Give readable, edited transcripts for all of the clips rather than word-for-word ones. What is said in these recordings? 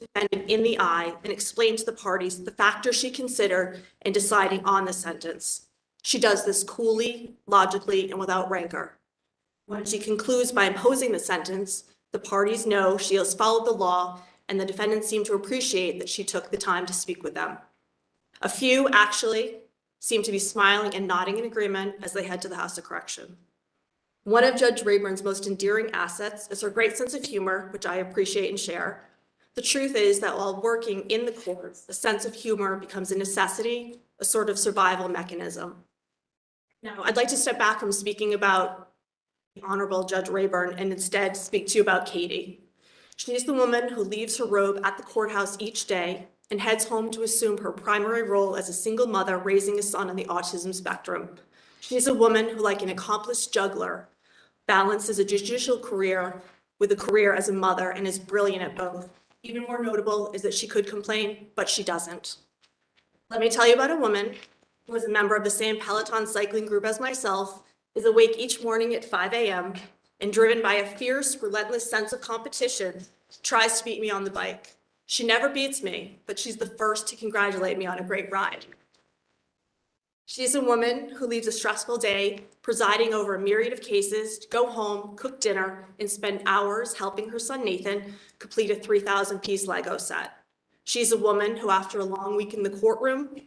the defendant in the eye and explain to the parties the factors she considered in deciding on the sentence. She does this coolly, logically, and without rancor. When she concludes by imposing the sentence, the parties know she has followed the law, and the defendants seem to appreciate that she took the time to speak with them. A few actually seem to be smiling and nodding in agreement as they head to the House of Correction. One of Judge Rayburn's most endearing assets is her great sense of humor, which I appreciate and share. The truth is that while working in the courts, a sense of humor becomes a necessity, a sort of survival mechanism. Now, I'd like to step back from speaking about the Honorable Judge Rayburn and instead speak to you about Katie. She is the woman who leaves her robe at the courthouse each day and heads home to assume her primary role as a single mother raising a son on the autism spectrum. She is a woman who, like an accomplished juggler, balances a judicial career with a career as a mother and is brilliant at both. Even more notable is that she could complain, but she doesn't. Let me tell you about a woman who is a member of the same Peloton cycling group as myself, is awake each morning at 5 a.m. and driven by a fierce, relentless sense of competition, tries to beat me on the bike. She never beats me, but she's the first to congratulate me on a great ride. She's a woman who leaves a stressful day presiding over a myriad of cases to go home, cook dinner, and spend hours helping her son Nathan complete a 3,000-piece Lego set. She's a woman who, after a long week in the courtroom,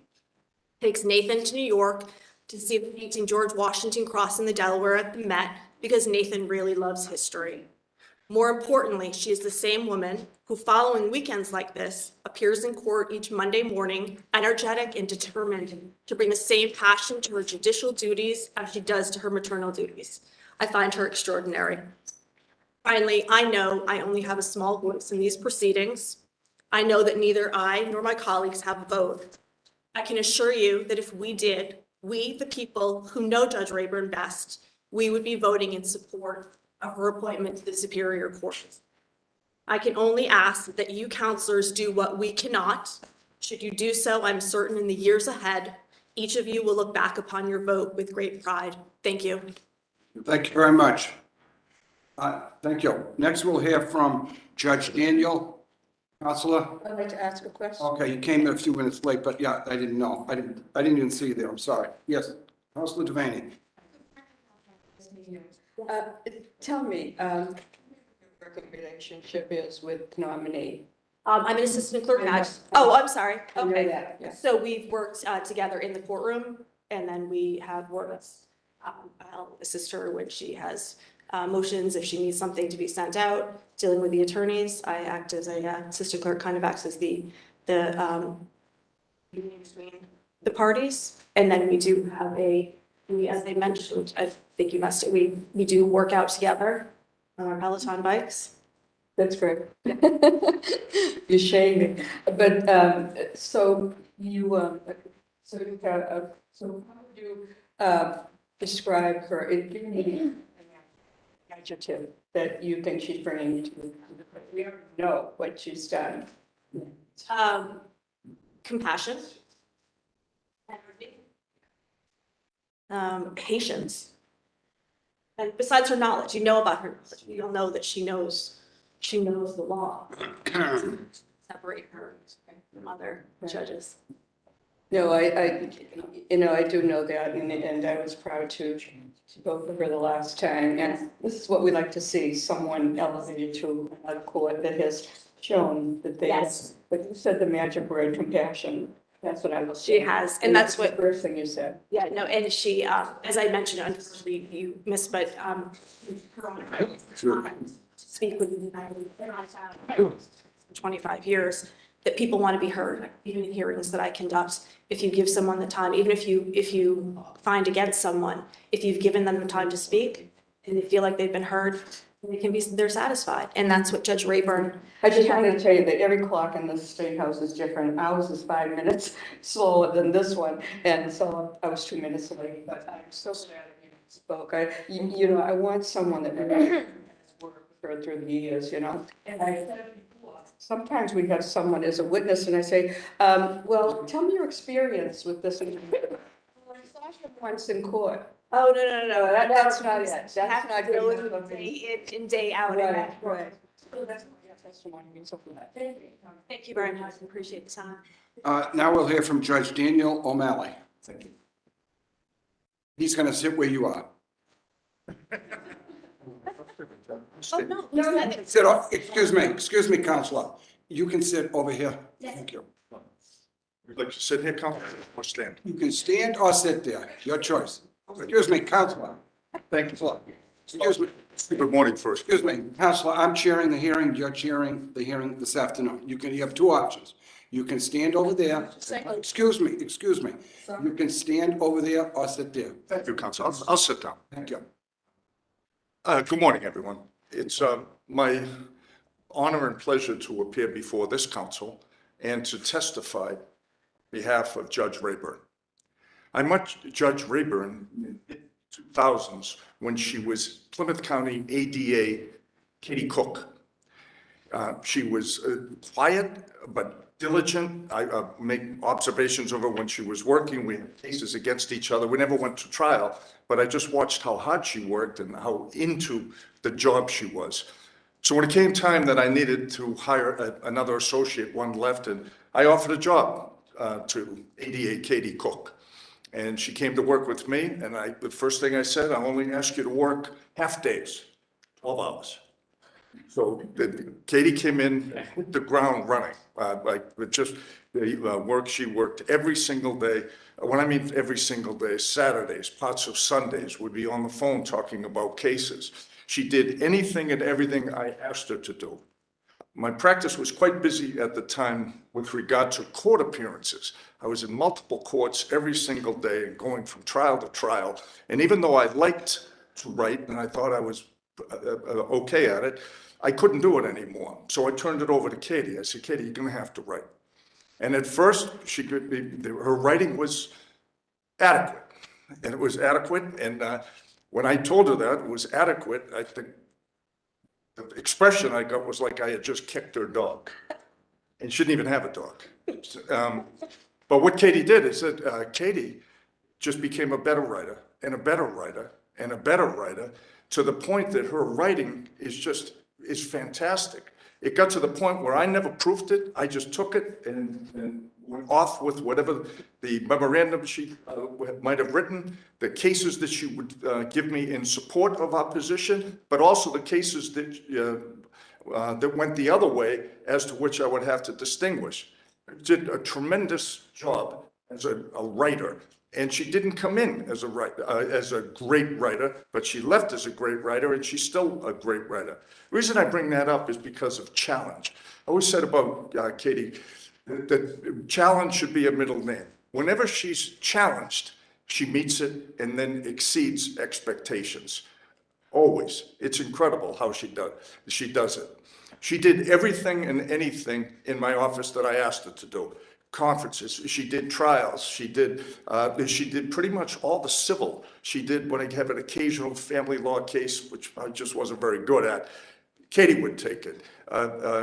takes Nathan to New York to see the painting George Washington Cross in the Delaware at the Met because Nathan really loves history. More importantly, she is the same woman who, following weekends like this, appears in court each Monday morning, energetic and determined to bring the same passion to her judicial duties as she does to her maternal duties. I find her extraordinary. Finally, I know I only have a small voice in these proceedings. I know that neither I nor my colleagues have a vote. I can assure you that if we did, we, the people who know Judge Rayburn best, we would be voting in support of her appointment to the Superior Court. I can only ask that you counselors do what we cannot. Should you do so, I'm certain in the years ahead, each of you will look back upon your vote with great pride. Thank you. Thank you very much. Thank you. Next, we'll hear from Judge Daniel. Counselor? I'd like to ask a question. Okay, you came in a few minutes late, but yeah, I didn't know. I didn't even see you there. I'm sorry. Yes, Counselor Devaney. Tell me, your working relationship is with nominee. I'm an assistant clerk. Oh, I'm sorry. Okay. That, yeah. So we've worked together in the courtroom, and then we have worked. I'll assist her when she has motions, if she needs something to be sent out, dealing with the attorneys. I act as a assistant clerk, kind of acts as the between the parties. And then we do have as I mentioned, I think you must, we do work out together on our Peloton bikes. That's great. You're shaming. But so you so how would you describe her? Give me an adjective that you think she's bringing to the we already know what she's done. Compassion, patience, and besides her knowledge, you know about her knowledge. You'll know that she knows the law. Separate her from other judges. No, I do know that, and I was proud to vote for her the last time. And this is what we like to see: someone elevated to a court that has shown that they. Yes. But you said the magic word, compassion. That's what I was. She has, and that's what the first thing you said. Yeah, no, and she, as I mentioned, unfortunately you missed, but her speak with me, 25 years, that people want to be heard, even in hearings that I conduct. If you give someone the time, even if you find against someone, if you've given them the time to speak and they feel like they've been heard, they're satisfied. And that's what Judge Rayburn. I just wanted to tell you that every clock in the state house is different. Ours is 5 minutes slower than this one, and so I was 2 minutes late. But I'm so glad that you spoke. I want someone that really has worked with her through the years, And I said before, sometimes we have someone as a witness, and I say, "Well, tell me your experience with this." Well, I saw him once in court. Oh, no. That's not it. That's not good. Day in, day out. Right. So that's testimony and so forth. Thank you. Thank you very much. Appreciate the time. Now we'll hear from Judge Daniel O'Malley. Thank you. He's going to sit where you are. Oh, no. Sit, excuse me, Counselor. You can sit over here. Thank you. Would you like to sit here, Counselor, or stand? You can stand or sit there, your choice. Excuse me, Counselor. Thank you. Excuse me, Good morning first. excuse me, Counselor, I'm chairing the hearing, you're chairing the hearing this afternoon. You have two options. You can stand over there. Excuse me. You can stand over there or sit there. Thank you, Counselor. I'll sit down. Thank you. Good morning, everyone. It's my honor and pleasure to appear before this council and to testify on behalf of Judge Rayburn. I met Judge Rayburn in the 2000s when she was Plymouth County ADA Katie Cook. She was quiet but diligent. I make observations of her when she was working. We had cases against each other. We never went to trial, but I just watched how hard she worked and how into the job she was. So when it came time that I needed to hire another associate, one left, and I offered a job to ADA Katie Cook. And she came to work with me, and the first thing I said, I'll only ask you to work half days, 12 hours. So Katie came in and hit the ground running, the work she worked every single day. When I mean every single day, Saturdays, parts of Sundays, would be on the phone talking about cases. She did anything and everything I asked her to do. My practice was quite busy at the time with regard to court appearances. I was in multiple courts every single day and going from trial to trial. And even though I liked to write and I thought I was okay at it, I couldn't do it anymore. So I turned it over to Katie. I said, Katie, you're going to have to write. And at first, her writing was adequate. And it was adequate. And when I told her that it was adequate, I think the expression I got was like I had just kicked her dog. And she didn't even have a dog. But what Katie did is that Katie just became a better writer and a better writer and a better writer, to the point that her writing is fantastic. It got to the point where I never proofed it. I just took it and went off with whatever the memorandum she might have written, the cases that she would give me in support of our position, but also the cases that went the other way, as to which I would have to distinguish. Did a tremendous job as a writer. And she didn't come in as a great writer, but she left as a great writer, and she's still a great writer. The reason I bring that up is because of challenge. I always said about Katie that challenge should be a middle name. Whenever she's challenged, she meets it and then exceeds expectations. Always. It's incredible how she does it. She did everything and anything in my office that I asked her to do. Conferences, she did trials, she did pretty much all the civil. She did, when I have an occasional family law case, which I just wasn't very good at, Katie would take it.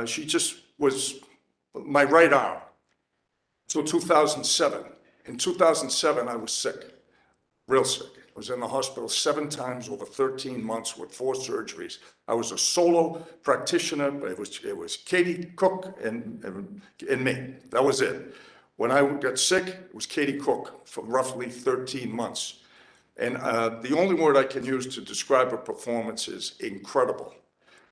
She just was my right arm. So 2007. In 2007, I was sick, real sick. I was in the hospital 7 times over 13 months with 4 surgeries. I was a solo practitioner. It was Katie Cook and me. That was it. When I got sick, it was Katie Cook for roughly 13 months. And the only word I can use to describe her performance is incredible.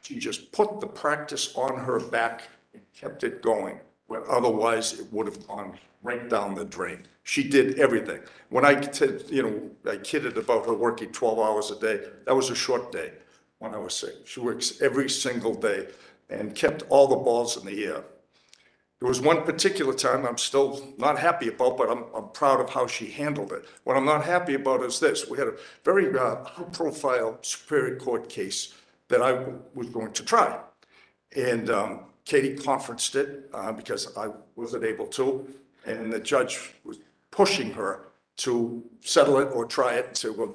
She just put the practice on her back and kept it going, where otherwise it would have gone right down the drain. She did everything. When I kidded about her working 12 hours a day, that was a short day when I was sick. She works every single day and kept all the balls in the air. There was one particular time I'm still not happy about, but I'm proud of how she handled it. What I'm not happy about is this. We had a very high-profile Superior Court case that I was going to try. And Katie conferenced it because I wasn't able to. And the judge was pushing her to settle it or try it and say, well,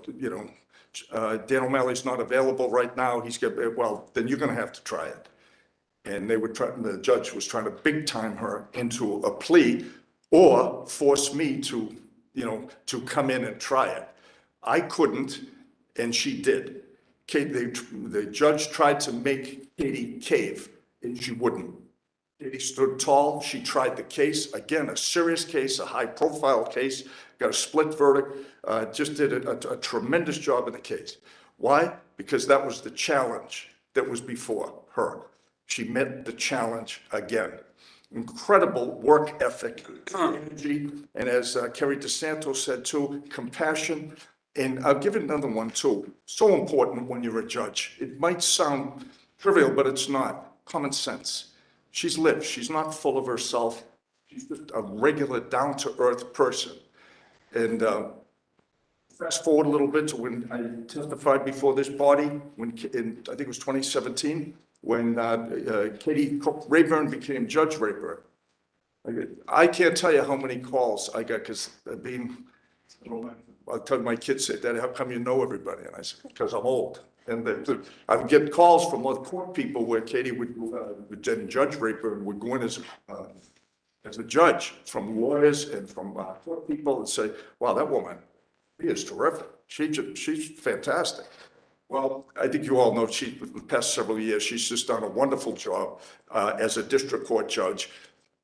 Dan O'Malley's not available right now. Well, then you're going to have to try it. And the judge was trying to big time her into a plea or force me to come in and try it. I couldn't, and she did. The judge tried to make Katie cave and she wouldn't. Katie stood tall. She tried the case, again, a serious case, a high-profile case, got a split verdict, just did a tremendous job in the case. Why? Because that was the challenge that was before her. She met the challenge again. Incredible work ethic, energy, and as Kerry DeSanto said too, compassion. And I'll give you another one too. So important when you're a judge. It might sound trivial, but it's not. Common sense. She's lived. She's not full of herself. She's just a regular, down-to-earth person. And fast forward a little bit to when I testified before this body, I think it was 2017, when Katie Rayburn became Judge Rayburn. I can't tell you how many calls I got, because I'll tell my kids, say, Daddy, how come you know everybody? And I said, because I'm old. And I would get calls from other court people where Katie and Judge Rayburn would go in as a judge, from lawyers and from court people, and say, wow, that woman, she is terrific. She's fantastic. Well, I think you all know the past several years, she's just done a wonderful job as a district court judge,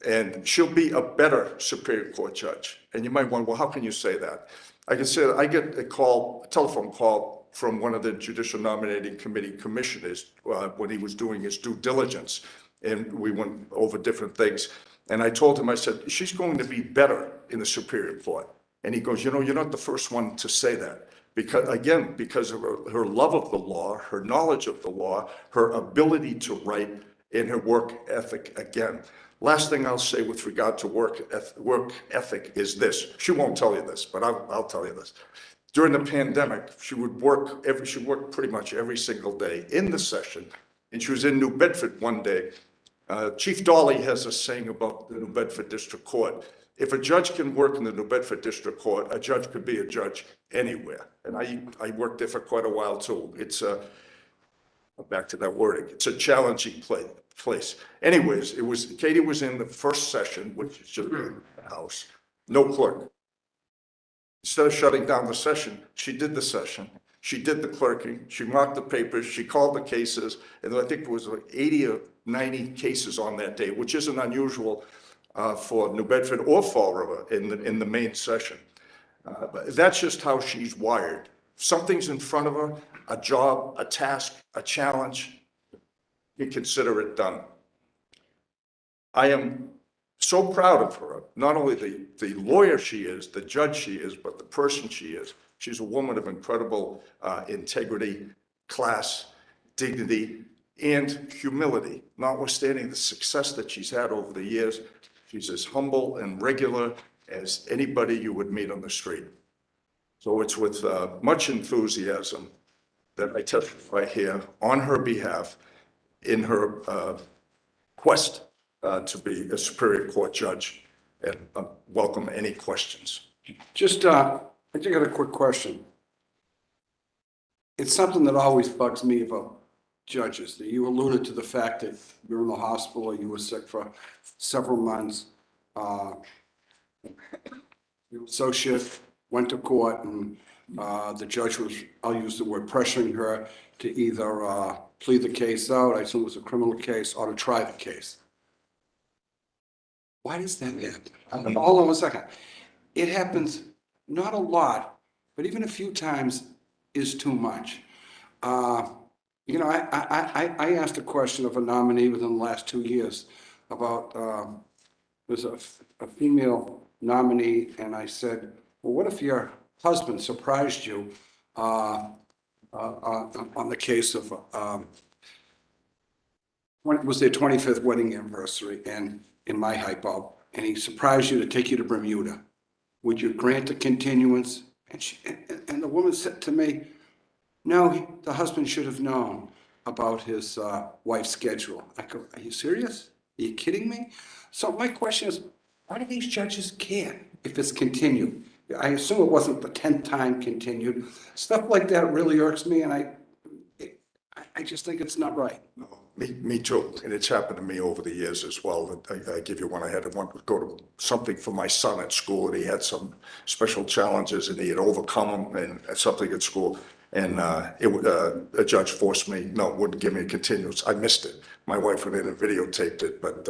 and she'll be a better Superior Court judge. And you might wonder, well, how can you say that? I can say that I get a telephone call from one of the Judicial Nominating Committee commissioners when he was doing his due diligence, and we went over different things. And I told him, I said, she's going to be better in the Superior Court. And he goes, you're not the first one to say that. Because of her love of the law, her knowledge of the law, her ability to write, and her work ethic again. Last thing I'll say with regard to work ethic is this. She won't tell you this, but I'll tell you this. During the pandemic, she worked pretty much every single day in the session, and she was in New Bedford one day. Chief Dawley has a saying about the New Bedford District Court. If a judge can work in the New Bedford District Court, a judge could be a judge anywhere. And I worked there for quite a while too. It's back to that wording. It's a challenging place. Anyways, Katie was in the first session, which is just the house, no clerk. Instead of shutting down the session, she did the session. She did the clerking. She marked the papers. She called the cases. And I think it was like 80 or 90 cases on that day, which isn't unusual for New Bedford or Fall River in the main session. But that's just how she's wired. If something's in front of her, a job, a task, a challenge, you consider it done. I am so proud of her, not only the lawyer she is, the judge she is, but the person she is. She's a woman of incredible integrity, class, dignity, and humility. Notwithstanding the success that she's had over the years, she's as humble and regular as anybody you would meet on the street. So it's with much enthusiasm that I testify here on her behalf in her quest to be a Superior Court judge, and welcome any questions. Just, I just got a quick question. It's something that always bugs me about judges. You alluded to the fact that you're in the hospital or you were sick for several months. Your associate went to court and the judge was, I'll use the word, pressuring her to either plead the case out, I assume it was a criminal case, or to try the case. Why does that happen? Hold on 1 second. It happens not a lot, but even a few times is too much. You know, I asked a question of a nominee within the last 2 years about, there's a female nominee, and I said, well, what if your husband surprised you on the case of, when it was their 25th wedding anniversary, and in my hypo, and he surprised you to take you to Bermuda. Would you grant a continuance? And the woman said to me, no, the husband should have known about his wife's schedule. I go, are you serious? Are you kidding me? So my question is, why do these judges care if it's continued? I assume it wasn't the 10th time continued. Stuff like that really irks me, and I just think it's not right. No, me too, and it's happened to me over the years as well. I give you one. I had to go to something for my son at school, and he had some special challenges, and he had overcome them and something at school. And a judge forced me, wouldn't give me a continuance. I missed it. My wife went in and videotaped it, but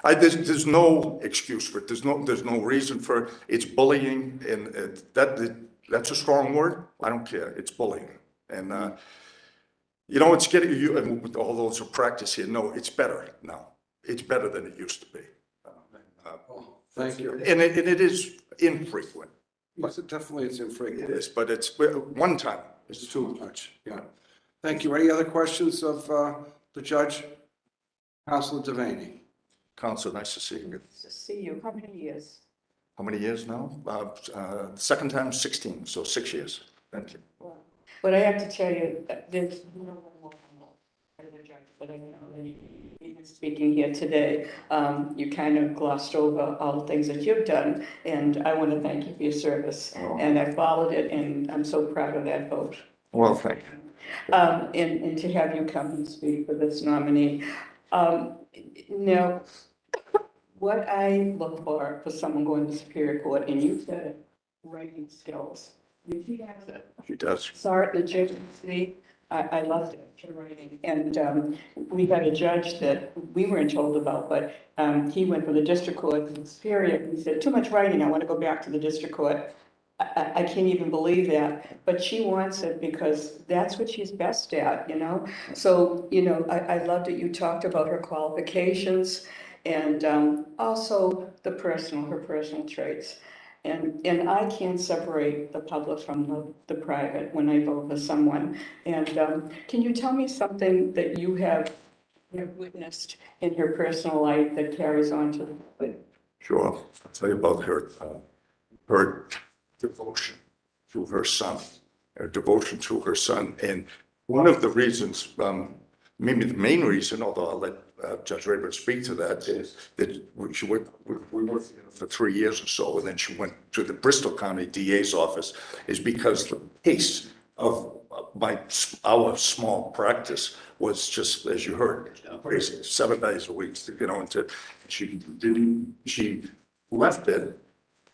there's no excuse for it. There's no reason for it. It's bullying, and that's a strong word. I don't care. It's bullying, and it's getting you. And with all those who practice here, no, it's better now. It's better than it used to be. Thank you. And it is infrequent. Yes, it definitely is infrequent. It is, but it's one time. It's too much, yeah. Thank you. Any other questions of the judge? Counselor Devaney. Counselor, nice to see you. Nice to see you. How many years? How many years now? Second time, 16, so 6 years. Thank you. Wow. But I have to tell you, there's no one more than the judge, but I know that even speaking here today, you kind of glossed over all the things that you've done, and I want to thank you for your service. And I followed it, and I'm so proud of that vote. Well, thank you. And to have you come and speak for this nominee. Now, what I look for someone going to Superior Court, and you said it, writing skills. She has it. She does. Saw it in the JC. I loved it, her writing. And we had a judge that we weren't told about, but he went from the district court to Superior, and he said, too much writing, I want to go back to the district court. I can't even believe that, but she wants it because that's what she's best at, So, I loved that you talked about her qualifications and also her personal traits. And I can't separate the public from the private when I vote for someone. And can you tell me something that you have witnessed in her personal life that carries on to the public? Sure. I'll tell you about her devotion to her son, And one of the reasons, maybe the main reason, although I'll let Judge Rayburn speak to that, is that we worked for 3 years or so, and then she went to the Bristol County DA's office, is because the pace of our small practice was just, as you heard, crazy, 7 days a week, she left it,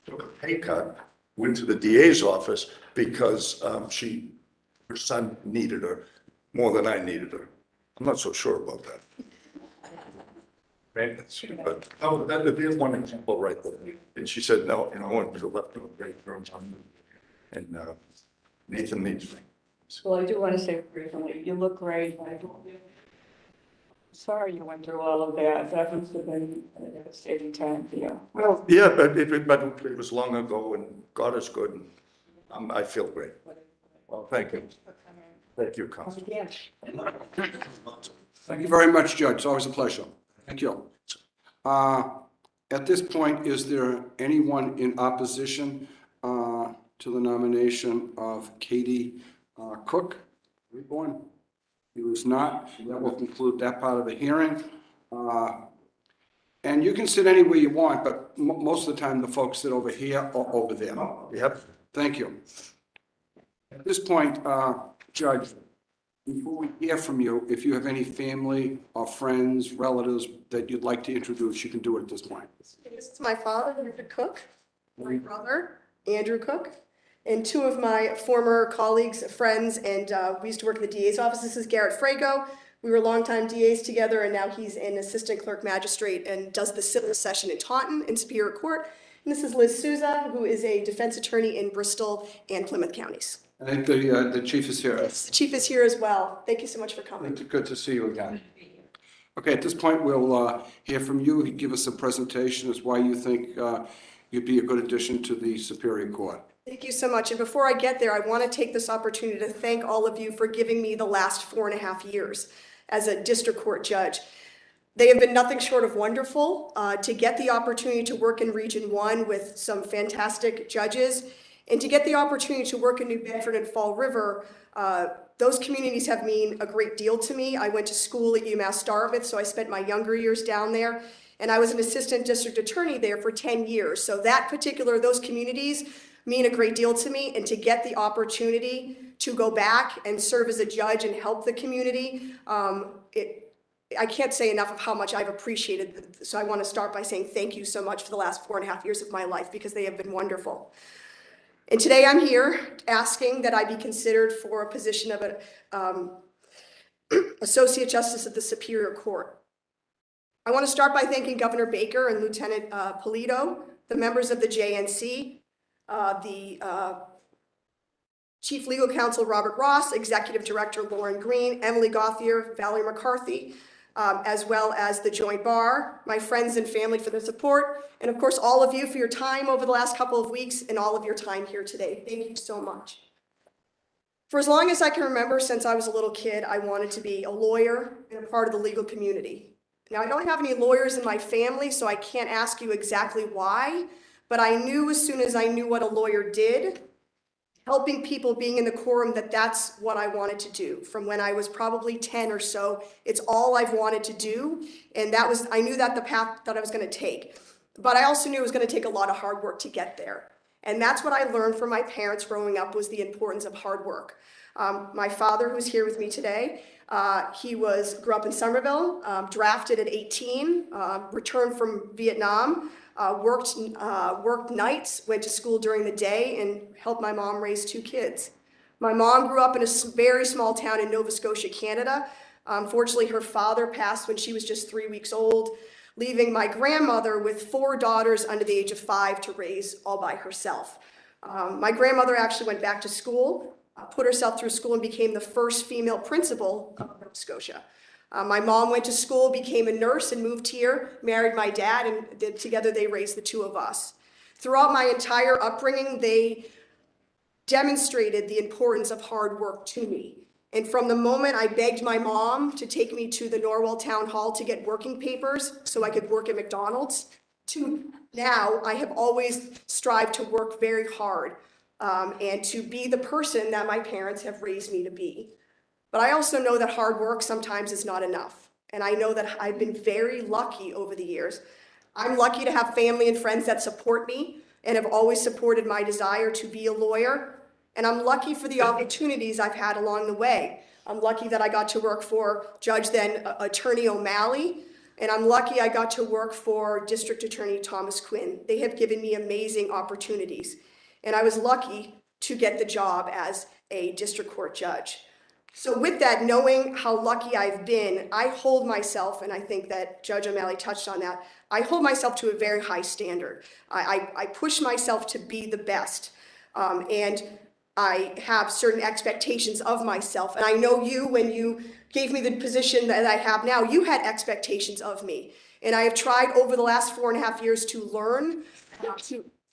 took a pay cut, went to the DA's office because her son needed her more than I needed her. I'm not so sure about that. But there's one example right there. And she said, no, I want to left to a great girl. And Nathan needs me. Well, I do want to say briefly, you look great. Sorry you went through all of that. That must have been a devastating time for you. Well, yeah, but it was long ago, and God is good. And I feel great. Well, thank you. Thank you, Councilor. Thank you very much, Judge. It's always a pleasure. Thank you. At this point, is there anyone in opposition to the nomination of Katie Rayburn? He was not. That will conclude that part of the hearing. And you can sit anywhere you want, but most of the time the folks sit over here or over there. Yep. Thank you. At this point, Judge, before we hear from you, if you have any family or friends, relatives that you'd like to introduce, you can do it at this point. This is my father, Richard Cook, my brother, Andrew Cook, and two of my former colleagues, friends, and we used to work in the DA's office. This is Garrett Frago. We were longtime DAs together, and now he's an assistant clerk magistrate and does the civil session in Taunton in Superior Court. And this is Liz Souza, who is a defense attorney in Bristol and Plymouth counties. I think the chief is here. The chief is here as well. Thank you so much for coming. It's good to see you again. Okay, at this point, we'll hear from you. Give us a presentation as why you think you'd be a good addition to the Superior Court. Thank you so much. And before I get there, I want to take this opportunity to thank all of you for giving me the last 4.5 years as a district court judge. They have been nothing short of wonderful. To get the opportunity to work in Region 1 with some fantastic judges, and to get the opportunity to work in New Bedford and Fall River, those communities have mean a great deal to me. I went to school at UMass Dartmouth, so I spent my younger years down there, and I was an assistant district attorney there for 10 years. So those communities mean a great deal to me, and to get the opportunity to go back and serve as a judge and help the community, I can't say enough of how much I've appreciated. So I want to start by saying thank you so much for the last 4.5 years of my life, because they have been wonderful. And today I'm here asking that I be considered for a position of an Associate Justice of the Superior Court. I want to start by thanking Governor Baker and Lieutenant Polito, the members of the JNC, the Chief Legal Counsel Robert Ross, Executive Director Lauren Green, Emily Gauthier, Valerie McCarthy, as well as the Joint Bar, my friends and family for their support, and of course all of you for your time over the last couple of weeks and all of your time here today. Thank you so much. For as long as I can remember, since I was a little kid, I wanted to be a lawyer and a part of the legal community. Now, I don't have any lawyers in my family, so I can't ask you exactly why, but I knew as soon as I knew what a lawyer did, helping people, being in the quorum, that's what I wanted to do. From when I was probably 10 or so, it's all I've wanted to do, and I knew that the path that I was going to take. But I also knew it was going to take a lot of hard work to get there. And that's what I learned from my parents growing up, was the importance of hard work. My father, who's here with me today, he grew up in Somerville, drafted at 18, returned from Vietnam, worked nights, went to school during the day, and helped my mom raise 2 kids. My mom grew up in a very small town in Nova Scotia, Canada. Unfortunately, her father passed when she was just 3 weeks old, leaving my grandmother with 4 daughters under the age of 5 to raise all by herself. My grandmother actually went back to school, put herself through school, and became the first female principal of Nova Scotia. My mom went to school, became a nurse, and moved here, married my dad, and together they raised the 2 of us. Throughout my entire upbringing, they demonstrated the importance of hard work to me. And from the moment I begged my mom to take me to the Norwell Town Hall to get working papers so I could work at McDonald's, to now, I have always strived to work very hard and to be the person that my parents have raised me to be. But I also know that hard work sometimes is not enough. And I know that I've been very lucky over the years. I'm lucky to have family and friends that support me and have always supported my desire to be a lawyer. And I'm lucky for the opportunities I've had along the way. I'm lucky that I got to work for Attorney O'Malley, and I'm lucky I got to work for District Attorney Thomas Quinn. They have given me amazing opportunities. And I was lucky to get the job as a district court judge. So with that, knowing how lucky I've been, I hold myself, and I think that Judge O'Malley touched on that, I hold myself to a very high standard. I push myself to be the best. And I have certain expectations of myself. And I know you, when you gave me the position that I have now, you had expectations of me. And I have tried over the last 4.5 years to learn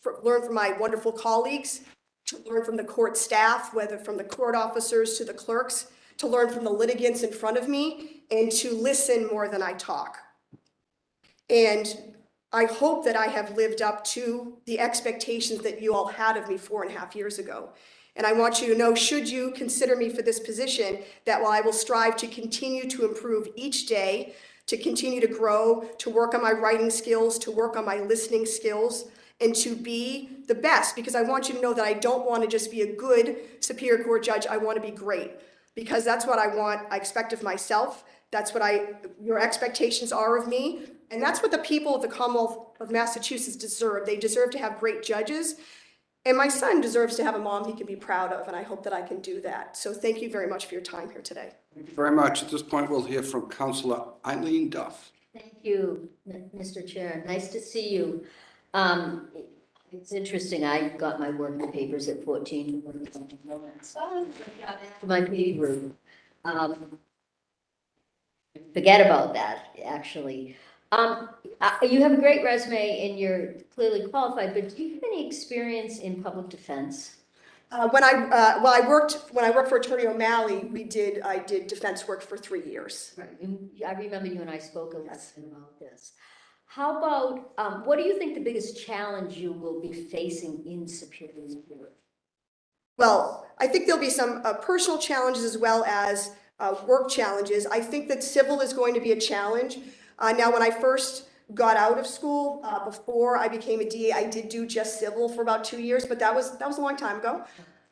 from my wonderful colleagues, to learn from the court staff, whether from the court officers to the clerks, to learn from the litigants in front of me, and to listen more than I talk. And I hope that I have lived up to the expectations that you all had of me 4.5 years ago. And I want you to know, should you consider me for this position, that while I will strive to continue to improve each day, to continue to grow, to work on my writing skills, to work on my listening skills, and to be the best, because I want you to know that I don't want to just be a good Superior Court judge, I want to be great, because that's what I want, I expect of myself, that's what your expectations are of me, and that's what the people of the Commonwealth of Massachusetts deserve. They deserve to have great judges, and my son deserves to have a mom he can be proud of, and I hope that I can do that. So thank you very much for your time here today. Thank you very much. At this point, we'll hear from Councillor Eileen Duff. Thank you, Mr. Chair. Nice to see you. It's interesting. I got my working papers at 14. My paper. Forget about that, actually. You have a great resume and you're clearly qualified, but do you have any experience in public defense? When I worked for Attorney O'Malley, I did defense work for 3 years. Right. I remember you and I spoke a lesson about this. How about, what do you think the biggest challenge you will be facing in Superior Court? Well, I think there'll be some personal challenges as well as work challenges. I think that civil is going to be a challenge. Now, when I first got out of school, before I became a DA, I did do just civil for about 2 years, but that was a long time ago.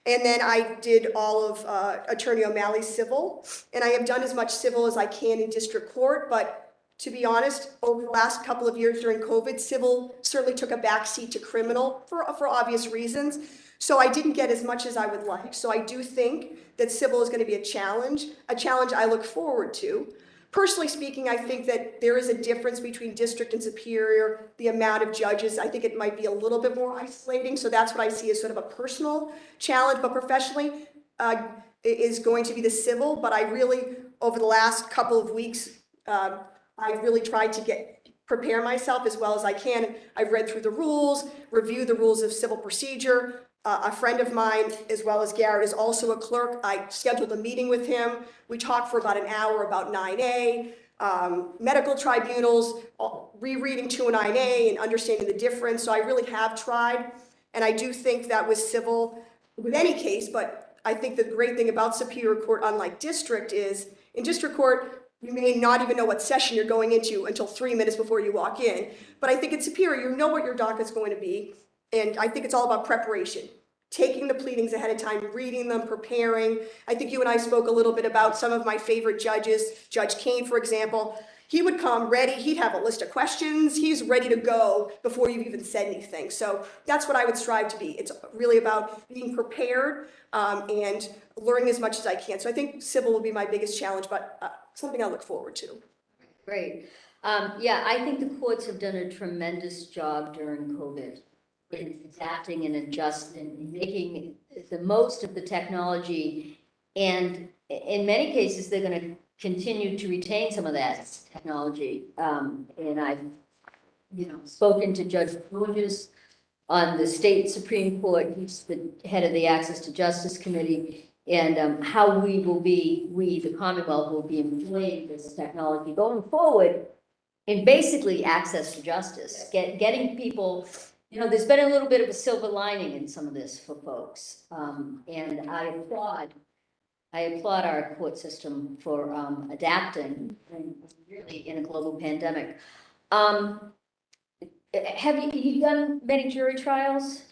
And then I did all of Attorney O'Malley's civil, and I have done as much civil as I can in district court, but to be honest, over the last couple of years during COVID, civil certainly took a backseat to criminal for obvious reasons. So I didn't get as much as I would like. So I do think that civil is going to be a challenge I look forward to. Personally speaking, I think that there is a difference between district and superior, the amount of judges. I think it might be a little bit more isolating. So that's what I see as sort of a personal challenge, but professionally is going to be the civil. But I really, over the last couple of weeks, I've really tried to prepare myself as well as I can. I've read through the rules, reviewed the rules of civil procedure. A friend of mine, as well as Garrett, is also a clerk. I scheduled a meeting with him. We talked for about an hour about 9A, medical tribunals, rereading 209A and understanding the difference. So I really have tried. And I do think that with civil, with any case, but I think the great thing about Superior Court, unlike district, is in district court, you may not even know what session you're going into until 3 minutes before you walk in. But I think in Superior, you know what your docket's going to be. And I think it's all about preparation, taking the pleadings ahead of time, reading them, preparing. I think you and I spoke a little bit about some of my favorite judges. Judge Kane, for example, he would come ready. He'd have a list of questions. He's ready to go before you've even said anything. So that's what I would strive to be. It's really about being prepared and learning as much as I can. So I think civil will be my biggest challenge, but something I look forward to. Great. Yeah, I think the courts have done a tremendous job during COVID in adapting and adjusting and making the most of the technology. And in many cases, they're going to continue to retain some of that technology. And I've, spoken to Judge Georges on the state Supreme Court. He's the head of the Access to Justice Committee. And how we, the Commonwealth, will be employing this technology going forward in basically access to justice, getting people. There's been a little bit of a silver lining in some of this for folks, and I applaud our court system for adapting, and really in a global pandemic. Have you done many jury trials?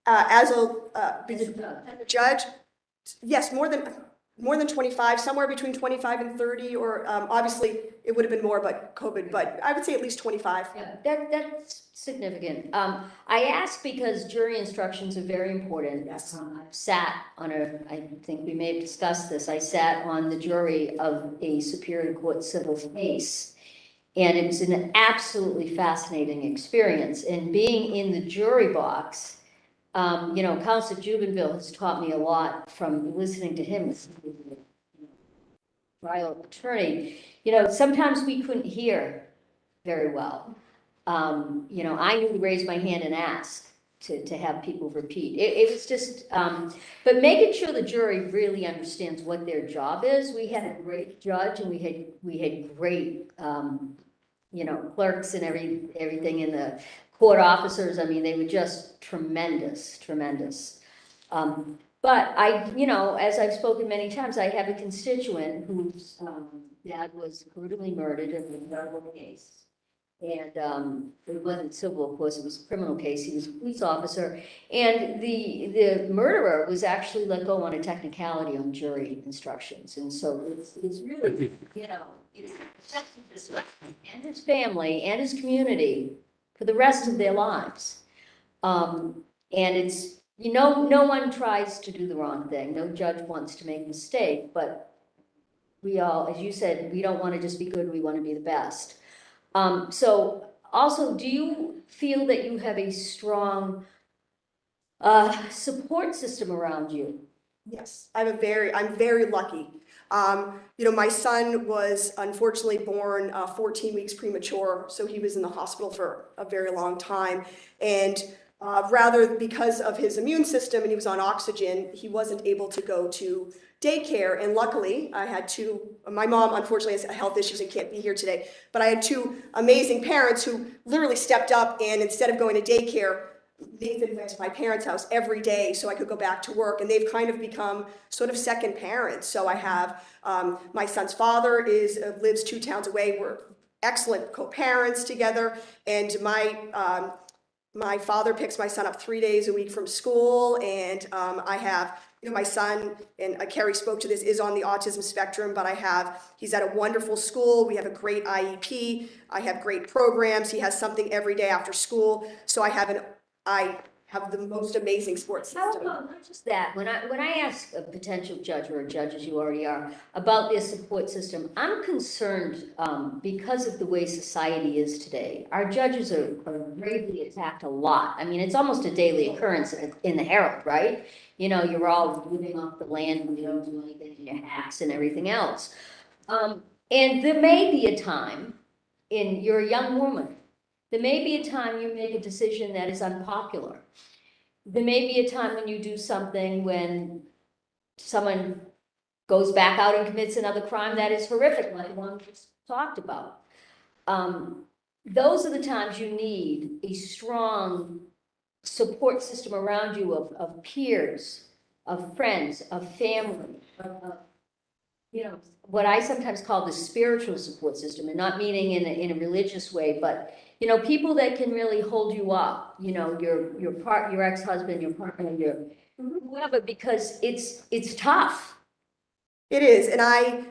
As a judge, yes, more than 25, somewhere between 25 and 30, or obviously it would have been more, but COVID, but I would say at least 25. Yeah, that's significant. I ask because jury instructions are very important. Yes. I've sat on I think we may have discussed this, I sat on the jury of a Superior Court civil case, and it was an absolutely fascinating experience. And being in the jury box, Counselor Jubenville has taught me a lot from listening to him as a trial attorney. Sometimes we couldn't hear very well. I knew to raise my hand and ask to have people repeat. It was just, but making sure the jury really understands what their job is. We had a great judge, and we had great, clerks and everything in the court officers. I mean, they were just tremendous. But as I've spoken many times, I have a constituent whose dad was brutally murdered in a terrible case. And it wasn't civil, of course, it was a criminal case. He was a police officer. And the murderer was actually let go on a technicality on jury instructions. And so it's really, it's affected this man and his family and his community for the rest of their lives. And it's, no one tries to do the wrong thing. No judge wants to make a mistake, but we all, as you said, we don't want to just be good, we want to be the best. So also, do you feel that you have a strong support system around you? Yes, I'm very lucky. My son was unfortunately born 14 weeks premature, so he was in the hospital for a very long time. And rather because of his immune system and he was on oxygen, he wasn't able to go to daycare. And luckily, I had my mom unfortunately has health issues and can't be here today, but I had two amazing parents who literally stepped up, and instead of going to daycare, Nathan went to my parents' house every day so I could go back to work, and they've kind of become sort of second parents. So I have my son's father lives 2 towns away. We're excellent co-parents together, and my father picks my son up 3 days a week from school, and I have my son, and Carrie spoke to this, is on the autism spectrum, but he's at a wonderful school. We have a great IEP. I have great programs. He has something every day after school. So I have the most amazing sports How system. about not just that, when I ask a potential judge or a judge, as you already are, about their support system, I'm concerned, because of the way society is today. Our judges are gravely attacked a lot. I mean, it's almost a daily occurrence in the Herald, right? You know, you're all living off the land, and you don't do anything, and your hacks and everything else. And there may be a time, you're a young woman, there may be a time you make a decision that is unpopular. There may be a time when you do something when someone goes back out and commits another crime that is horrific, like the one we just talked about. Those are the times you need a strong support system around you of peers, of friends, of family, you know, what I sometimes call the spiritual support system, and not meaning in a religious way, but, you know, people that can really hold you up, you know, your ex-husband, your partner, your whoever, because it's tough. It is, and I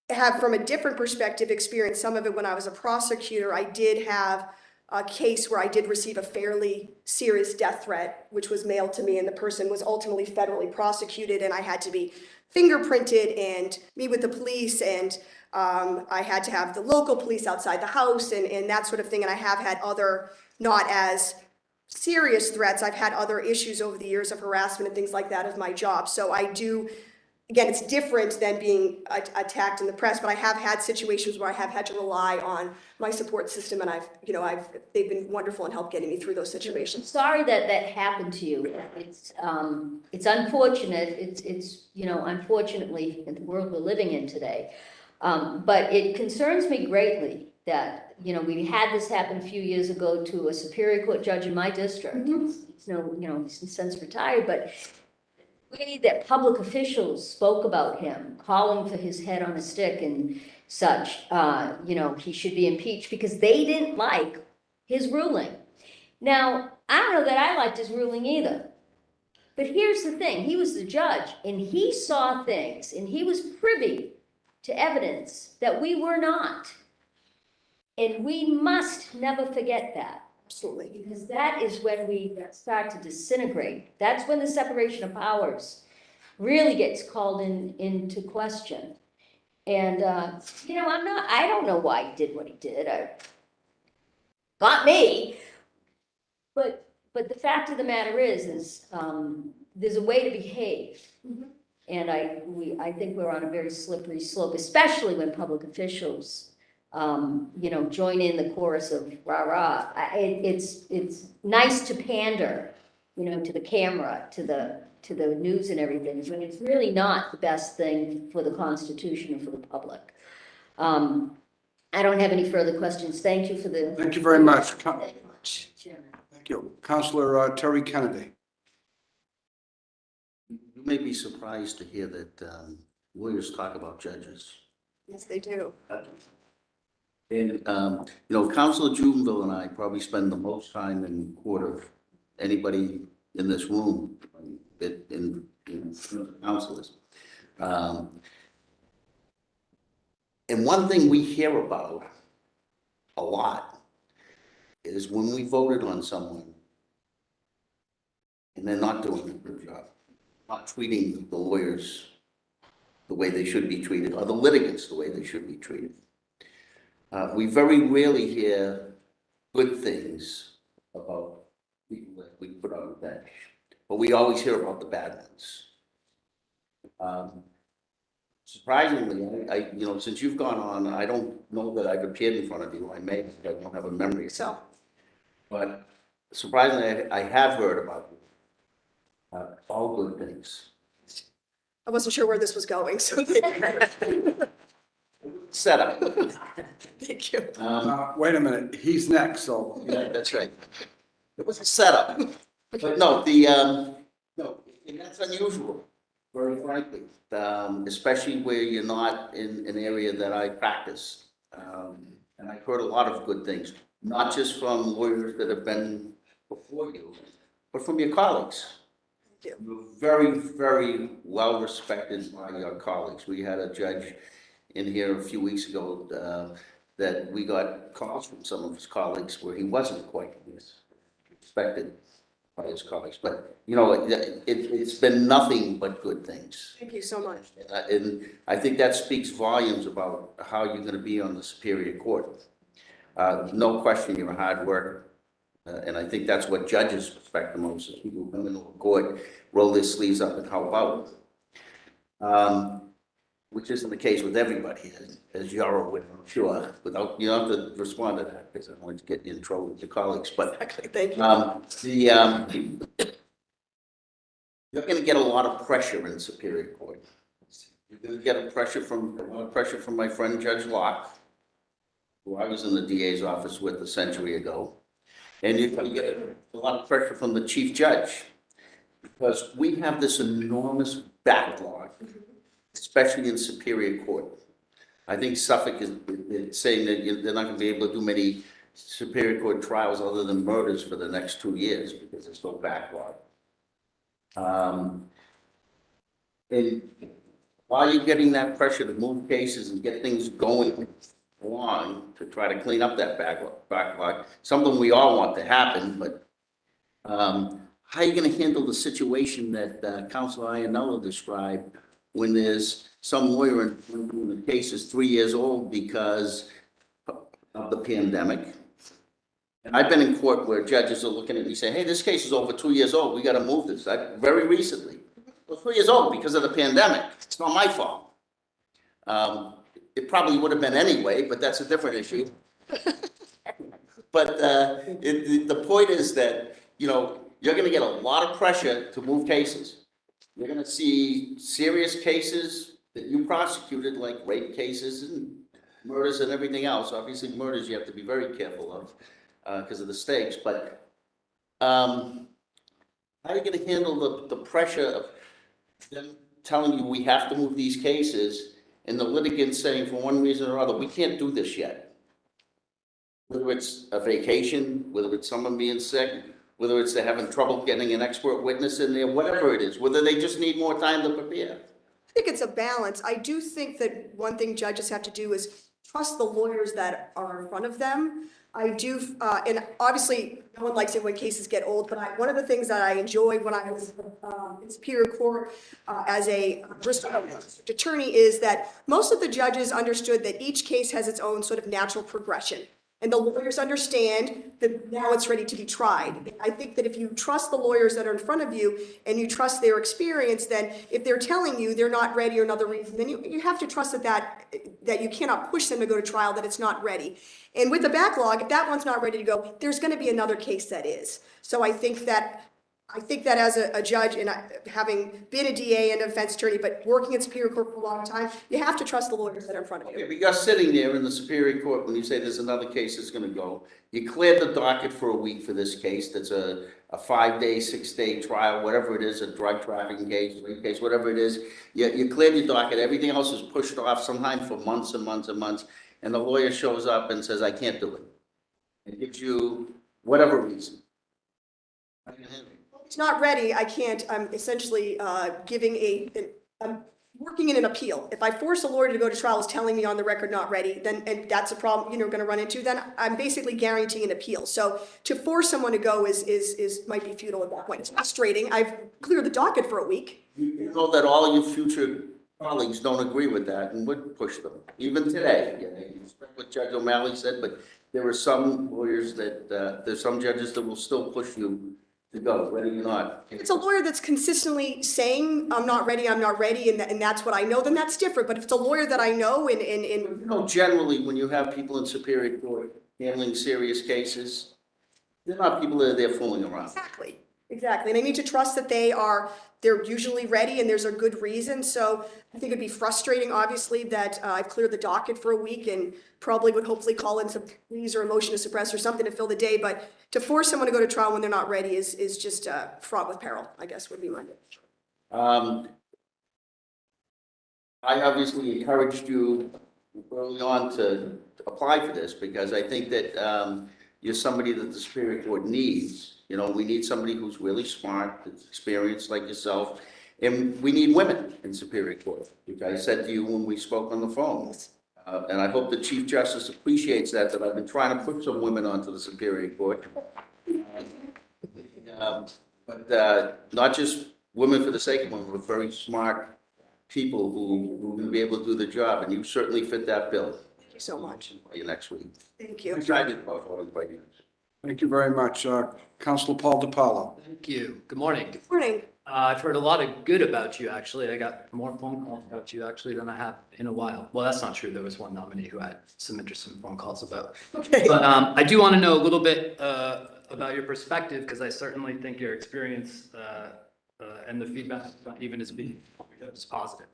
have, from a different perspective, experienced some of it when I was a prosecutor. I did have a case where I did receive a fairly serious death threat, which was mailed to me, and the person was ultimately federally prosecuted, and I had to be fingerprinted and meet with the police, and I had to have the local police outside the house and that sort of thing. And I have had other, not as serious threats. I've had other issues over the years of harassment and things like that of my job. So I do, again, it's different than being attacked in the press, but I have had situations where I have had to rely on my support system, and they've been wonderful and helped getting me through those situations. Sorry that happened to you. It's unfortunate. It's, you know, unfortunately, in the world we're living in today. But it concerns me greatly that, you know, we had this happen a few years ago to a Superior Court judge in my district. He's no, you know, he's since retired, but the way that public officials spoke about him, calling for his head on a stick and such, you know, he should be impeached because they didn't like his ruling. Now, I don't know that I liked his ruling either. But here's the thing, he was the judge, and he saw things, and he was privy to evidence that we were not. And we must never forget that. Absolutely. Because that is when we start to disintegrate. That's when the separation of powers really gets called into question. And, you know, I don't know why he did what he did. Not me. But the fact of the matter is there's a way to behave. And I think we're on a very slippery slope, especially when public officials you know, join in the chorus of rah-rah. It's nice to pander, you know, to the camera, to the news and everything, but it's really not the best thing for the Constitution and for the public. I don't have any further questions. Thank you for the. Thank you very much. Thank you very much, Chairman. Thank you. Counselor Terry Kennedy. You may be surprised to hear that lawyers talk about judges. Yes, they do. And, you know, Counselor Jubenville and I probably spend the most time in court of anybody in this room, in counselors. And one thing we hear about a lot is when we voted on someone and they're not doing a good job, not treating the lawyers the way they should be treated, or the litigants the way they should be treated. We very rarely hear good things about people that we put on the bench, but we always hear about the bad ones. Surprisingly, you know, since you've gone on, I don't know that I've appeared in front of you. I don't have a memory. So, But surprisingly, I have heard about all good things. I wasn't sure where this was going, so Setup. thank you. Wait a minute, he's next, so. Yeah, that's right. It was a setup. But no, no, and that's unusual, very frankly, especially where you're not in an area that I practice. And I've heard a lot of good things, not just from lawyers that have been before you, but from your colleagues. Thank you. You're very, very well respected by your colleagues. We had a judge in here a few weeks ago that we got calls from some of his colleagues where he wasn't quite respected. by his colleagues, but, you know, it's been nothing but good things. Thank you so much. And I think that speaks volumes about how you're gonna be on the Superior Court. No question, you're a hard worker. And I think that's what judges respect the most, is people who come into a court, roll their sleeves up and help out. Which isn't the case with everybody, as you're aware, I'm sure, without, you don't have to respond to that, because I don't want to get you in trouble with your colleagues, but, Exactly, thank you. you're gonna get a lot of pressure in Superior Court. You're gonna get a lot of pressure from my friend Judge Locke, who I was in the DA's office with a century ago. And you're gonna get a lot of pressure from the Chief Judge, because we have this enormous backlog, especially in Superior Court. I think Suffolk is saying that they're not gonna be able to do many Superior Court trials other than murders for the next 2 years, because there's no backlog. And while you're getting that pressure to move cases and get things going along to try to clean up that backlog, something we all want to happen, but how are you going to handle the situation that Councilor Iannello described when there's some lawyer in the case is 3 years old because of the pandemic? And I've been in court where judges are looking at me saying, hey, this case is over 2 years old. We got to move this. Very recently. Well, 3 years old because of the pandemic. It's not my fault. It probably would have been anyway, but that's a different issue. But the point is that, you know, you're going to get a lot of pressure to move cases. You're going to see serious cases that you prosecuted, like rape cases and murders and everything else. Obviously, murders you have to be very careful of because of the stakes. But how are you going to handle the pressure of them telling you we have to move these cases and the litigants saying for one reason or other, we can't do this yet? Whether it's a vacation, whether it's someone being sick, whether it's they're having trouble getting an expert witness in there, whatever it is, whether they just need more time to prepare. I think it's a balance. I do think that one thing judges have to do is trust the lawyers that are in front of them. I do, and obviously, no one likes it when cases get old, but one of the things that I enjoyed when I was in Superior Court as a Bristol district attorney is that most of the judges understood that each case has its own sort of natural progression. And the lawyers understand that now it's ready to be tried. I think that if you trust the lawyers that are in front of you and you trust their experience, then if they're telling you they're not ready or another reason, then you have to trust that you cannot push them to go to trial, that it's not ready. And with the backlog, if that one's not ready to go, there's going to be another case that is. So I think that as a judge, and having been a DA and a defense attorney, but working in Superior Court for a long time, you have to trust the lawyers that are in front of you. Okay, but you're sitting there in the Superior Court when you say there's another case that's going to go. You cleared the docket for a week for this case. That's a 5-day, 6-day trial, whatever it is, a drug trafficking case, rape case, whatever it is. You cleared your docket. Everything else is pushed off sometimes for months and months and months. And the lawyer shows up and says, I can't do it. It gives you whatever reason. How do you handle it? It's not ready, I can't, I'm essentially I'm working in an appeal. If I force a lawyer to go to trial is telling me on the record not ready, then, and that's a problem, you know, going to run into, then I'm basically guaranteeing an appeal. So to force someone to go might be futile at that point. It's frustrating. I've cleared the docket for a week. You know that all your future colleagues don't agree with that and would push them, even today. You respect what Judge O'Malley said, but there are some lawyers there's some judges that will still push you to go, whether you're not. If it's a lawyer that's consistently saying, I'm not ready, and that's what I know, then that's different. But if it's a lawyer that I know You know, generally, when you have people in Superior Court handling serious cases, they're not people that are there fooling around. Exactly. And I need to trust that they're usually ready and there's a good reason. So I think it'd be frustrating, obviously, that I've cleared the docket for a week and probably would hopefully call in some pleas or a motion to suppress or something to fill the day. But to force someone to go to trial when they're not ready is just fraught with peril, I guess would be my. I obviously encouraged you early on to apply for this because I think that you're somebody that the Superior Court needs. You know, we need somebody who's really smart, that's experienced like yourself, and we need women in Superior Court, which I said to you when we spoke on the phone. And I hope the Chief Justice appreciates that I've been trying to put some women onto the Superior Court. But not just women for the sake of women, but very smart people who will be able to do the job, and you certainly fit that bill. Thank you so much. For you next week. Thank you. Excited about voting for you. Thank you very much. Councilor Paul DiPaolo. Thank you. Good morning. Morning. I've heard a lot of good about you, actually. I got more phone calls about you, actually, than I have in a while. Well, that's not true. There was one nominee who I had some interesting phone calls about. Okay. But I do want to know a little bit about your perspective, because I certainly think your experience and the feedback, even as being positive.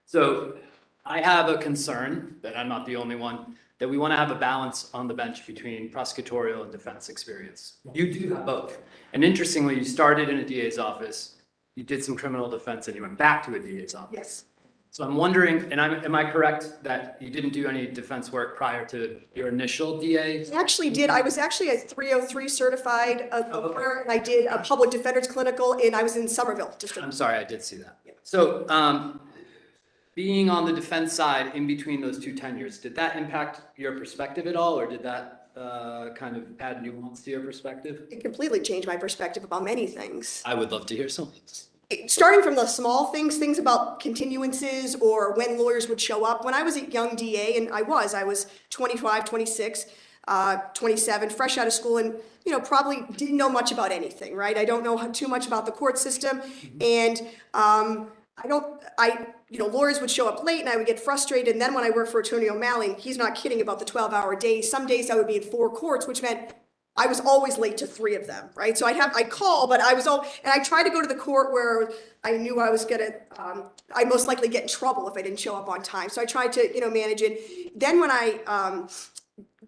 So I have a concern, that I'm not the only one, that we want to have a balance on the bench between prosecutorial and defense experience. You do have both. And interestingly, you started in a DA's office, you did some criminal defense, and you went back to a DA's office. Yes. So I'm wondering, and am I correct that you didn't do any defense work prior to your initial DA? I actually did. I was actually a 303 certified lawyer, and I did a public defender's clinical, and I was in Somerville District. I'm sorry, I did see that. So being on the defense side in between those two tenures, did that impact your perspective at all, or did that kind of add nuance to your perspective? It completely changed my perspective about many things. I would love to hear some. Starting from the small things about continuances or when lawyers would show up. When I was a young DA, and I was 25, 26, 27, fresh out of school, and, you know, probably didn't know much about anything, right? I don't know too much about the court system, and lawyers would show up late and I would get frustrated. And then when I worked for Attorney O'Malley, he's not kidding about the 12-hour days. Some days I would be in 4 courts, which meant I was always late to 3 of them, right? So I'd call, but I tried to go to the court where I knew I was I'd most likely get in trouble if I didn't show up on time. So I tried to, manage it. Then when I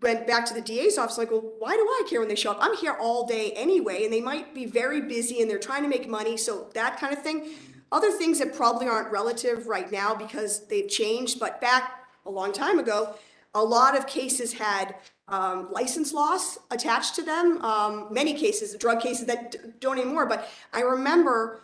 went back to the DA's office, like, well, why do I care when they show up? I'm here all day anyway, and they might be very busy and they're trying to make money. So that kind of thing. Other things that probably aren't relative right now because they've changed, but back a long time ago, a lot of cases had license loss attached to them. Many cases, drug cases that don't anymore, but I remember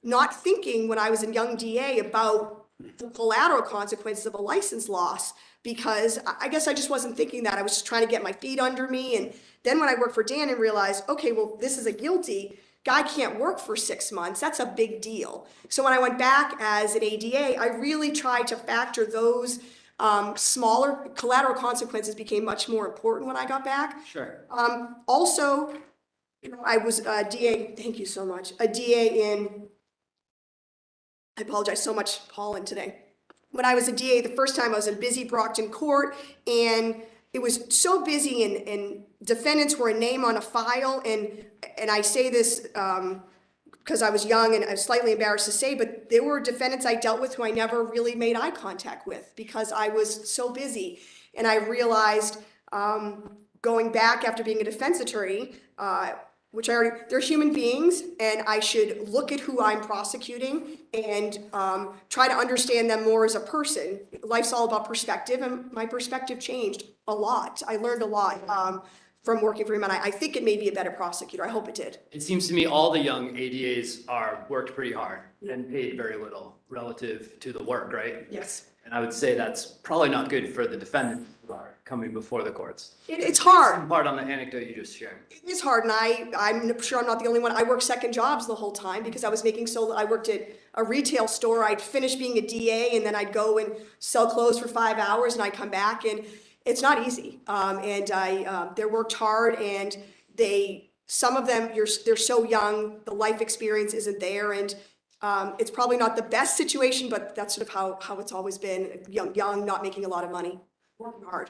not thinking when I was a young DA about the collateral consequences of a license loss, because I guess I just wasn't thinking that. I was just trying to get my feet under me. And then when I worked for Dan and realized, okay, well, this is a guilty, guy can't work for 6 months. That's a big deal. So when I went back as an ADA, I really tried to factor those smaller collateral consequences became much more important when I got back. Sure. Also, I was a DA, thank you so much, a DA in, I apologize so much, Paulin, today. When I was a DA, the first time I was in busy Brockton Court, and it was so busy, and defendants were a name on a file, and I say this because I was young and I was slightly embarrassed to say, but there were defendants I dealt with who I never really made eye contact with because I was so busy. And I realized going back after being a defense attorney, they're human beings, and I should look at who I'm prosecuting and try to understand them more as a person. Life's all about perspective, and my perspective changed a lot. I learned a lot from working for him, and I think it made me a better prosecutor. I hope it did. It seems to me all the young ADAs worked pretty hard and paid very little relative to the work, right? Yes. And I would say that's probably not good for the defendants who are coming before the courts. It's hard. Part on the anecdote you just shared. It is hard, and I'm sure I'm not the only one. I worked second jobs the whole time because I was making I worked at a retail store. I'd finish being a DA, and then I'd go and sell clothes for 5 hours, and I'd come back, and it's not easy. They worked hard, and some of them, they're so young, the life experience isn't there, and it's probably not the best situation, but that's sort of how it's always been. Young, not making a lot of money, working hard.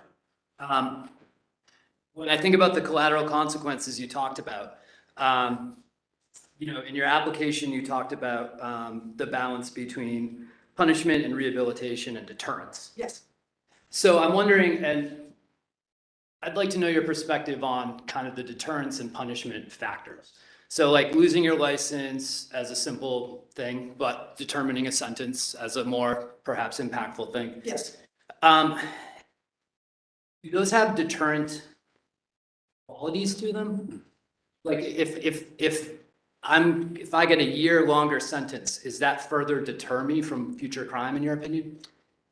When I think about the collateral consequences you talked about, in your application, you talked about the balance between punishment and rehabilitation and deterrence. Yes. So I'm wondering, and I'd like to know your perspective on kind of the deterrence and punishment factors. So like losing your license as a simple thing, but determining a sentence as a more perhaps impactful thing. Yes. Do those have deterrent qualities to them? Like if I get a year longer sentence, is that further deter me from future crime in your opinion?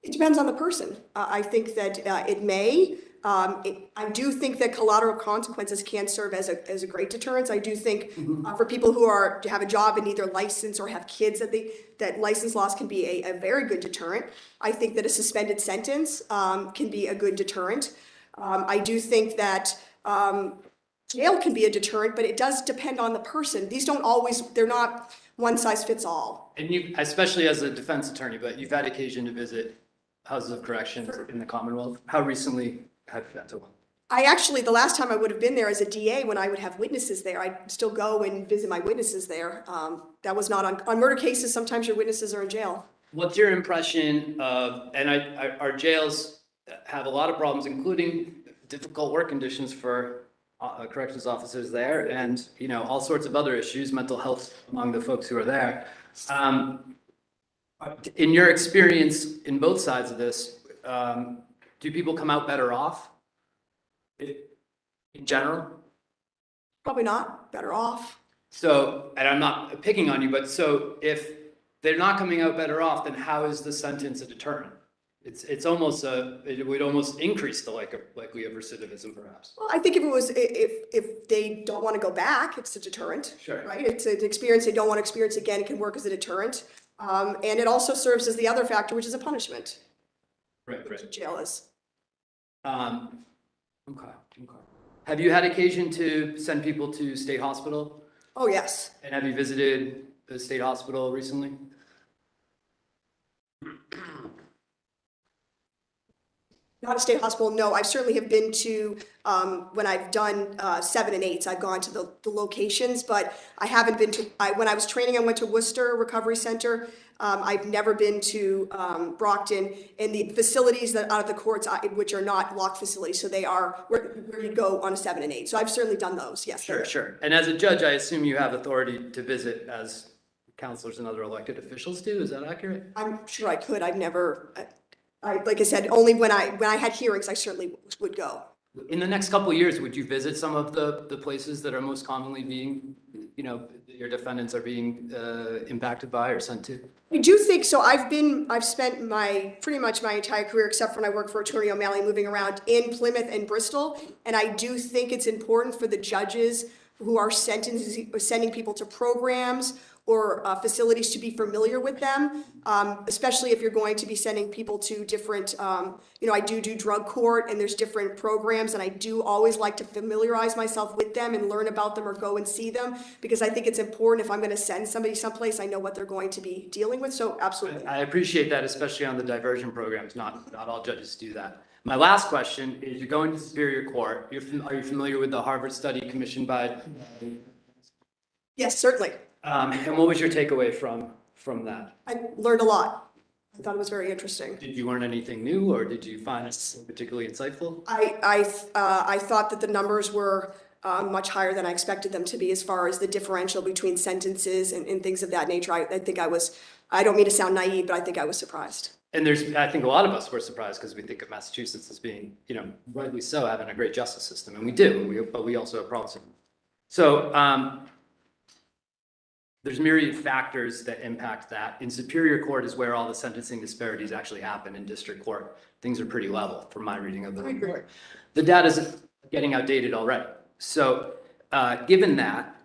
It depends on the person. I think that it may. I do think that collateral consequences can serve as a great deterrence. I do think for people who have a job and either license or have kids that license loss can be a very good deterrent. I think that a suspended sentence can be a good deterrent. I do think that jail can be a deterrent, but it does depend on the person. These don't always, they're not one size fits all. And you, especially as a defense attorney, but you've had occasion to visit houses of corrections in the Commonwealth. How recently have you been to one? The last time I would have been there as a DA, when I would have witnesses there, I'd still go and visit my witnesses there. That was not on murder cases. Sometimes your witnesses are in jail. What's your impression of, and our jails have a lot of problems, including difficult work conditions for corrections officers there, and, you know, all sorts of other issues, mental health among the folks who are there. In your experience in both sides of this, do people come out better off in general? Probably not better off. So, and I'm not picking on you, but so if they're not coming out better off, then how is the sentence a deterrent? It's almost it would almost increase the likelihood of recidivism, perhaps. Well, I think if they don't want to go back, it's a deterrent. Sure. Right? It's an experience they don't want to experience again. It can work as a deterrent. And it also serves as the other factor, which is a punishment. Right. Jail is. Okay. Have you had occasion to send people to state hospital? Oh, yes. And have you visited the state hospital recently? Not a state hospital, no. I certainly have been to, when I've done 7 and 8s, I've gone to the locations, but I haven't been to, when I was training, I went to Worcester Recovery Center. I've never been to Brockton, and the facilities that out of the courts, which are not locked facilities, so they are where you go on a 7 and 8. So I've certainly done those, yes. Sure. And as a judge, I assume you have authority to visit as counselors and other elected officials do. Is that accurate? I'm sure I could. I've never, like I said, only when I had hearings, I certainly would go. In the next couple of years, would you visit some of the places that are most commonly being, you know, your defendants are being impacted by or sent to? I do think so. I've spent pretty much my entire career, except when I worked for Attorney O'Malley, moving around in Plymouth and Bristol. And I do think it's important for the judges who are sending people to programs or facilities to be familiar with them, especially if you're going to be sending people to different, I do drug court and there's different programs, and I do always like to familiarize myself with them and learn about them or go and see them, because I think it's important if I'm going to send somebody someplace, I know what they're going to be dealing with, so absolutely. I appreciate that, especially on the diversion programs. Not all judges do that. My last question is, you're going to Superior Court. Are you familiar with the Harvard study commissioned by? Yes, certainly. And what was your takeaway from that? I learned a lot. I thought it was very interesting. Did you learn anything new, or did you find it particularly insightful? I thought that the numbers were much higher than I expected them to be as far as the differential between sentences and things of that nature. I don't mean to sound naive, but I think I was surprised. And I think a lot of us were surprised because we think of Massachusetts as being, rightly so, having a great justice system, and we do, but we also have problems. So there's myriad factors that impact that. In Superior Court is where all the sentencing disparities actually happen. In district court, things are pretty level from my reading of the report. The data is getting outdated already. So given that,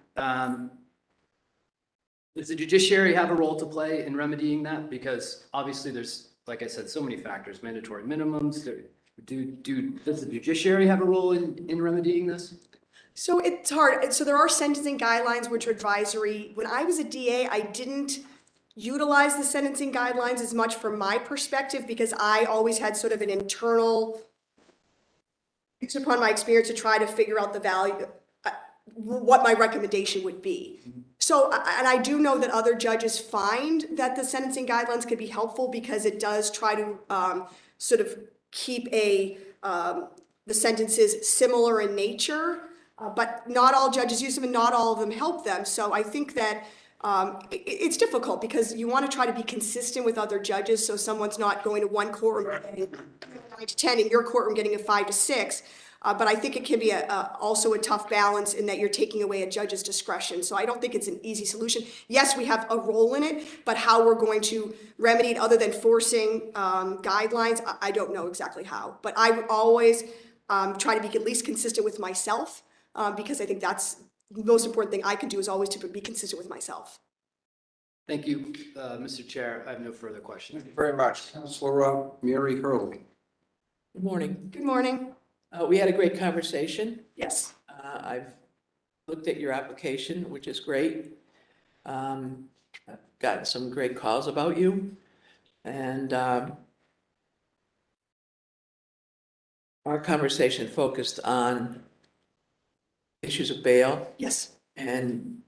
does the judiciary have a role to play in remedying that? Because obviously there's, like I said, so many factors, mandatory minimums. Does the judiciary have a role in remedying this? So it's hard. So there are sentencing guidelines which are advisory. When I was a DA, I didn't utilize the sentencing guidelines as much from my perspective, because I always had sort of an internal, based upon my experience, to try to figure out the value, what my recommendation would be. So, and I do know that other judges find that the sentencing guidelines could be helpful, because it does try to sort of keep the sentences similar in nature. But not all judges use them and not all of them help them. So I think that it's difficult, because you want to try to be consistent with other judges, so someone's not going to one courtroom getting 9 to 10 and your courtroom getting a 5 to 6. But I think it can be also a tough balance in that you're taking away a judge's discretion. So I don't think it's an easy solution. Yes, we have a role in it, but how we're going to remedy it other than forcing guidelines, I don't know exactly how. But I always try to be at least consistent with myself, because I think that's the most important thing I can do is always to be consistent with myself. Thank you, Mr. Chair. I have no further questions. Thank you very much. Counselor Mary Hurley. Good morning. Good morning. We had a great conversation. Yes. I've looked at your application, which is great. I've gotten some great calls about you. And our conversation focused on issues of bail Yes. and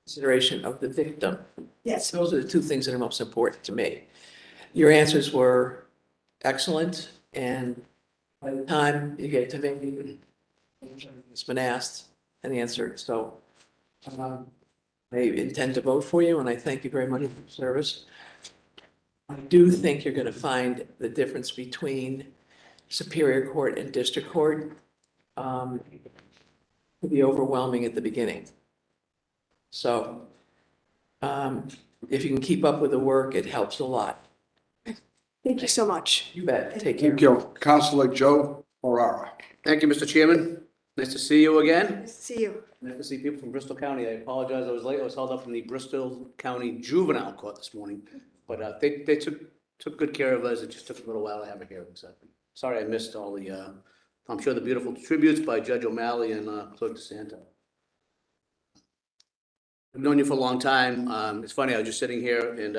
consideration of the victim. Yes. Those are the two things that are most important to me. Your answers were excellent, and by the time you get to me, it's been asked and answered. So I intend to vote for you, and I thank you very much for your service. I do think you're going to find the difference between Superior Court and District Court to be overwhelming at the beginning. So if you can keep up with the work, it helps a lot. Thank you so much. You bet. Take care. Thank you. Counselor Joe Ferrara. Thank you, Mr. Chairman. Nice to see you again. Nice to see you. Nice to see people from Bristol County. I apologize, I was late. I was held up in the Bristol County Juvenile Court this morning. But they took good care of us. It just took a little while to have a hearing. So sorry I missed all the, I'm sure the beautiful tributes by Judge O'Malley and Clerk DeSanto. I've known you for a long time. It's funny, I was just sitting here and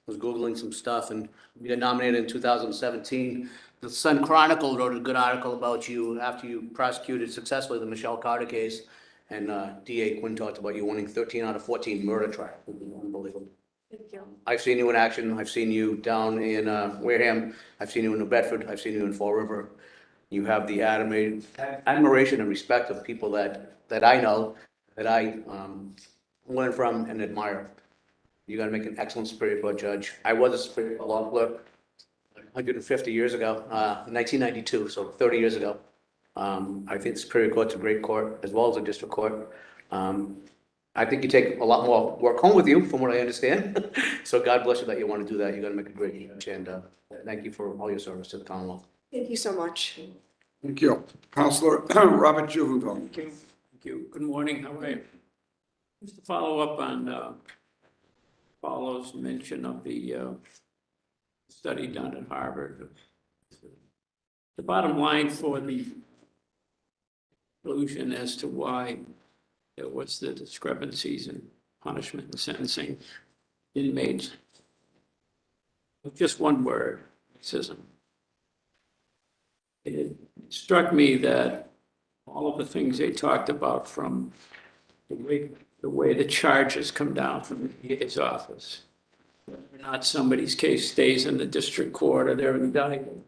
was Googling some stuff, and you got nominated in 2017. The Sun Chronicle wrote a good article about you after you prosecuted successfully the Michelle Carter case, and DA Quinn talked about you winning 13 out of 14 murder trials. Unbelievable. Thank you. I've seen you in action. I've seen you down in Wareham. I've seen you in New Bedford. I've seen you in Fall River. You have the admiration and respect of people that I know, that I learn from and admire. You're going to make an excellent Superior Court judge. I was a Superior Court law clerk 150 years ago, 1992, so 30 years ago. I think the Superior Court's a great court, as well as the District Court. I think you take a lot more work home with you, from what I understand. So God bless you that you want to do that. You're going to make a great judge, and thank you for all your service to the Commonwealth. Thank you so much. Thank you. Counselor Robert Juvenile. Thank you. Thank you. Good morning. How are you? Just to follow up on Paulo's mention of the study done at Harvard. The bottom line for the conclusion as to why there was the discrepancies in punishment and sentencing inmates, with just one word, racism. It struck me that all of the things they talked about, from the way the charges come down from the DA's office, whether or not somebody's case stays in the district court or they're indicted,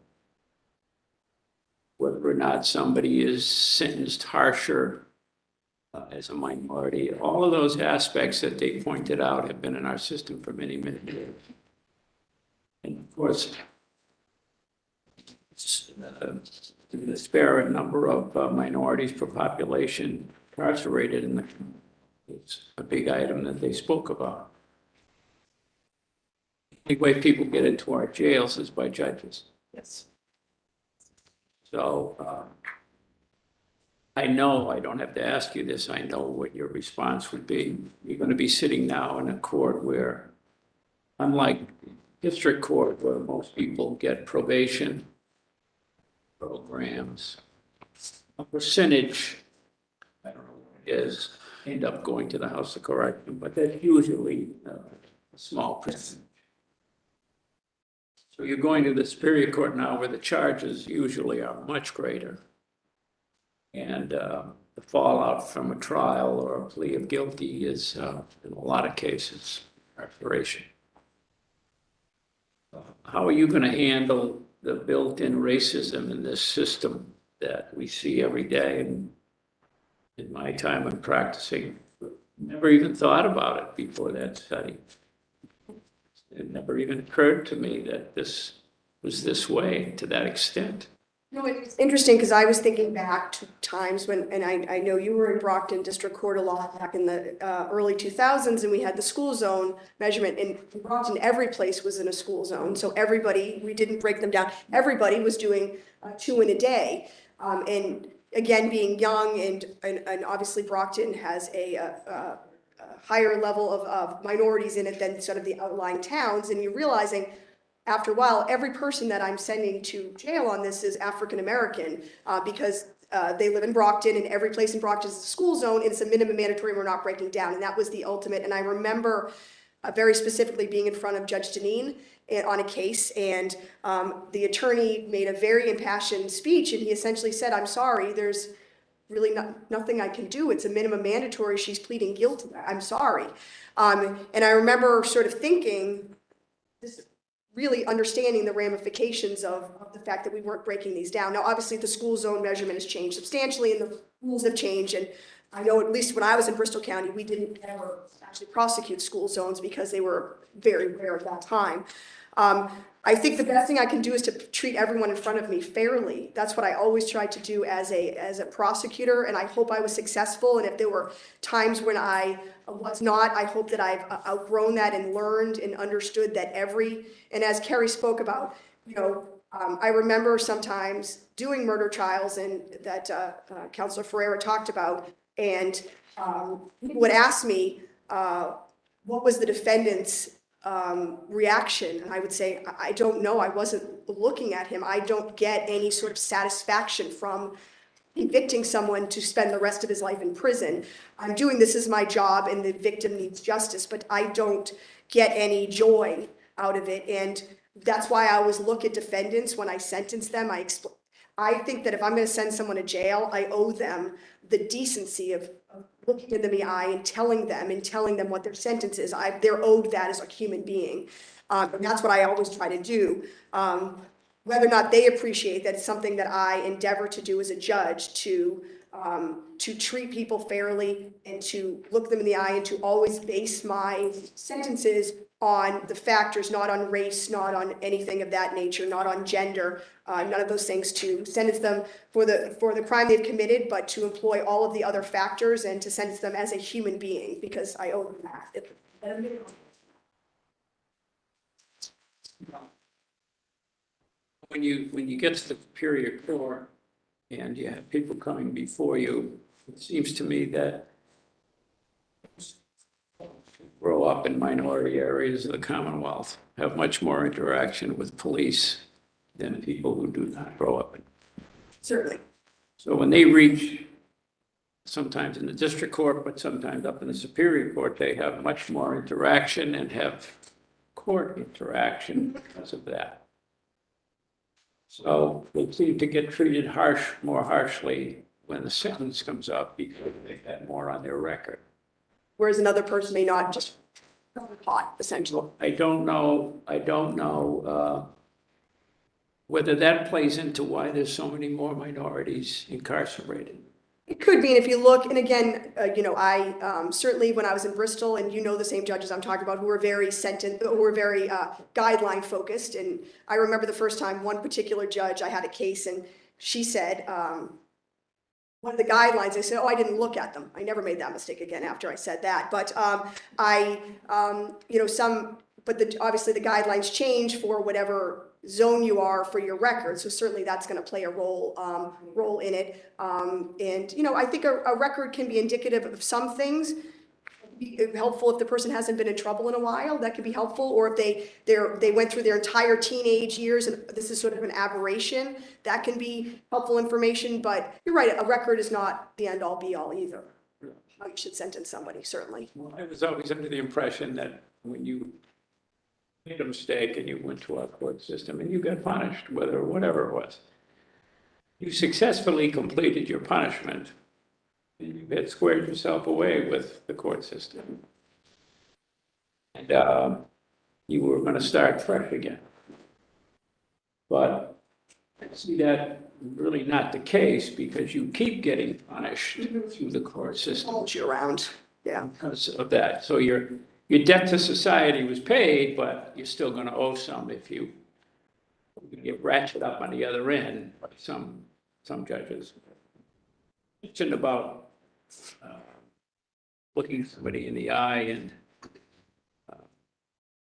whether or not somebody is sentenced harsher as a minority, all of those aspects that they pointed out have been in our system for many, many years. And of course, the disparate number of minorities per population incarcerated in the community is a big item that they spoke about. The way people get into our jails is by judges. Yes. So I know, I don't have to ask you this, I know what your response would be. You're going to be sitting now in a court where, unlike district court, where most people get probation programs, a percentage, I don't know what it is, end up going to the House of Correction, but that's usually a small percentage. So you're going to the Superior Court now where the charges usually are much greater. And the fallout from a trial or a plea of guilty is, in a lot of cases, incarceration. How are you going to handle the built-in racism in this system that we see every day? And in my time of practicing, never even thought about it before that study. It never even occurred to me that this was this way to that extent. No, it's interesting because I was thinking back to times when, and I know you were in Brockton District Court a lot back in the early 2000s, and we had the school zone measurement. In Brockton, every place was in a school zone. So everybody, we didn't break them down. Everybody was doing 2 in a day. And again, being young and obviously Brockton has a higher level of minorities in it than sort of the outlying towns, and you're realizing after a while, every person that I'm sending to jail on this is African-American, because they live in Brockton, and every place in Brockton is a school zone, and it's a minimum mandatory, we're not breaking down, and that was the ultimate. And I remember very specifically being in front of Judge Deneen on a case, and the attorney made a very impassioned speech, and he essentially said, I'm sorry, there's really nothing I can do. It's a minimum mandatory. She's pleading guilty. I'm sorry. And I remember sort of thinking, this really understanding the ramifications of the fact that we weren't breaking these down. Now, obviously, the school zone measurement has changed substantially, and the rules have changed. And I know at least when I was in Bristol County, we didn't ever actually prosecute school zones because they were very rare at that time. I think the best thing I can do is to treat everyone in front of me fairly. That's what I always tried to do as a prosecutor, and I hope I was successful. And if there were times when I was not, I hope that I've outgrown that and learned and understood that and as Kerry spoke about, I remember sometimes doing murder trials and that Counselor Ferreira talked about, and people would ask me, what was the defendant's reaction? And I would say, I don't know. I wasn't looking at him. I don't get any sort of satisfaction from evicting someone to spend the rest of his life in prison. I'm doing this as my job, and the victim needs justice, but I don't get any joy out of it. And that's why I always look at defendants when I sentence them. I think that if I'm going to send someone to jail, I owe them the decency of looking them in the eye and telling them what their sentence is. They're owed that as a human being. And that's what I always try to do. Whether or not they appreciate that, it's something that I endeavor to do as a judge, to treat people fairly and to look them in the eye and to always base my sentences on the factors, not on race, not on anything of that nature, not on gender, none of those things, to sentence them for the crime they've committed, but to employ all of the other factors and to sentence them as a human being, because I owe them that. When you get to the Superior Court and you have people coming before you, it seems to me that grow up in minority areas of the Commonwealth have much more interaction with police than people who do not grow up in. Certainly. So when they reach, sometimes in the district court, but sometimes up in the Superior Court, they have much more interaction and have court interaction because of that. So they seem to get treated more harshly when the sentence comes up because they've had more on their record. Whereas another person may not, just pot, essentially. I don't know whether that plays into why there's so many more minorities incarcerated. It could be, and if you look, and again, I certainly when I was in Bristol, and the same judges I'm talking about who were very guideline focused, and I remember the first time one particular judge, I had a case, and she said, one of the guidelines, I said, oh, I didn't look at them. I never made that mistake again after I said that. But obviously the guidelines change for whatever zone you are for your record. So certainly that's going to play a role in it. I think a record can be indicative of some things. Be helpful if the person hasn't been in trouble in a while, that could be helpful. Or if they went through their entire teenage years and this is sort of an aberration, that can be helpful information. But you're right, a record is not the end all be all either. You should sentence somebody, certainly. Well, I was always under the impression that when you made a mistake and you went to our court system and you got punished, whatever it was, you successfully completed your punishment. And you had squared yourself away with the court system. And you were going to start fresh again. But I see that really not the case because you keep getting punished through the court system. Hold you around, yeah. Because of that. So your debt to society was paid, but you're still going to owe some if you get ratcheted up on the other end by some judges. Mentioned about looking somebody in the eye and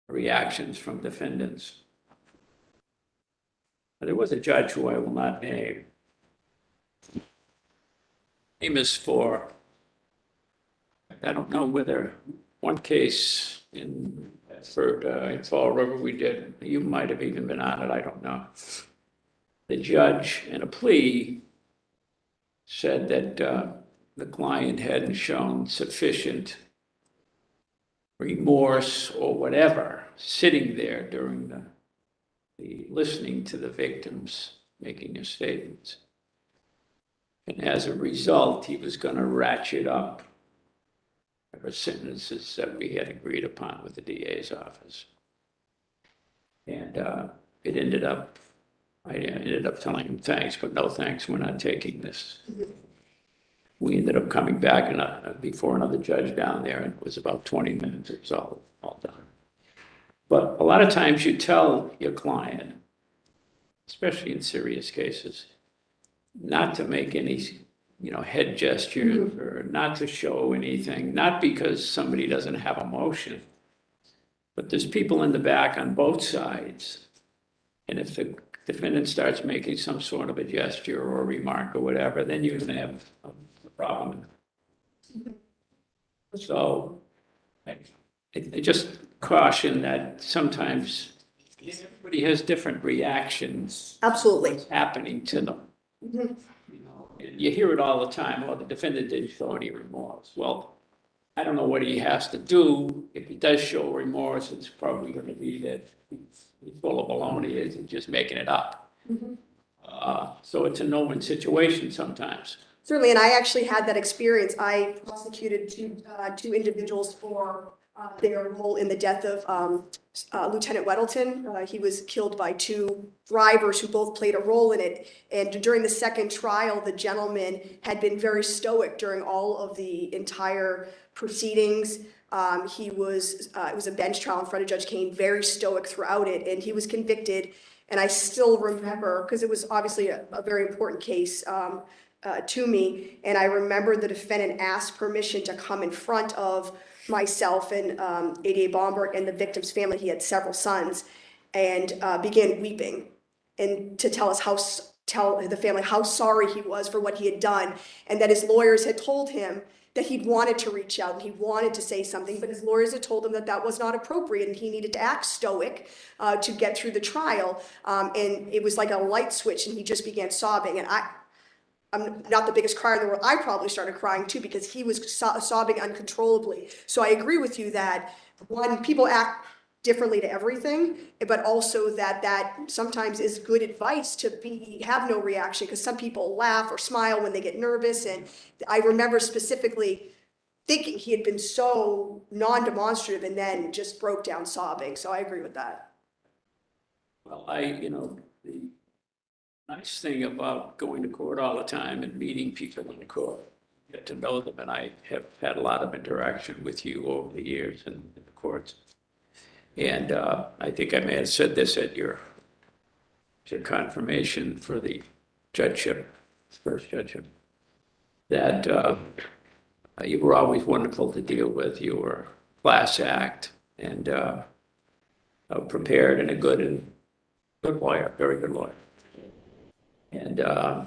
reactions from defendants. There was a judge who I will not name famous for, I don't know whether one case in Bedford, in Fall River we did, you might have even been on it, I don't know. The judge in a plea said that the client hadn't shown sufficient remorse or whatever, sitting there during the listening to the victims making their statements. And as a result, he was going to ratchet up her sentences that we had agreed upon with the DA's office. And it ended up, I ended up telling him thanks, but no thanks, we're not taking this. We ended up coming back before another judge down there, and it was about 20 minutes, it was all done. But a lot of times you tell your client, especially in serious cases, not to make any, head gestures or not to show anything, not because somebody doesn't have emotion, but there's people in the back on both sides. And if the defendant starts making some sort of a gesture or a remark or whatever, then you're going to have a problem. So I just caution that sometimes everybody has different reactions. Absolutely. Happening to them. You hear it all the time, well, the defendant didn't show any remorse. Well, I don't know what he has to do. If he does show remorse, it's probably going to be that he's full of baloney, is just making it up. So it's a no-win situation sometimes. Certainly, and I actually had that experience. I prosecuted two individuals for their role in the death of Lieutenant Weddleton. He was killed by two drivers who both played a role in it. And during the second trial, the gentleman had been very stoic during all of the entire proceedings. It was a bench trial in front of Judge Kane, very stoic throughout it, and he was convicted. And I still remember, because it was obviously a very important case to me, and I remember the defendant asked permission to come in front of myself and ADA Baumberg and the victim's family. He had several sons, and began weeping, and to tell the family how sorry he was for what he had done, and that his lawyers had told him that he'd wanted to reach out and he wanted to say something, but his lawyers had told him that that was not appropriate and he needed to act stoic to get through the trial. And it was like a light switch, and he just began sobbing. And I'm not the biggest crier in the world. I probably started crying too, because he was sobbing uncontrollably. So I agree with you that, one, people act differently to everything, but also that sometimes is good advice to have no reaction, because some people laugh or smile when they get nervous. And I remember specifically thinking he had been so non-demonstrative and then just broke down sobbing. So I agree with that. Well, the nice thing about going to court all the time and meeting people in the court, get to know them, and I have had a lot of interaction with you over the years in the courts. And I think I may have said this at your confirmation for the judgeship, first judgeship, that you were always wonderful to deal with. You were class act and prepared, and a good lawyer, very good lawyer. And I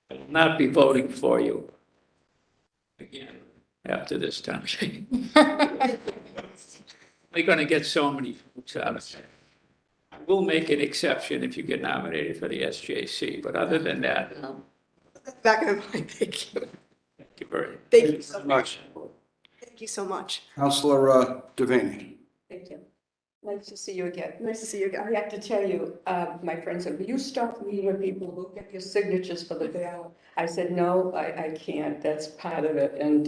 will not be voting for you again after this time. We're going to get so many votes out of it. We'll make an exception if you get nominated for the SJC, but other than that, Back in mind, thank you. thank you very Thank you so much. Thank you so much. Counselor Devaney. Thank you. Nice to see you again. Nice to see you again. I have to tell you, my friend said, will you stop meeting with people who get your signatures for the ballot? I said, no, I can't. That's part of it. And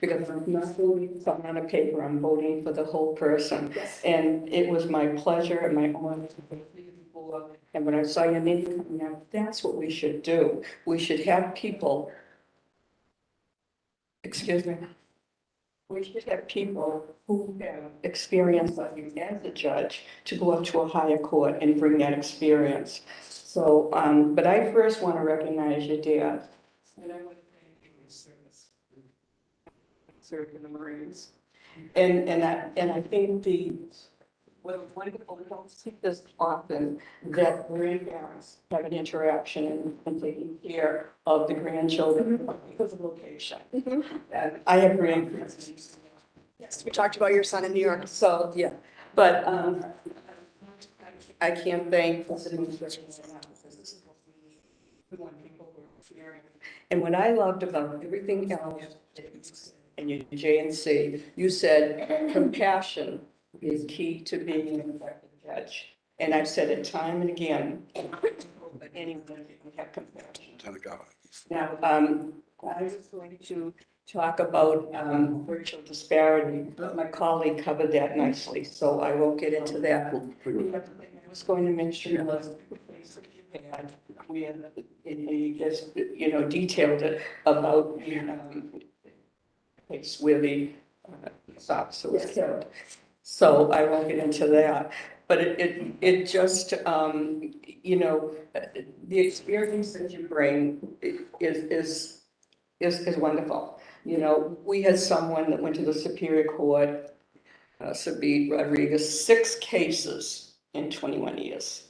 because I'm not voting something on a paper, I'm voting for the whole person. Yes. And it was my pleasure and my honor to vote for you before. And when I saw your name coming out, that's what we should do. We should have people, excuse me, we should have people who have experience as a judge to go up to a higher court and bring that experience. So, but I first want to recognize your dad. And I want to thank you for his service. Served in the Marines. And I think was wonderful. I don't see this often, that grandparents have an interaction and taking care of the grandchildren because of location. And I have grandparents. Yes, we talked about your son in New York. So, yeah, but I can't thank this administration enough, because this is what we want people who are hearing. And what I loved about everything else that you said in your J and C, you said compassion is key to being an effective judge. And I've said it time and again, but anyone can have compassion. Lieutenant Governor. Now, I was going to talk about racial disparity, but my colleague covered that nicely, so I won't get into that. I was going to mention was the place that you had where you just, detailed it about the place where the officer was killed. So I won't get into that, but it just, the experience that you bring is wonderful. We had someone that went to the Superior Court, Sabine Rodriguez, 6 cases in 21 years.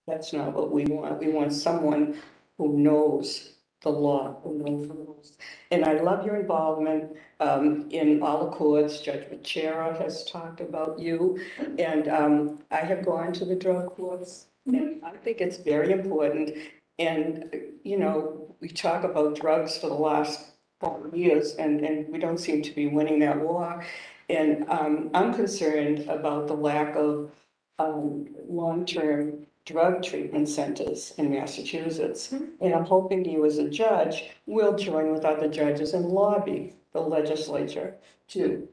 That's not what we want. We want someone who knows the law, who knows the rules. And I love your involvement in all the courts. Judge Machera has talked about you. And I have gone to the drug courts, and I think it's very important. And, we talk about drugs for the last 4 years, and we don't seem to be winning that war. And I'm concerned about the lack of long-term drug treatment centers in Massachusetts. And I'm hoping you as a judge will join with other judges and lobby the legislature to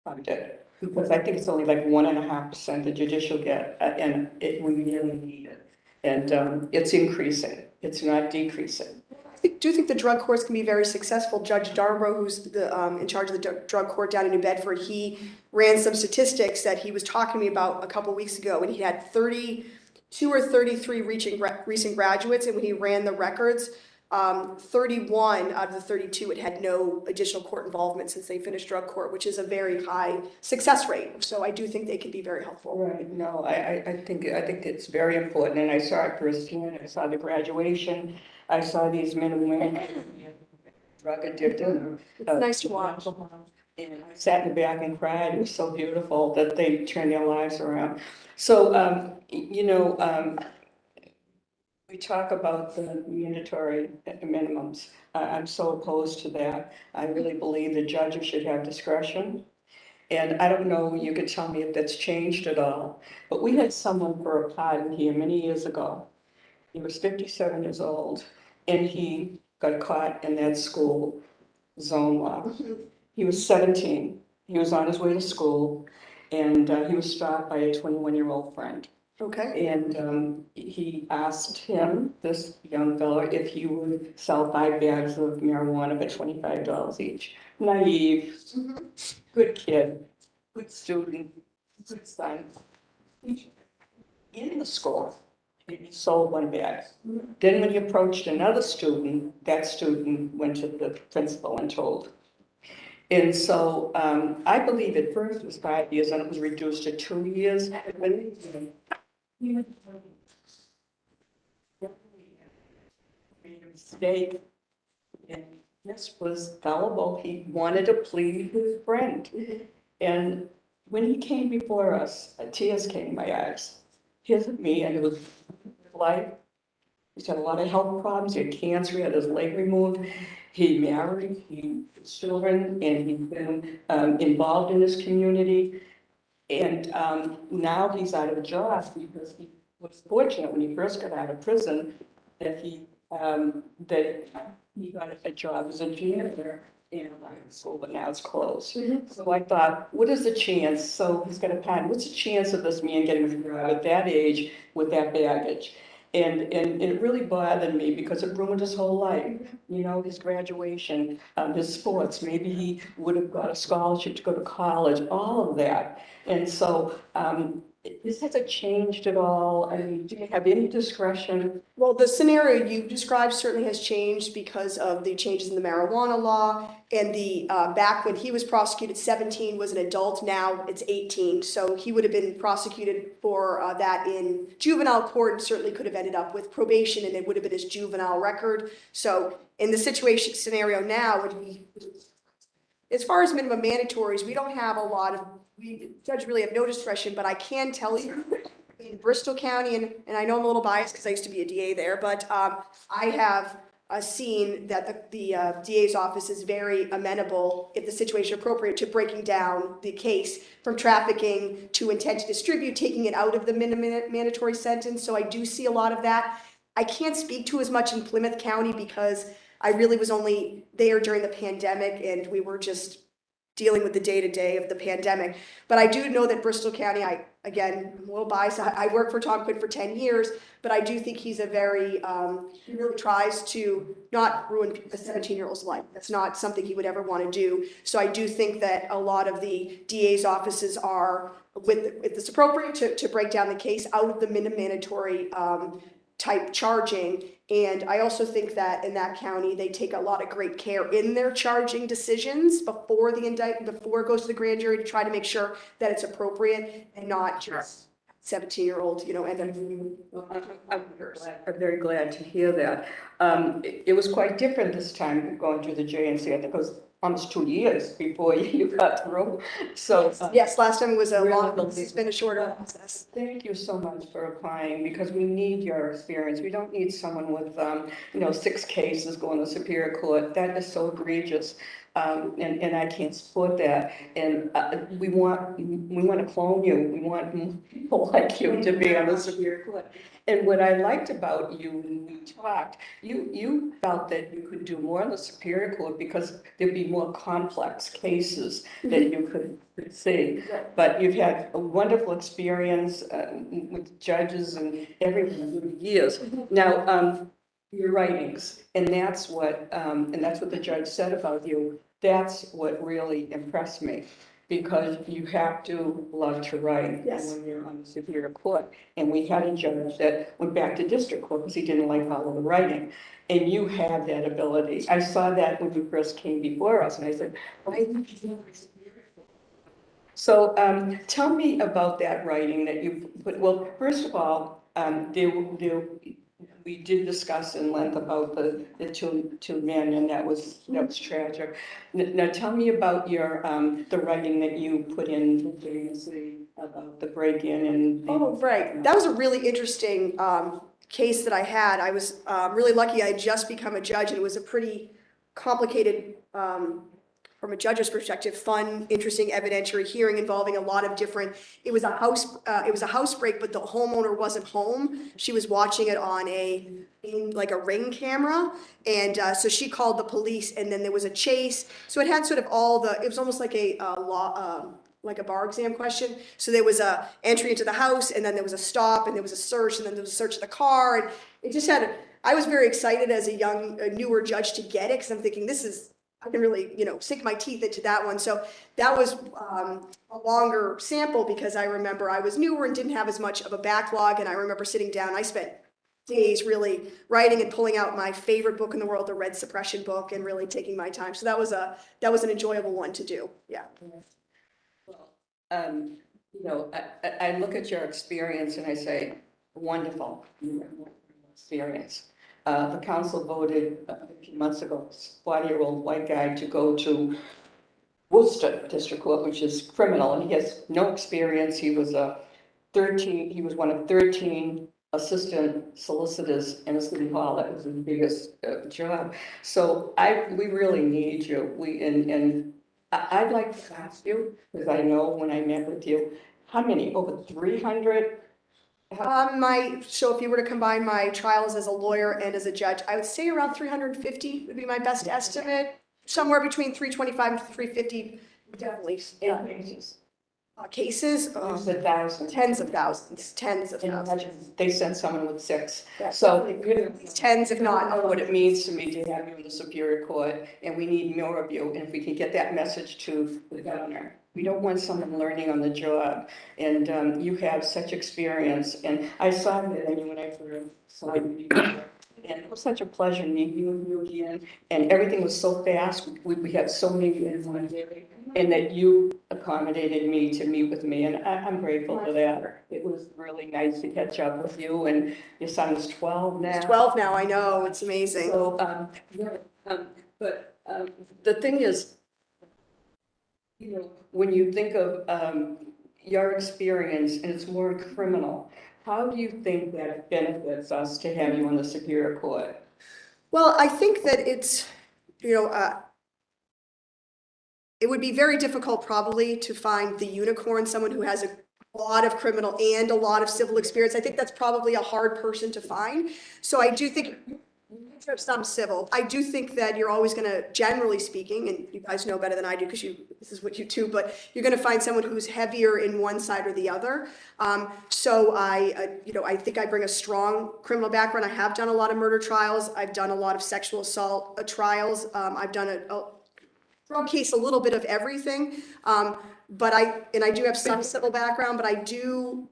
fund it. Because I think it's only like 1.5% the judicial get, and we really need it. And it's increasing, it's not decreasing. I do think the drug courts can be very successful. Judge Darbro, who's in charge of the drug court down in New Bedford, he ran some statistics that he was talking to me about a couple weeks ago, and he had 32 or 33 recent graduates, and when he ran the records, 31 out of the 32 had no additional court involvement since they finished drug court, which is a very high success rate. So I do think they can be very helpful. Right, no, I think it's very important, and I saw it firsthand. I saw the graduation, I saw these men and women drug addicted. It's nice to watch. And I sat in the back and cried. It was so beautiful that they turned their lives around. So, we talk about the mandatory minimums. I'm so opposed to that. I really believe the judges should have discretion. And I don't know, you could tell me if that's changed at all, but we had someone for a pardon here many years ago. He was 57 years old, and he got caught in that school zone law. He was 17. He was on his way to school, and he was stopped by a 21-year-old friend. Okay. And he asked him, this young fellow, if he would sell 5 bags of marijuana for $25 each. Naive, good kid, good student, good son. In the school, he sold 1 bag. Then when he approached another student, that student went to the principal and told. And so I believe at first it was 5 years, and it was reduced to 2 years. He made a mistake, and this was fallible. He wanted to plead his friend. And when he came before us, tears came in my eyes. Here's me, and it was life. He's had a lot of health problems. He had cancer, he had his leg removed. He married, he had children, and he's been involved in his community. And now he's out of a job because he was fortunate when he first got out of prison that he got a job as a janitor in a school, but now it's closed. So I thought, what is the chance? So he's got a patent. What's the chance of this man getting a job at that age with that baggage? And it really bothered me because it ruined his whole life. His graduation, his sports, maybe he would have got a scholarship to go to college, all of that. And so this hasn't changed at all? I mean, do you have any discretion? Well, the scenario you described certainly has changed because of the changes in the marijuana law, and the, back when he was prosecuted, 17 was an adult, now it's 18. So he would have been prosecuted for that in juvenile court, and certainly could have ended up with probation, and it would have been his juvenile record. So in the situation scenario now, as far as minimum mandatories, we don't have a lot of, we, judge really have no discretion, but I can tell you, in Bristol County, and I know I'm a little biased because I used to be a DA there, but I have seen that the DA's office is very amenable, if the situation appropriate, to breaking down the case from trafficking to intent to distribute, taking it out of the minimum mandatory sentence. So I do see a lot of that. I can't speak to as much in Plymouth County because I really was only there during the pandemic, and we were just dealing with the day-to-day of the pandemic. But I do know that Bristol County, again, I'm a little biased. I worked for Tom Quinn for 10 years, but I do think he's a very, he really tries to not ruin a 17-year-old's life. That's not something he would ever want to do. So I do think that a lot of the DA's offices are, if it's appropriate, to break down the case out of the minimum mandatory type charging. And I also think that in that county, they take a lot of great care in their charging decisions before the indictment, before it goes to the grand jury, to try to make sure that it's appropriate and not just 17-year-old, you know, and then. I'm very glad to hear that. It was quite different this time going through the JNC. I think it was almost 2 years before you got through. So Yes, last time it was a Really? long, it's been a shorter process. thank you so much for applying, because we need your experience. We don't need someone with, 6 cases going to Superior Court. That is so egregious. And I can't support that. And we want to clone you. We want people like you to be on the Superior Court. And what I liked about you when we talked, you felt that you could do more in the Superior Court because there'd be more complex cases that you could see. But you've had a wonderful experience with judges and everything through the years. Now, your writings, and that's what the judge said about you. That's what really impressed me, because you have to love to write. Yes. When you're on the Superior Court. And we had a judge that went back to district court because he didn't like all of the writing. And you have that ability. I saw that when you first came before us, and I said, why didn't you do this? So tell me about that writing that you put. Well, first of all, we did discuss in length about the two men, and that was tragic. Now tell me about your the writing that you put in about the break-in and. Oh, right. That was a really interesting case that I had. I was really lucky. I had just become a judge, and it was a pretty complicated, from a judge's perspective, fun, interesting evidentiary hearing involving a lot of different. It was a house break, but the homeowner wasn't home. She was watching it on like a Ring camera, and so she called the police, and then there was a chase. So it had sort of it was almost like a law. Like a bar exam question. So there was a entry into the house, and then there was a stop, and there was a search, and then there was a search of the car. And it just I was very excited as a newer judge to get it, because I'm thinking I can really, sink my teeth into that one. So that was a longer sample, because I remember I was newer and didn't have as much of a backlog. And I remember sitting down, I spent days really writing and pulling out my favorite book in the world, the Red Suppression book, and really taking my time. So that was an enjoyable one to do. Yeah. I look at your experience and I say, wonderful experience. The council voted a few months ago, 40-year-old white guy to go to Worcester District Court, which is criminal, and he has no experience. He was one of 13 assistant solicitors in a city hall. That was his biggest job. So we really need you. I'd like to ask you, because I know when I met with you, how many, over 300? So if you were to combine my trials as a lawyer and as a judge, I would say around 350 would be my best estimate. Somewhere between 325 and 350, definitely. Cases, tens of thousands. They sent someone with 6. Yeah, So tens, if not. I know what it means to me to have you in the Superior Court, and we need more of you. And if we can get that message to the governor, We don't want someone learning on the job, and you have such experience, and I saw that in you when I first saw you. And it was such a pleasure meeting you again, and everything was so fast. We had so many in one day, and that you accommodated me to meet with me, and I'm grateful for that. It was really nice to catch up with you, and your son is 12 now. He's 12 now, I know, it's amazing. So, the thing is, you know, when you think of your experience, and it's more criminal, how do you think that benefits us to have you on the Superior Court? Well, I think that it's, you know, it would be very difficult probably to find the unicorn, someone who has a lot of criminal and a lot of civil experience. I think that's probably a hard person to find. So I do think, you have some civil. I do think that you're always going to, generally speaking, and you guys know better than I do because this is what you do, but you're going to find someone who's heavier in one side or the other. So I think I bring a strong criminal background. I have done a lot of murder trials. I've done a lot of sexual assault trials. I've done a drug case, a little bit of everything. But I do have some civil background, but I do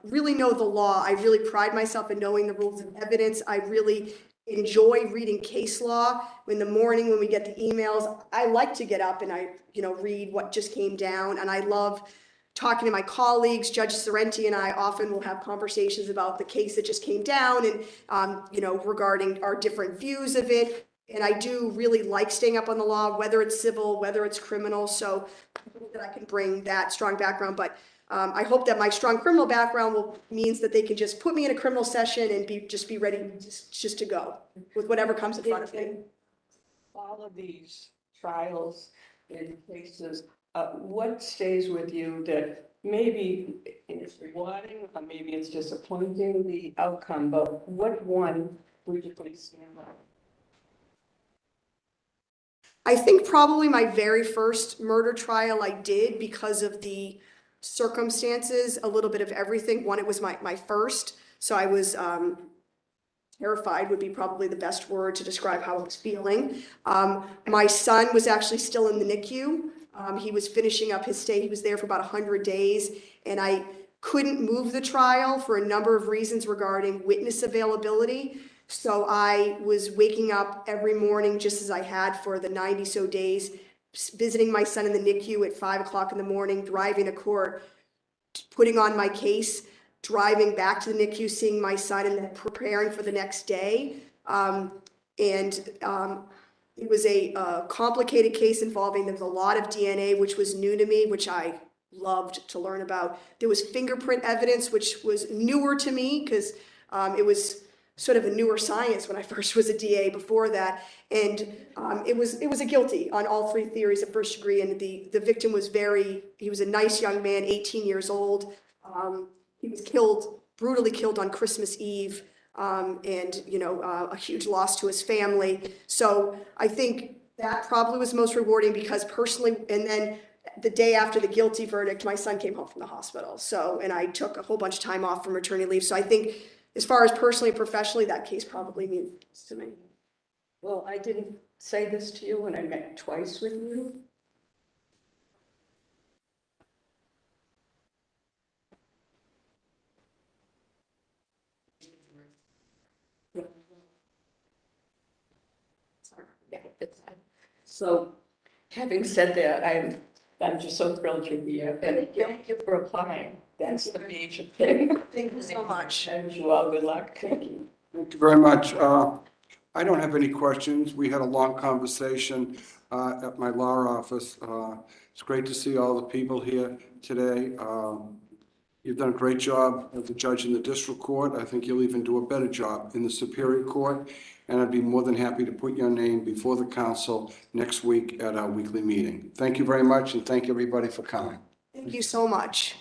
really know the law. I really pride myself in knowing the rules of evidence. I really enjoy reading case law. In the morning when we get the emails, I like to get up and I read what just came down. And I love talking to my colleagues. Judge Sorrenti and I often will have conversations about the case that just came down and, regarding our different views of it. And I do really like staying up on the law, whether it's civil, whether it's criminal. So I think that I can bring that strong background. But I hope that my strong criminal background means that they can just put me in a criminal session and be ready just to go with whatever comes in front of me. All of these trials and cases, what stays with you that maybe it's rewarding or maybe it's disappointing, the outcome, but what one would you please stand on? I think probably my very first murder trial I did because of the circumstances, a little bit of everything. One, it was my first, so I was terrified would be probably the best word to describe how I was feeling. My son was actually still in the NICU. He was finishing up his stay. He was there for about 100 days, and I couldn't move the trial for a number of reasons regarding witness availability. So I was waking up every morning just as I had for the 90 so days, visiting my son in the NICU at 5 o'clock in the morning, driving to court, putting on my case, driving back to the NICU, seeing my son, and then preparing for the next day. It was a complicated case involving, there was a lot of DNA, which was new to me, which I loved to learn about. There was fingerprint evidence, which was newer to me because it was sort of a newer science when I first was a DA before that. And it was a guilty on all three theories of first degree. And the victim was he was a nice young man, 18 years old. He was brutally killed on Christmas Eve. A huge loss to his family. So I think that probably was most rewarding because personally, and then the day after the guilty verdict, my son came home from the hospital. So, and I took a whole bunch of time off from maternity leave. So I think as far as personally and professionally, that case probably means to me. Well, I didn't say this to you when I met twice with you. So, having said that, I'm just so thrilled you're here, and thank you for applying. That's the major thing. Thank you so much. I wish you all good luck. Thank you. Thank you very much. I don't have any questions. We had a long conversation at my law office. It's great to see all the people here today. You've done a great job as a judge in the district court. I think you'll even do a better job in the Superior Court. And I'd be more than happy to put your name before the council next week at our weekly meeting. Thank you very much, and thank everybody for coming. Thank you so much.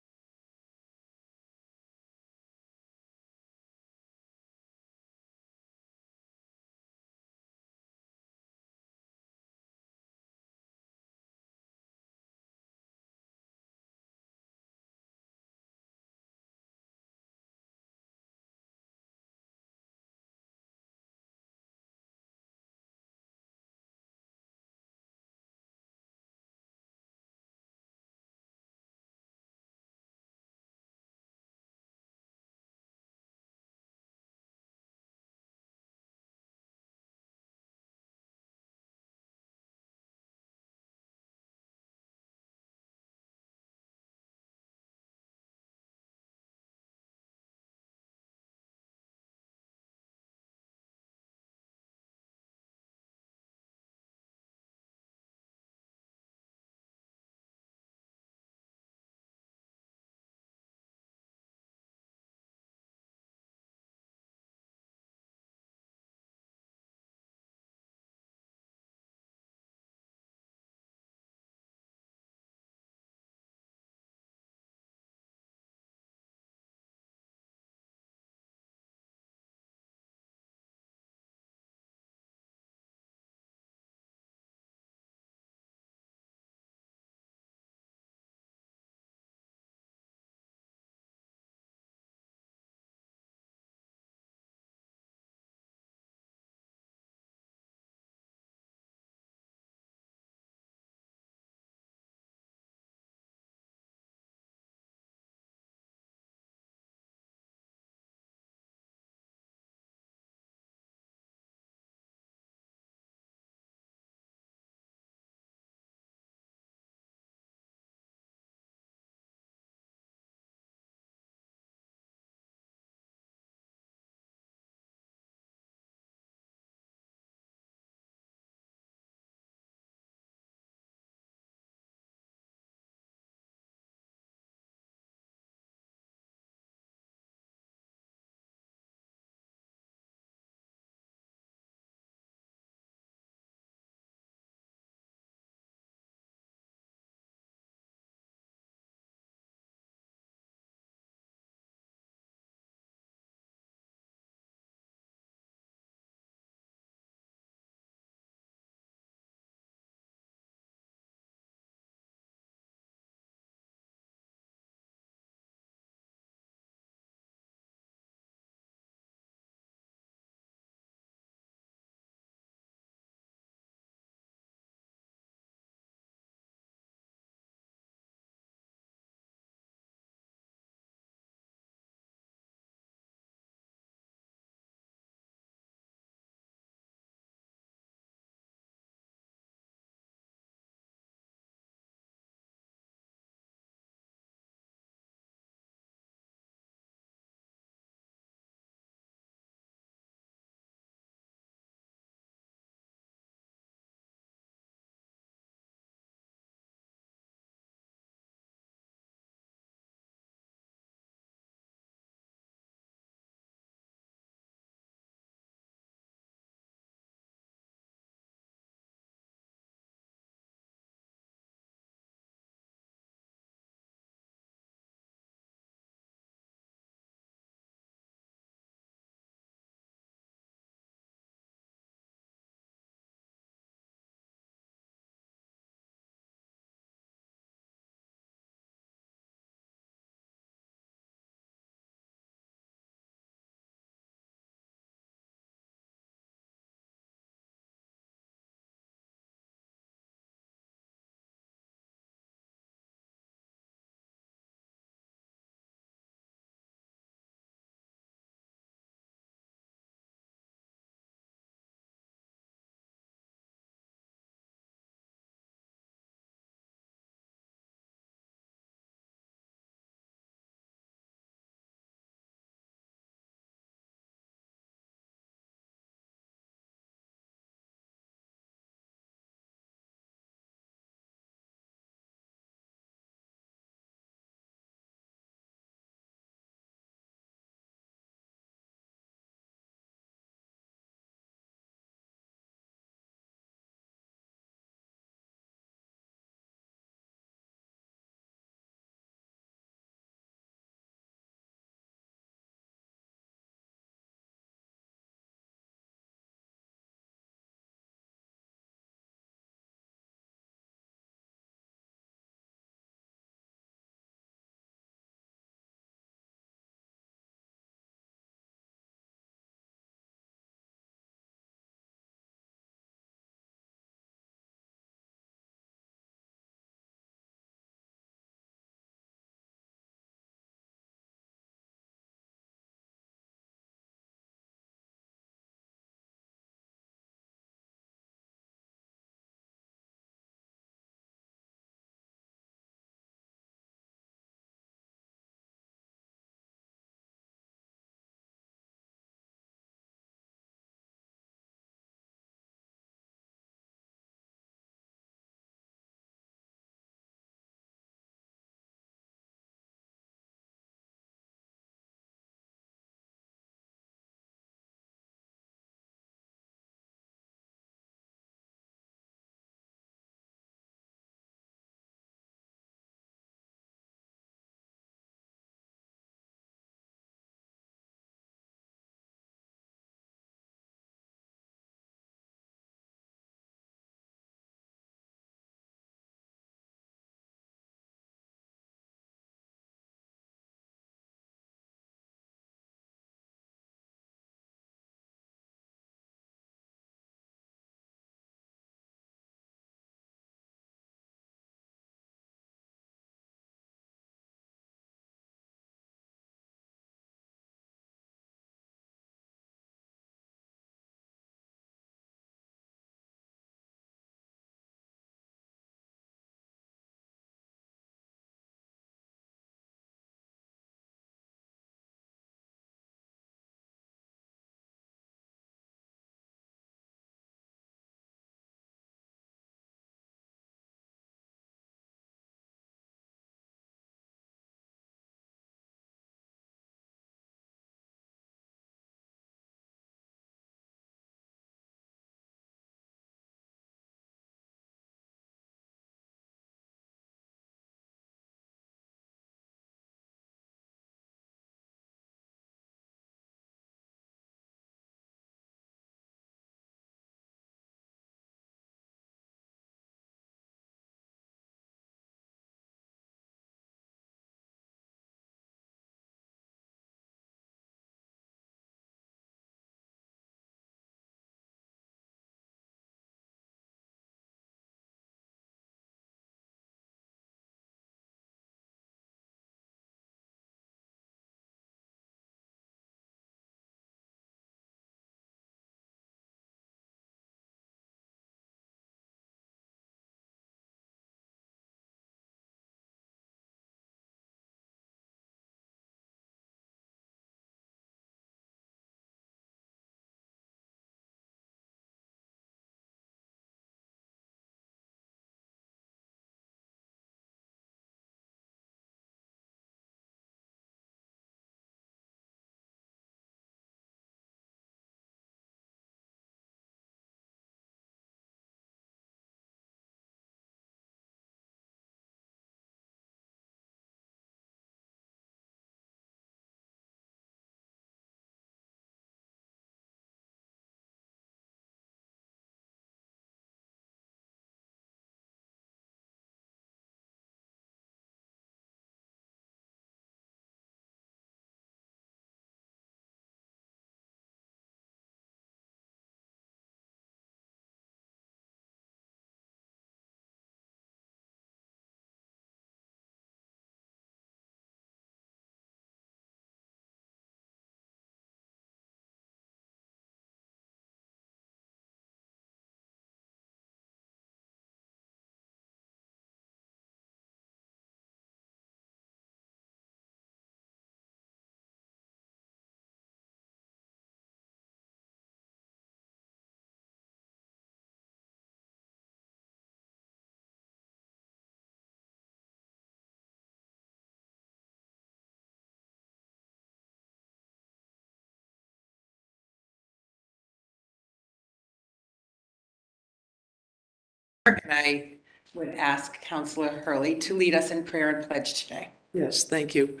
And I would ask Counselor Hurley to lead us in prayer and pledge today. Yes, thank you.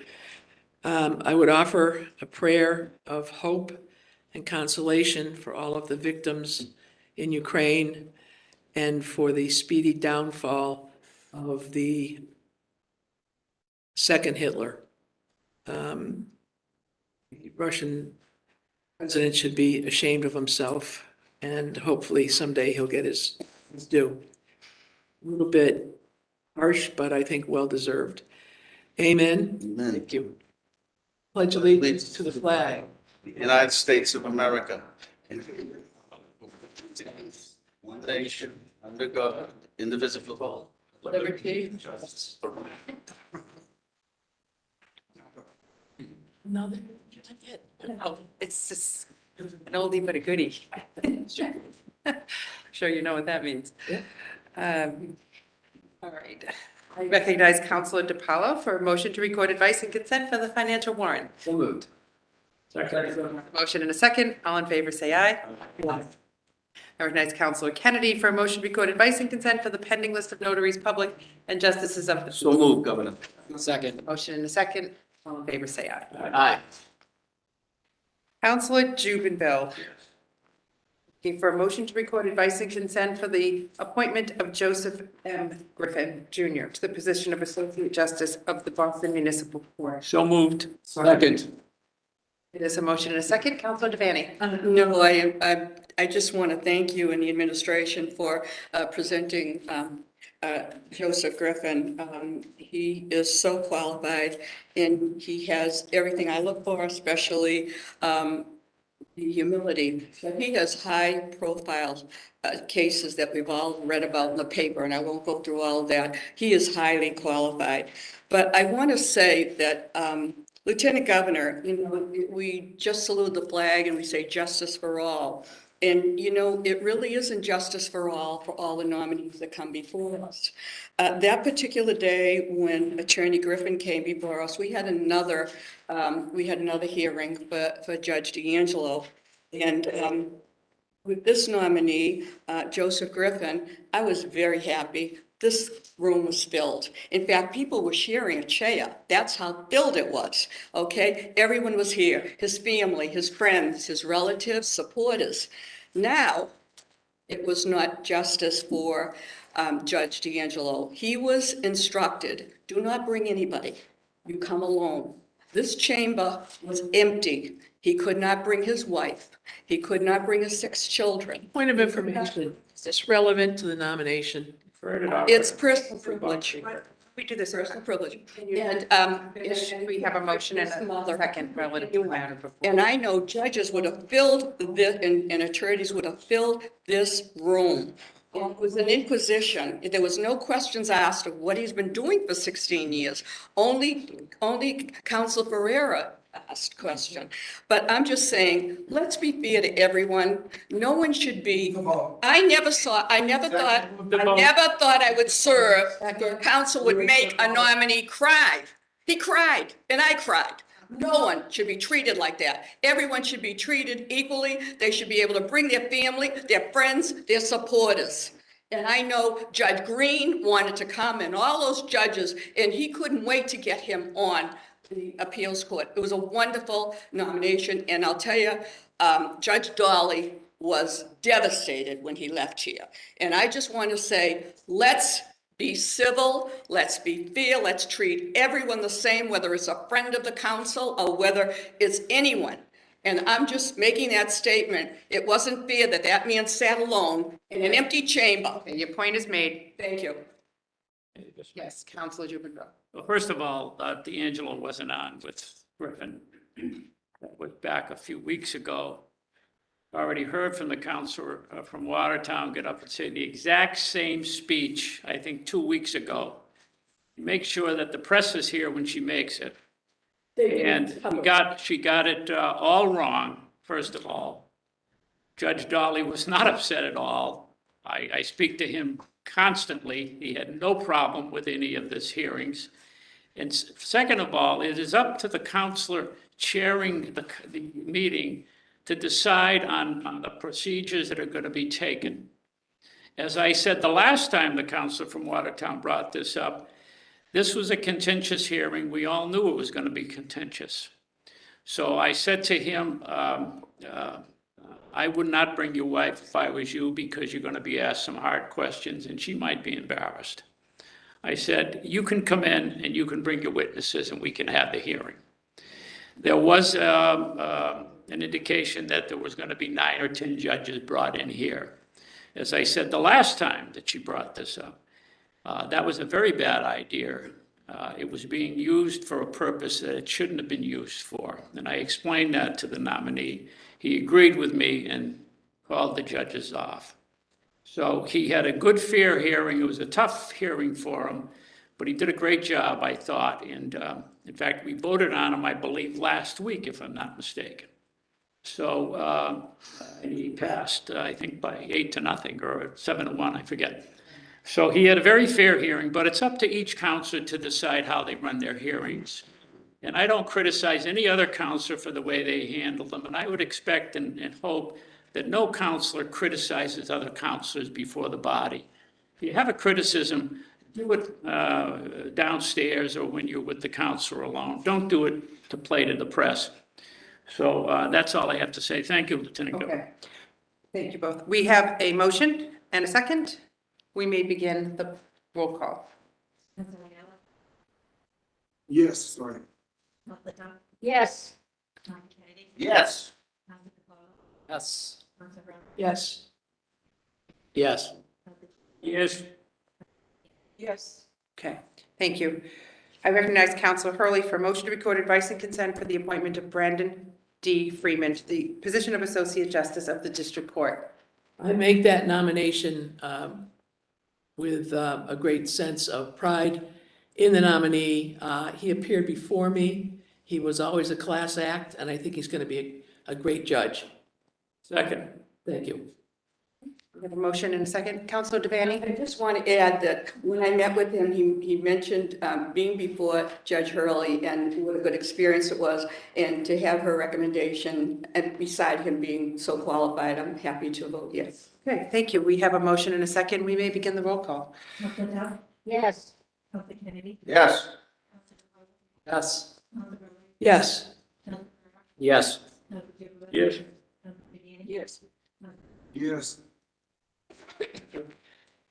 I would offer a prayer of hope and consolation for all of the victims in Ukraine and for the speedy downfall of the second Hitler. The Russian president should be ashamed of himself, and hopefully someday he'll get his due. A little bit harsh, but I think well-deserved. Amen. Amen. Thank you. Pledge allegiance to the flag. United States of America. One nation, under God, indivisible. Liberty and justice. No, not yet. Oh, it's just an oldie but a goodie. Sure you know what that means. Yeah. All right. I recognize Counselor DiPaolo for a motion to record advice and consent for the financial warrant. So moved. Second. Motion and a second. All in favor, say aye. I recognize Counselor Kennedy for a motion to record advice and consent for the pending list of notaries, public, and justices of the. So moved, Governor. Second. Motion and a second. All in favor, say aye. Aye. Counselor Jubinville. Looking for a motion to record advice and consent for the appointment of Joseph M. Griffin Jr. to the position of Associate Justice of the Boston Municipal Court. So moved. Second. There's a motion and a second. Counselor Devaney. No, I just want to thank you and the administration for presenting Joseph Griffin. He is so qualified and he has everything I look for, especially the humility. He has high profile cases that we've all read about in the paper, and I won't go through all of that. He is highly qualified. But I want to say that Lieutenant Governor, we just salute the flag and we say justice for all. And, it really isn't justice for all the nominees that come before us. That particular day when Attorney Griffin came before us, we had another hearing for Judge D'Angelo. And with this nominee, Joseph Griffin, I was very happy. This room was filled. In fact, people were sharing a chair. That's how filled it was, okay? Everyone was here, his family, his friends, his relatives, supporters. Now, it was not justice for Judge D'Angelo. He was instructed, do not bring anybody. You come alone. This chamber was empty. He could not bring his wife. He could not bring his 6 children. Point of information, is this relevant to the nomination? It's personal privilege. We do this. Personal privilege. And we have a motion and a second relative to the matter before. And I know judges would have filled this, and attorneys would have filled this room. It was an inquisition. There was no questions asked of what he's been doing for 16 years. Only Counsel Ferreira asked question. But I'm just saying, let's be fair to everyone. No one should be, I never thought I would serve where counsel would make a nominee cry. He cried, and I cried. No one should be treated like that. Everyone should be treated equally. They should be able to bring their family, their friends, their supporters. And I know Judge Green wanted to come and all those judges, and he couldn't wait to get him on the appeals court. It was a wonderful nomination. And I'll tell you, Judge Dolly was devastated when he left here. And I just want to say, let's be civil, let's be fair, let's treat everyone the same, whether it's a friend of the council or whether it's anyone. And I'm just making that statement. It wasn't fair that that man sat alone in an empty chamber. And your point is made. Thank you. Yes, Counselor Jubinville. Well, first of all, D'Angelo wasn't on with Griffin. That was back a few weeks ago. Already heard from the counselor from Watertown get up and say the exact same speech, I think 2 weeks ago. Make sure that the press is here when she makes it. And she got it all wrong, first of all. Judge Dolly was not upset at all. I speak to him constantly. He had no problem with any of this hearings. And second of all, it is up to the counselor chairing the meeting to decide on the procedures that are going to be taken. As I said the last time the counselor from Watertown brought this up, this was a contentious hearing. We all knew it was going to be contentious. So I said to him, I would not bring your wife if I was you because you're going to be asked some hard questions and she might be embarrassed. I said, you can come in and you can bring your witnesses and we can have the hearing. There was an indication that there was going to be 9 or 10 judges brought in here. As I said the last time that she brought this up, that was a very bad idea. It was being used for a purpose that it shouldn't have been used for. And I explained that to the nominee. He agreed with me and called the judges off. So he had a good fair hearing. It was a tough hearing for him, but he did a great job, I thought. And in fact, we voted on him, I believe, last week, if I'm not mistaken. So he passed, I think, by 8-0 or 7-1, I forget. So he had a very fair hearing, but it's up to each counselor to decide how they run their hearings. And I don't criticize any other counselor for the way they handle them. And I would expect and hope that no counselor criticizes other counselors before the body. If you have a criticism, do it downstairs or when you're with the counselor alone. Don't do it to play to the press. So that's all I have to say. Thank you, Lieutenant Governor. Okay. Thank you both. We have a motion and a second. We may begin the roll call. Yes, sorry. Yes. Yes. Yes. Yes. Yes. Yes. Yes. Okay, thank you. I recognize Councilor Hurley for a motion to record advice and consent for the appointment of Brandon D. Freeman to the position of Associate Justice of the District Court. I make that nomination with a great sense of pride in the nominee. He appeared before me. He was always a class act, and I think he's going to be a great judge. Second. Thank you. We have a motion and a second. Councilor Devaney? I just want to add that when I met with him, he mentioned being before Judge Hurley and what a good experience it was. And to have her recommendation and beside him being so qualified, I'm happy to vote yes. Okay, thank you. We have a motion and a second. We may begin the roll call. Yes. Yes. Yes. Yes. Yes. Yes. Yes. Yes.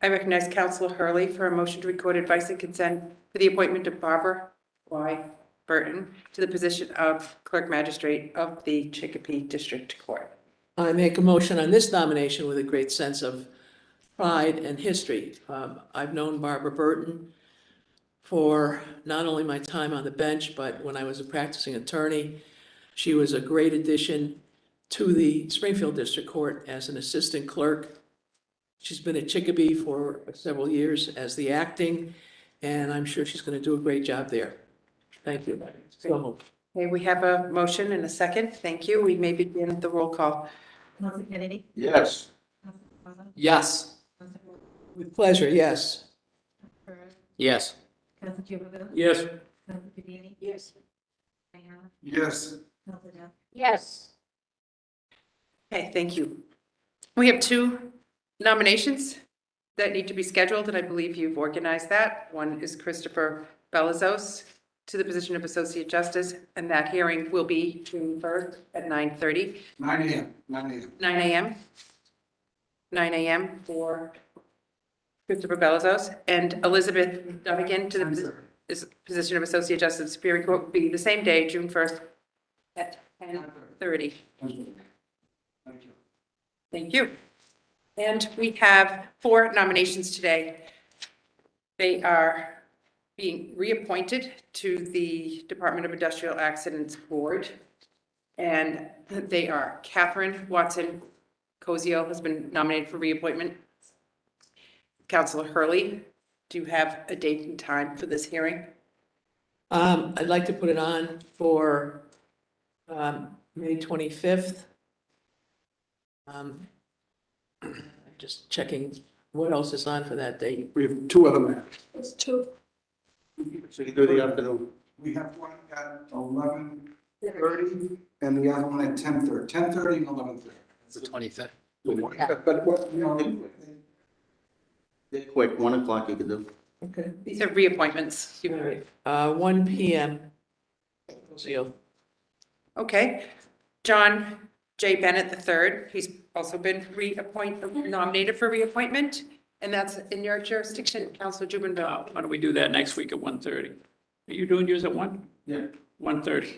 I recognize Councilor Hurley for a motion to record advice and consent for the appointment of Barbara Y. Burton to the position of Clerk Magistrate of the Chicopee District Court. I make a motion on this nomination with a great sense of pride and history. I've known Barbara Burton for not only my time on the bench, but when I was a practicing attorney. She was a great addition to the Springfield District Court as an assistant clerk. She's been at Chicopee for several years as the acting, and I'm sure she's going to do a great job there. Thank you. So moved. Okay, we have a motion and a second. Thank you. We may begin the roll call. Yes. Yes. With pleasure, yes. Yes. Yes. Yes. Yes. Yes. Okay, thank you. We have 2 nominations that need to be scheduled, and I believe you've organized that. One is Christopher Belazos to the position of Associate Justice, and that hearing will be June 1st at 9:30. 9 a.m. 9 a.m. 9 a.m. 9 a.m. for Christopher Belazos, and Elizabeth Dunnigan to the position of Associate Justice of the Superior Court will be the same day, June 1st at 10:30. Thank you. And we have 4 nominations today. They are being reappointed to the Department of Industrial Accidents Board. And they are Catherine Watson Cozio has been nominated for reappointment. Councilor Hurley, do you have a date and time for this hearing? I'd like to put it on for May 25th. Just checking what else is on for that date. We have 2 other matters. It's 2. So you do the afternoon. We have one at 11:30 and the other one at 10:30. 10:30 and 11:30. It's the 25th. But what, you know, They're quick, 1 o'clock you can do. Okay. These are reappointments. All right, 1 PM. Seal. Okay. John J. Bennett III, he's also been nominated for reappointment, and that's in your jurisdiction, Councilor Jubinville. Why don't we do that next week at 1:30? Are you doing yours at 1? Yeah. 1:30.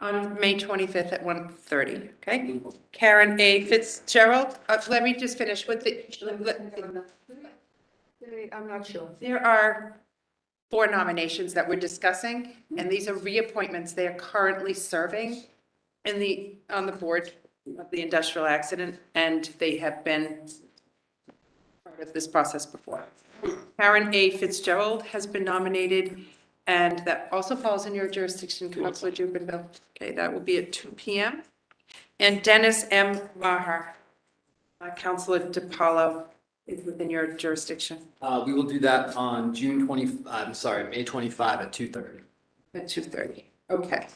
On May 25th at 1:30, okay? Karen A. Fitzgerald, let me just finish with I'm not sure. there are 4 nominations that we're discussing, and these are reappointments. They are currently serving on the board of the industrial accident, and they have been part of this process before. Karen A. Fitzgerald has been nominated, and that also falls in your jurisdiction, Councilor Jubinville. Okay, that will be at 2 PM. And Dennis M. Maher, Councilor DiPaolo, is within your jurisdiction We will do that on May 25 at 2:30. at 2:30. Okay.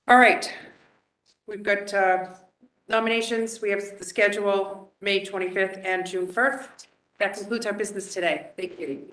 All right. We've got nominations. We have the schedule, May 25th and June 1st. That concludes our business today. Thank you.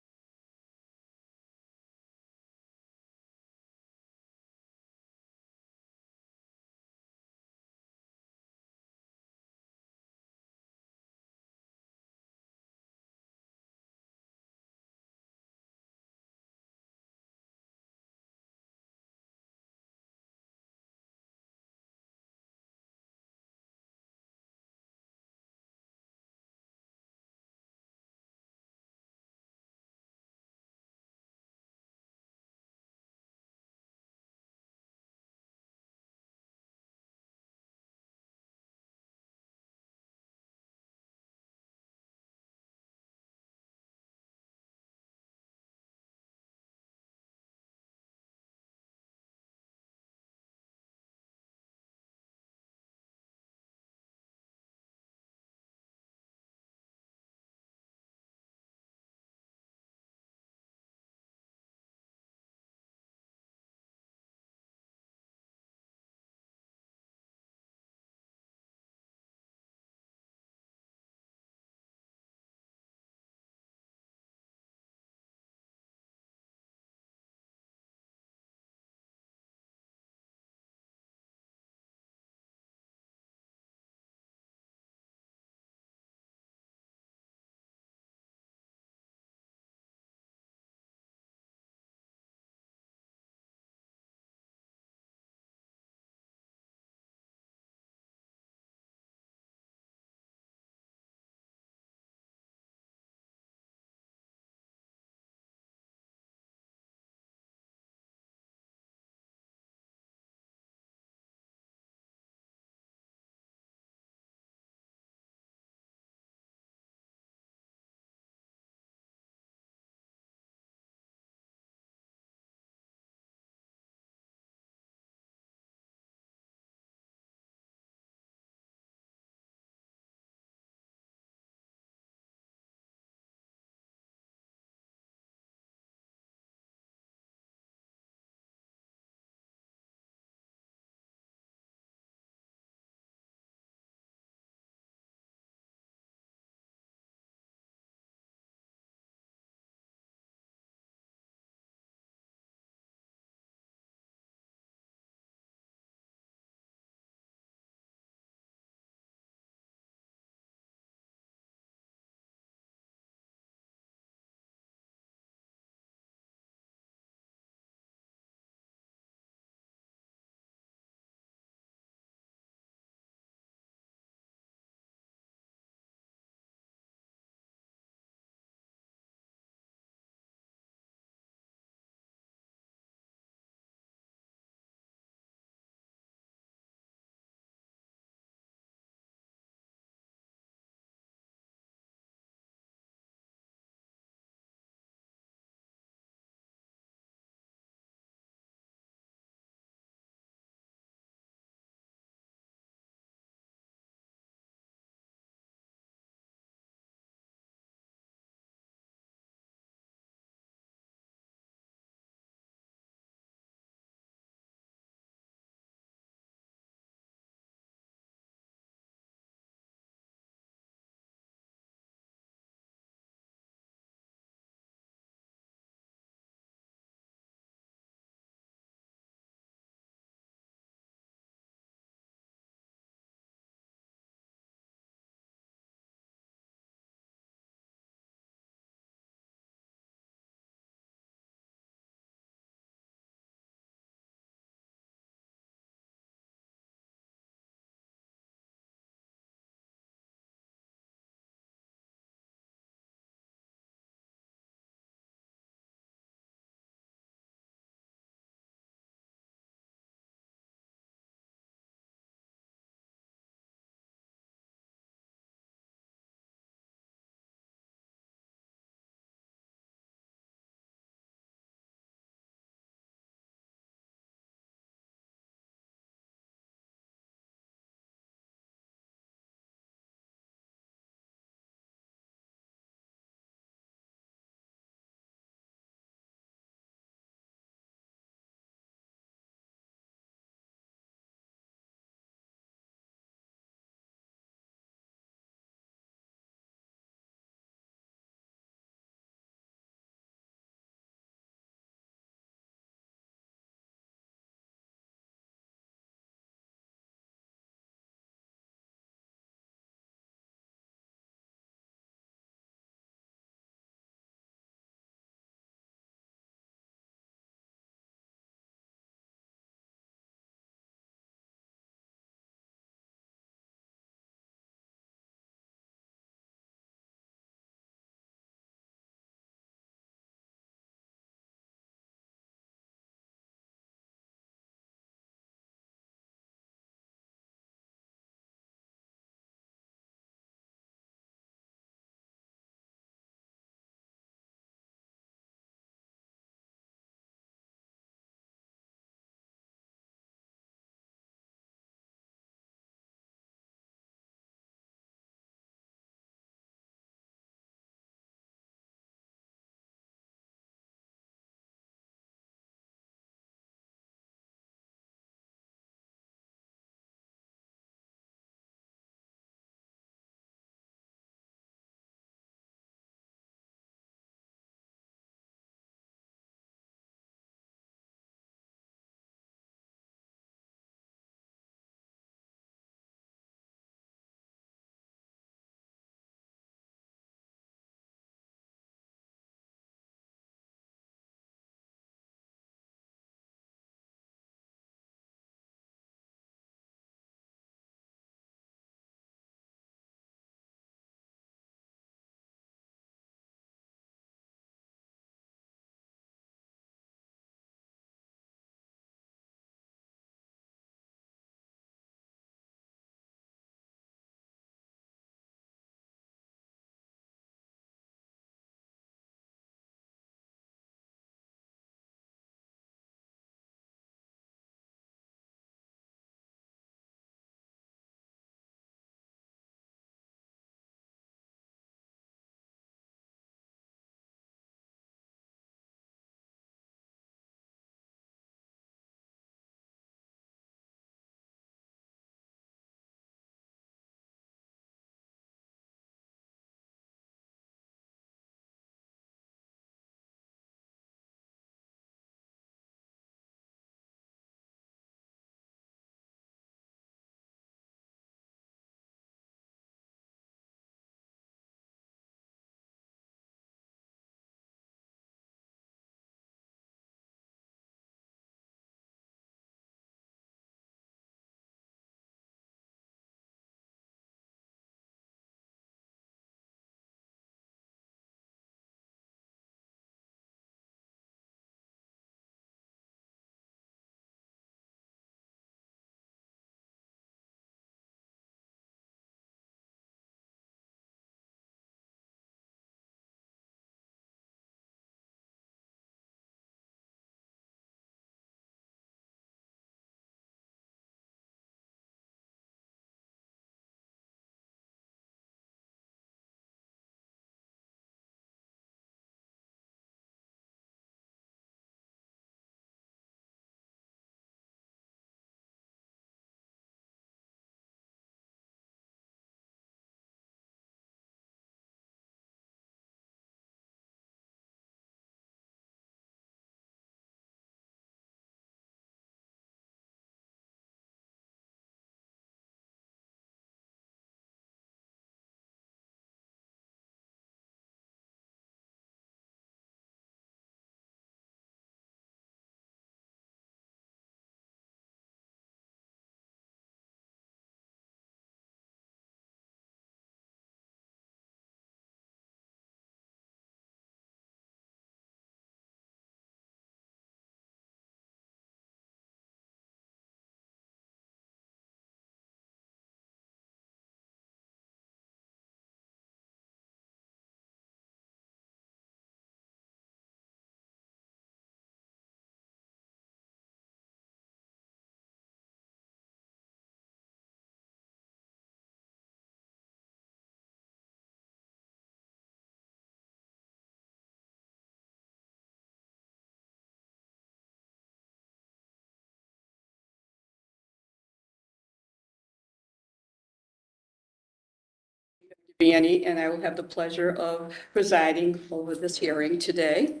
Annie, and I will have the pleasure of presiding over this hearing today.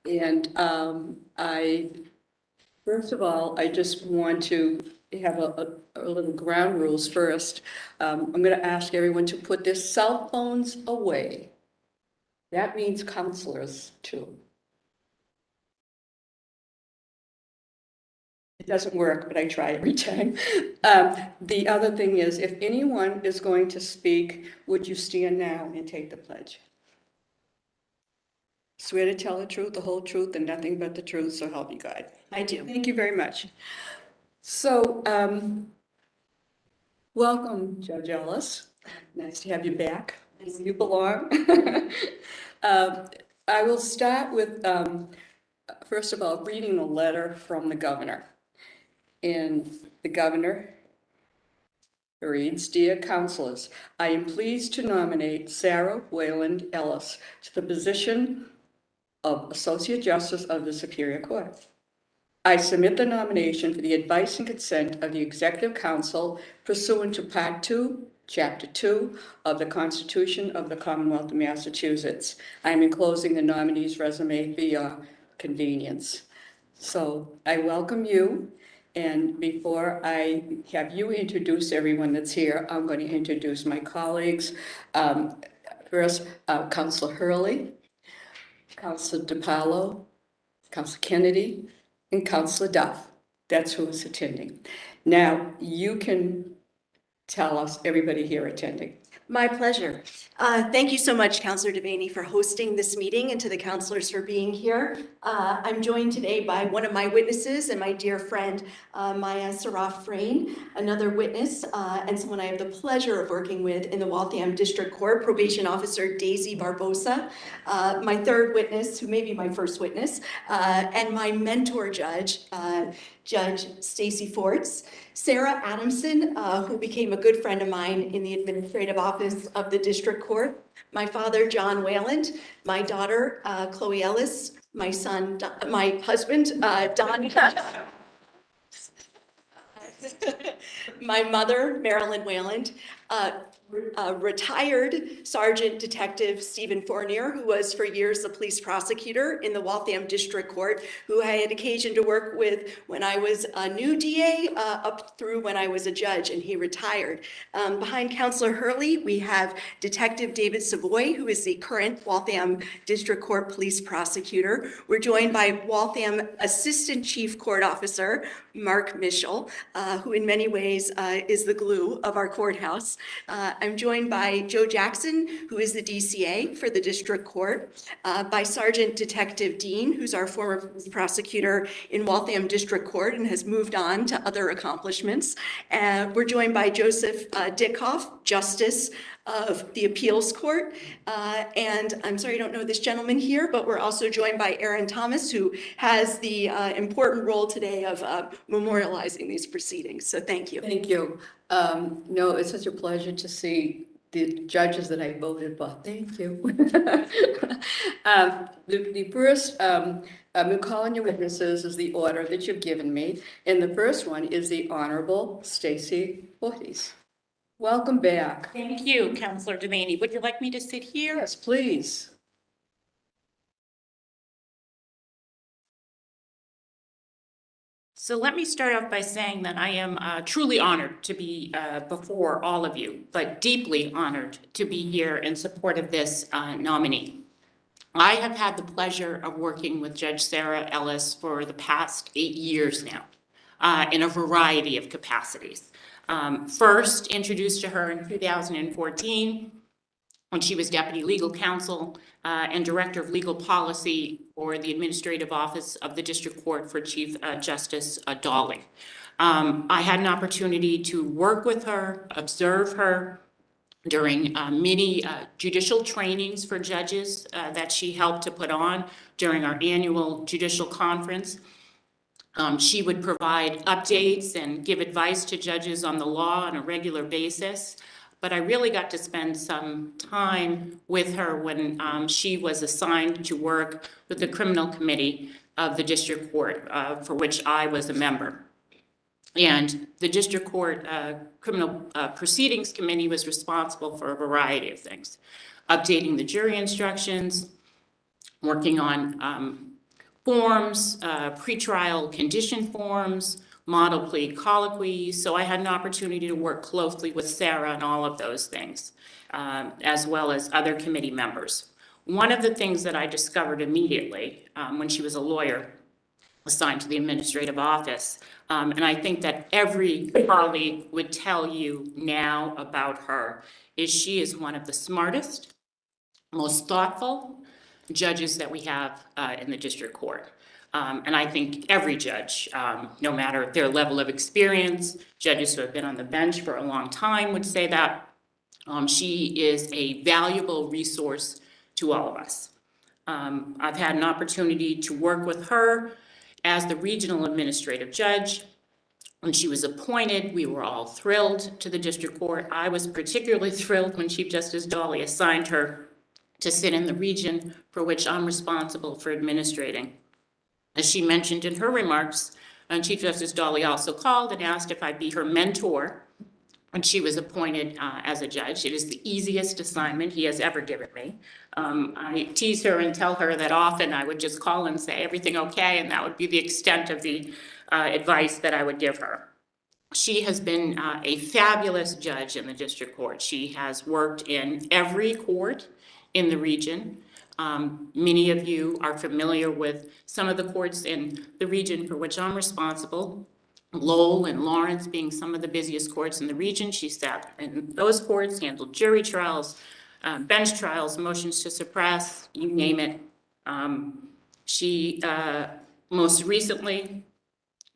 And first of all, I just want to have a little ground rules first. I'm going to ask everyone to put their cell phones away. That means counselors too. It doesn't work, but I try every time. The other thing is, if anyone is going to speak, would you stand now and take the pledge? Swear to tell the truth, the whole truth, and nothing but the truth, so help you God. I do. Thank you very much. So, welcome, Judge Ellis. Nice to have you back. You belong. I will start with, first of all, reading a letter from the governor. And the governor reads, "Dear counselors, I am pleased to nominate Sarah Weyland Ellis to the position of Associate Justice of the Superior Court. I submit the nomination for the advice and consent of the Executive Council pursuant to Part 2, Chapter 2 of the Constitution of the Commonwealth of Massachusetts. I am enclosing the nominee's resume for your convenience." So I welcome you. And before I have you introduce everyone that's here, I'm going to introduce my colleagues. First, Councilor Hurley, Councilor DiPaolo, Councilor Kennedy, and Councilor Duff. That's who is attending. Now, you can tell us, everybody here attending. My pleasure. Thank you so much, Councilor Devaney, for hosting this meeting, and to the councilors for being here. I'm joined today by one of my witnesses and my dear friend, Maya Saraf Frayne, another witness, and someone I have the pleasure of working with in the Waltham District Court, Probation Officer Daisy Barbosa, my third witness, who may be my first witness, and my mentor judge, Judge Stacy Forts, Sarah Adamson, who became a good friend of mine in the administrative office of the district court, my father, John Weyland, my daughter, Chloe Ellis, my son, my husband, Don, my mother, Marilyn Weyland, retired Sergeant Detective Stephen Fournier, who was for years the police prosecutor in the Waltham District Court, who I had occasion to work with when I was a new DA up through when I was a judge, and he retired. Behind Councilor Hurley, we have Detective David Savoy, who is the current Waltham District Court police prosecutor. We're joined by Waltham Assistant Chief Court Officer Mark Mischel, who in many ways is the glue of our courthouse. I'm joined by Joe Jackson, who is the DCA for the District Court, by Sergeant Detective Dean, who's our former prosecutor in Waltham District Court and has moved on to other accomplishments. We're joined by Joseph Dickhoff, Justice of the Appeals Court. And I'm sorry I don't know this gentleman here, but we're also joined by Aaron Thomas, who has the important role today of memorializing these proceedings. So thank you. Thank you. No, it's such a pleasure to see the judges that I voted for. Thank you. The first, I'm calling your witnesses is the order that you've given me. And the first one is the Honorable Stacy Fortes. Welcome back. Thank you, Councilor Devaney. Would you like me to sit here? Yes, please. So let me start off by saying that I am truly honored to be before all of you, but deeply honored to be here in support of this nominee. I have had the pleasure of working with Judge Sarah Ellis for the past 8 years now in a variety of capacities. First introduced to her in 2014 when she was Deputy Legal Counsel and Director of Legal Policy for the Administrative Office of the District Court for Chief Justice Dawling. I had an opportunity to work with her, observe her during many judicial trainings for judges that she helped to put on during our annual judicial conference. She would provide updates and give advice to judges on the law on a regular basis. But I really got to spend some time with her when she was assigned to work with the criminal committee of the district court, for which I was a member. And the district court criminal proceedings committee was responsible for a variety of things. Updating the jury instructions, working on forms, pretrial condition forms, model plea colloquy. So I had an opportunity to work closely with Sarah on all of those things, as well as other committee members. One of the things that I discovered immediately when she was a lawyer assigned to the administrative office, and I think that every colleague would tell you now about her, is she is one of the smartest, most thoughtful judges that we have in the district court. And I think every judge, no matter their level of experience, judges who have been on the bench for a long time would say that she is a valuable resource to all of us. I've had an opportunity to work with her as the regional administrative judge. When she was appointed, we were all thrilled to the district court. I was particularly thrilled when Chief Justice Dawley assigned her to sit in the region for which I'm responsible for administrating. As she mentioned in her remarks, Chief Justice Dawley also called and asked if I'd be her mentor when she was appointed as a judge. It is the easiest assignment he has ever given me. I tease her and tell her that often I would just call and say, everything okay? And that would be the extent of the advice that I would give her. She has been a fabulous judge in the district court. She has worked in every court in the region. Many of you are familiar with some of the courts in the region for which I'm responsible. Lowell and Lawrence being some of the busiest courts in the region. She sat in those courts, handled jury trials, bench trials, motions to suppress, you name it. She most recently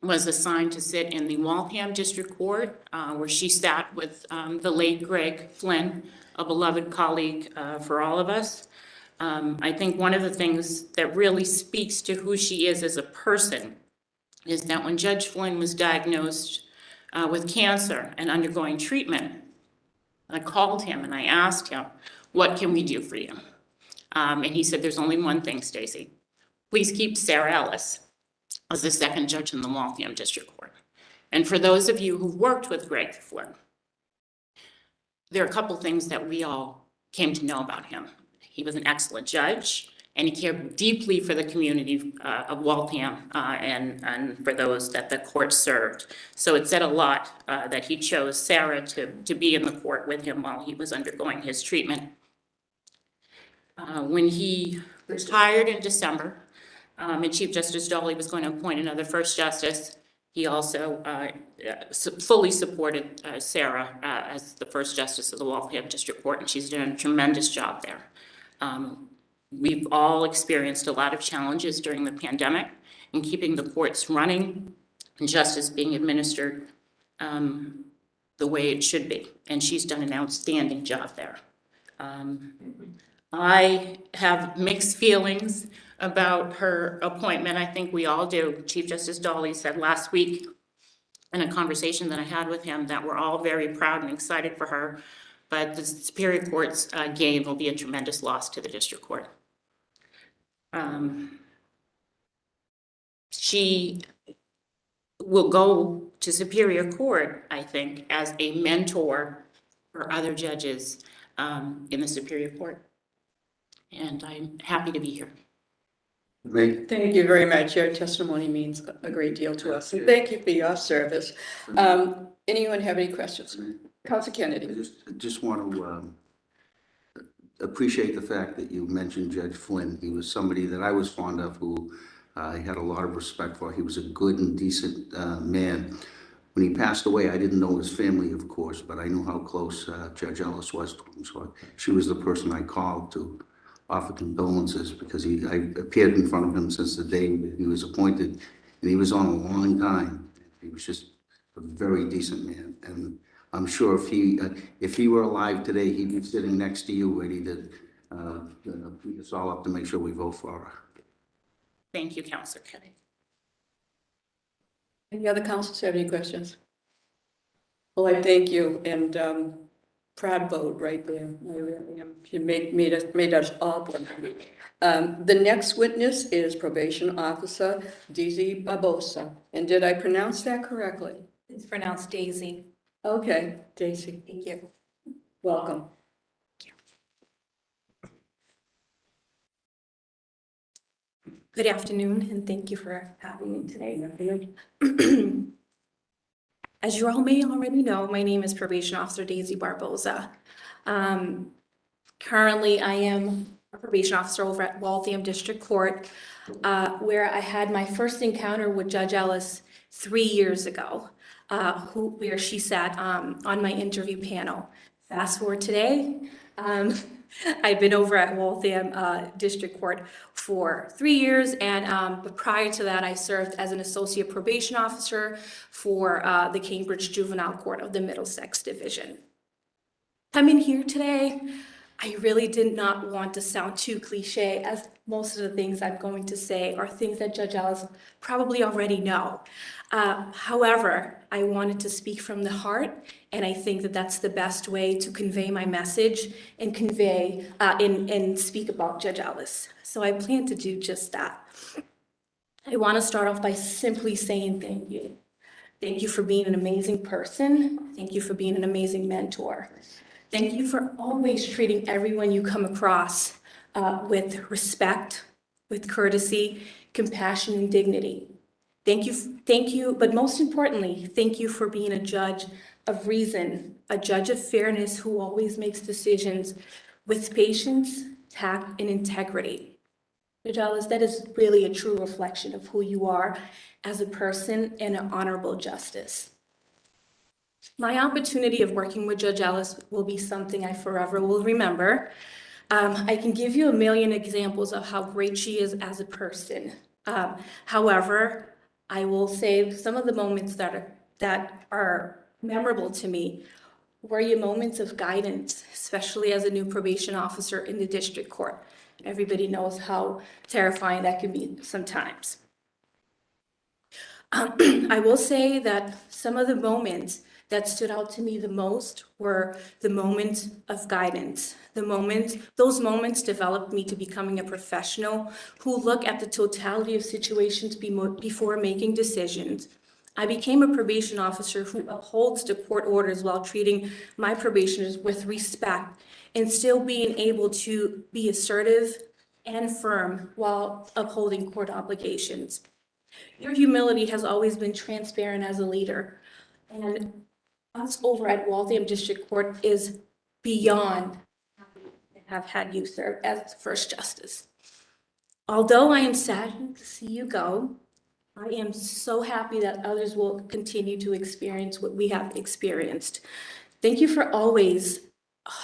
was assigned to sit in the Waltham District Court, where she sat with the late Greg Flynn, a beloved colleague for all of us. I think one of the things that really speaks to who she is as a person is that when Judge Flynn was diagnosed with cancer and undergoing treatment, I called him and I asked him, what can we do for you? And he said, there's only one thing, Stacy. Please keep Sarah Ellis as the second judge in the Waltham District Court. And for those of you who've worked with Greg Flynn, there are a couple things that we all came to know about him. He was an excellent judge, and he cared deeply for the community of Waltham and for those that the court served. So it said a lot that he chose Sarah to be in the court with him while he was undergoing his treatment. When he retired in December, and Chief Justice Dawley was going to appoint another first justice, he also fully supported Sarah as the first justice of the Waltham District Court, and she's done a tremendous job there. We've all experienced a lot of challenges during the pandemic in keeping the courts running and justice being administered the way it should be. And she's done an outstanding job there. I have mixed feelings about her appointment. I think we all do. Chief Justice Dawley said last week in a conversation that I had with him that we're all very proud and excited for her, but the Superior Court's gain will be a tremendous loss to the district court. She will go to Superior Court, I think, as a mentor for other judges in the Superior Court. And I'm happy to be here. Thank you very much. Your testimony means a great deal to us. And thank you for your service. Anyone have any questions? Councilor Kennedy. I just want to appreciate the fact that you mentioned Judge Flynn. He was somebody that I was fond of, who I had a lot of respect for. He was a good and decent man. When he passed away, I didn't know his family, of course, but I knew how close Judge Ellis was to him. So she was the person I called to offer condolences, because I appeared in front of him since the day that he was appointed, and he was on a long time. He was just a very decent man, and I'm sure if he were alive today, he'd be sitting next to you, ready to beat us all up to make sure we vote for her. Thank you, Councilor Kennedy. Any other councilors have any questions? Well, I thank you, and proud vote right there. I really am. You made us all proud. The next witness is Probation Officer Dizzy Barbosa. And did I pronounce that correctly? It's pronounced Daisy. Okay, Daisy, Thank you. welcome. Good afternoon, and thank you for having me today. As you all may already know, my name is Probation Officer Daisy Barboza. Currently, I am a probation officer over at Waltham District Court, where I had my first encounter with Judge Ellis 3 years ago, where she sat on my interview panel. Fast forward today, I've been over at Waltham District Court for 3 years, and but prior to that, I served as an associate probation officer for the Cambridge Juvenile Court of the Middlesex Division. Coming here today, I really did not want to sound too cliche, as most of the things I'm going to say are things that Judge Ellis probably already know. However, I wanted to speak from the heart, and I think that that's the best way to convey my message and convey and speak about Judge Ellis. So I plan to do just that. I want to start off by simply saying thank you. Thank you for being an amazing person. Thank you for being an amazing mentor. Thank you for always treating everyone you come across with respect, with courtesy, compassion, and dignity. Thank you, but most importantly, thank you for being a judge of reason, a judge of fairness who always makes decisions with patience, tact, and integrity. Judge Ellis, that is really a true reflection of who you are as a person and an honorable justice. My opportunity of working with Judge Ellis will be something I forever will remember. I can give you a million examples of how great she is as a person. However, I will say some of the moments that are memorable to me were your moments of guidance, especially as a new probation officer in the district court. Everybody knows how terrifying that can be sometimes. I will say that some of the moments that stood out to me the most were the moments of guidance. Those moments developed me to becoming a professional who look at the totality of situations before making decisions. I became a probation officer who upholds the court orders while treating my probationers with respect and still being able to be assertive and firm while upholding court obligations. Your humility has always been transparent as a leader, and us over at Waltham District Court is beyond have had you serve as first justice. Although I am saddened to see you go, I am so happy that others will continue to experience what we have experienced. Thank you for always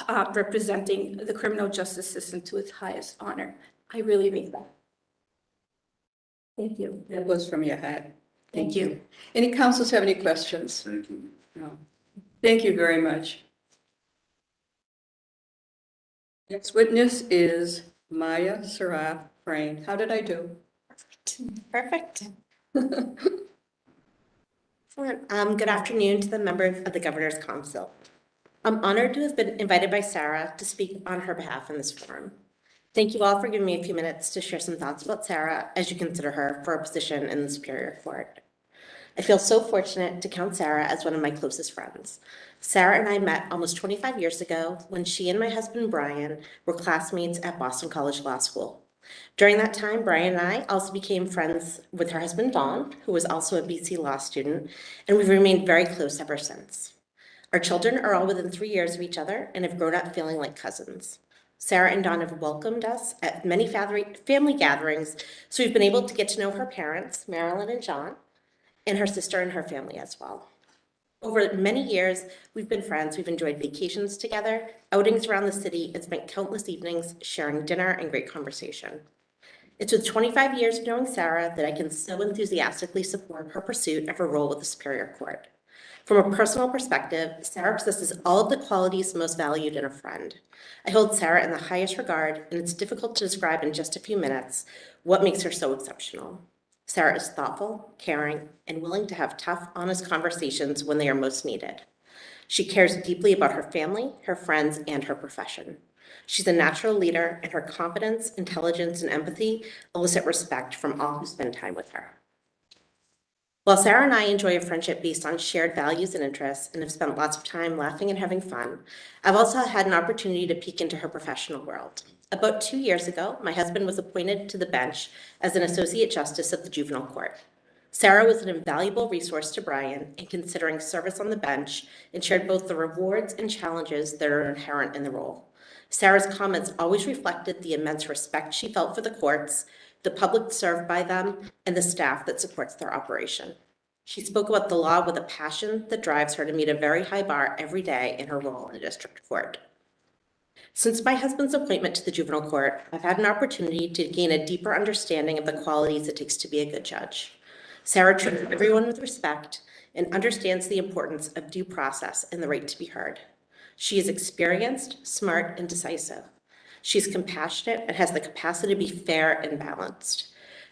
representing the criminal justice system to its highest honor. I really mean that. Thank you. That was from your heart. Thank you. Any councils have any questions? Thank you. No. Thank you very much. Next witness is Maya Saraf Crane. How did I do? Perfect. Good afternoon to the members of the Governor's Council. I'm honored to have been invited by Sarah to speak on her behalf in this forum. Thank you all for giving me a few minutes to share some thoughts about Sarah as you consider her for a position in the Superior Court. I feel so fortunate to count Sarah as one of my closest friends. Sarah and I met almost 25 years ago when she and my husband Brian were classmates at Boston College Law School. During that time, Brian and I also became friends with her husband Dawn, who was also a BC law student, and we've remained very close ever since. Our children are all within 3 years of each other and have grown up feeling like cousins. Sarah and Dawn have welcomed us at many family gatherings, so we've been able to get to know her parents, Marilyn and John, and her sister and her family as well. Over many years, we've been friends. We've enjoyed vacations together, outings around the city, and spent countless evenings sharing dinner and great conversation. It's with 25 years of knowing Sarah that I can so enthusiastically support her pursuit of her role with the Superior Court. From a personal perspective, Sarah possesses all of the qualities most valued in a friend. I hold Sarah in the highest regard, and it's difficult to describe in just a few minutes what makes her so exceptional. Sarah is thoughtful, caring, and willing to have tough, honest conversations when they are most needed. She cares deeply about her family, her friends, and her profession. She's a natural leader, and her confidence, intelligence, and empathy elicit respect from all who spend time with her. While Sarah and I enjoy a friendship based on shared values and interests and have spent lots of time laughing and having fun, I've also had an opportunity to peek into her professional world. About 2 years ago, my husband was appointed to the bench as an associate justice of the juvenile court. Sarah was an invaluable resource to Brian in considering service on the bench and shared both the rewards and challenges that are inherent in the role. Sarah's comments always reflected the immense respect she felt for the courts, the public served by them, and the staff that supports their operation. She spoke about the law with a passion that drives her to meet a very high bar every day in her role in the district court. Since my husband's appointment to the juvenile court, I've had an opportunity to gain a deeper understanding of the qualities it takes to be a good judge. Sarah treats everyone with respect and understands the importance of due process and the right to be heard. She is experienced, smart, and decisive. She's compassionate and has the capacity to be fair and balanced.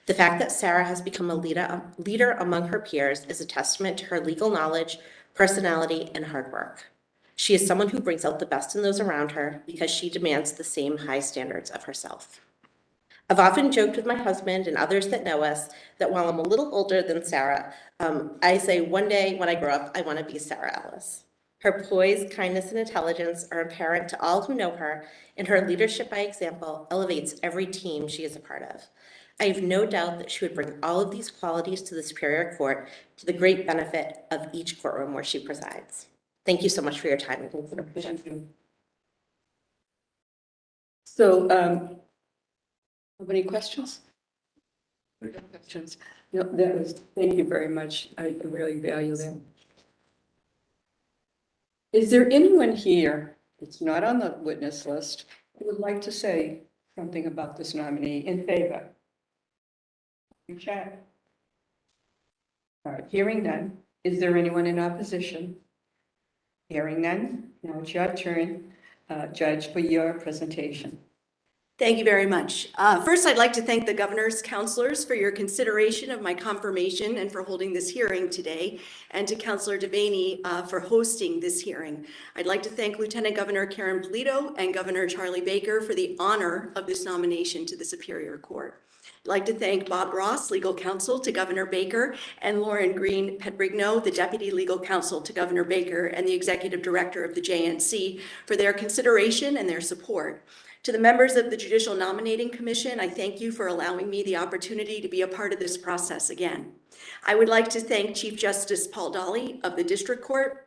The fact that Sarah has become a leader among her peers is a testament to her legal knowledge, personality, and hard work. She is someone who brings out the best in those around her because she demands the same high standards of herself. I've often joked with my husband and others that know us that while I'm a little older than Sarah, I say one day when I grow up, I want to be Sarah Ellis. Her poise, kindness, and intelligence are apparent to all who know her, and her leadership by example elevates every team she is a part of. I have no doubt that she would bring all of these qualities to the Superior Court to the great benefit of each courtroom where she presides. Thank you so much for your time and consideration. Thank you. So, have any questions? Questions? No, thank you very much. I really value that. Is there anyone here that's not on the witness list who would like to say something about this nominee in favor? You chat. All right, hearing none. Is there anyone in opposition? Hearing none. Now it's your turn, Judge, for your presentation. Thank you very much. First, I'd like to thank the governor's counselors for your consideration of my confirmation and for holding this hearing today, and to Councillor Devaney for hosting this hearing. I'd like to thank Lieutenant Governor Karen Polito and Governor Charlie Baker for the honor of this nomination to the Superior Court. I'd like to thank Bob Ross, legal counsel to Governor Baker, and Lauren Green Pedrigno, the deputy legal counsel to Governor Baker and the executive director of the JNC, for their consideration and their support. To the members of the Judicial Nominating Commission, I thank you for allowing me the opportunity to be a part of this process again. I would like to thank Chief Justice Paul Daly of the District Court,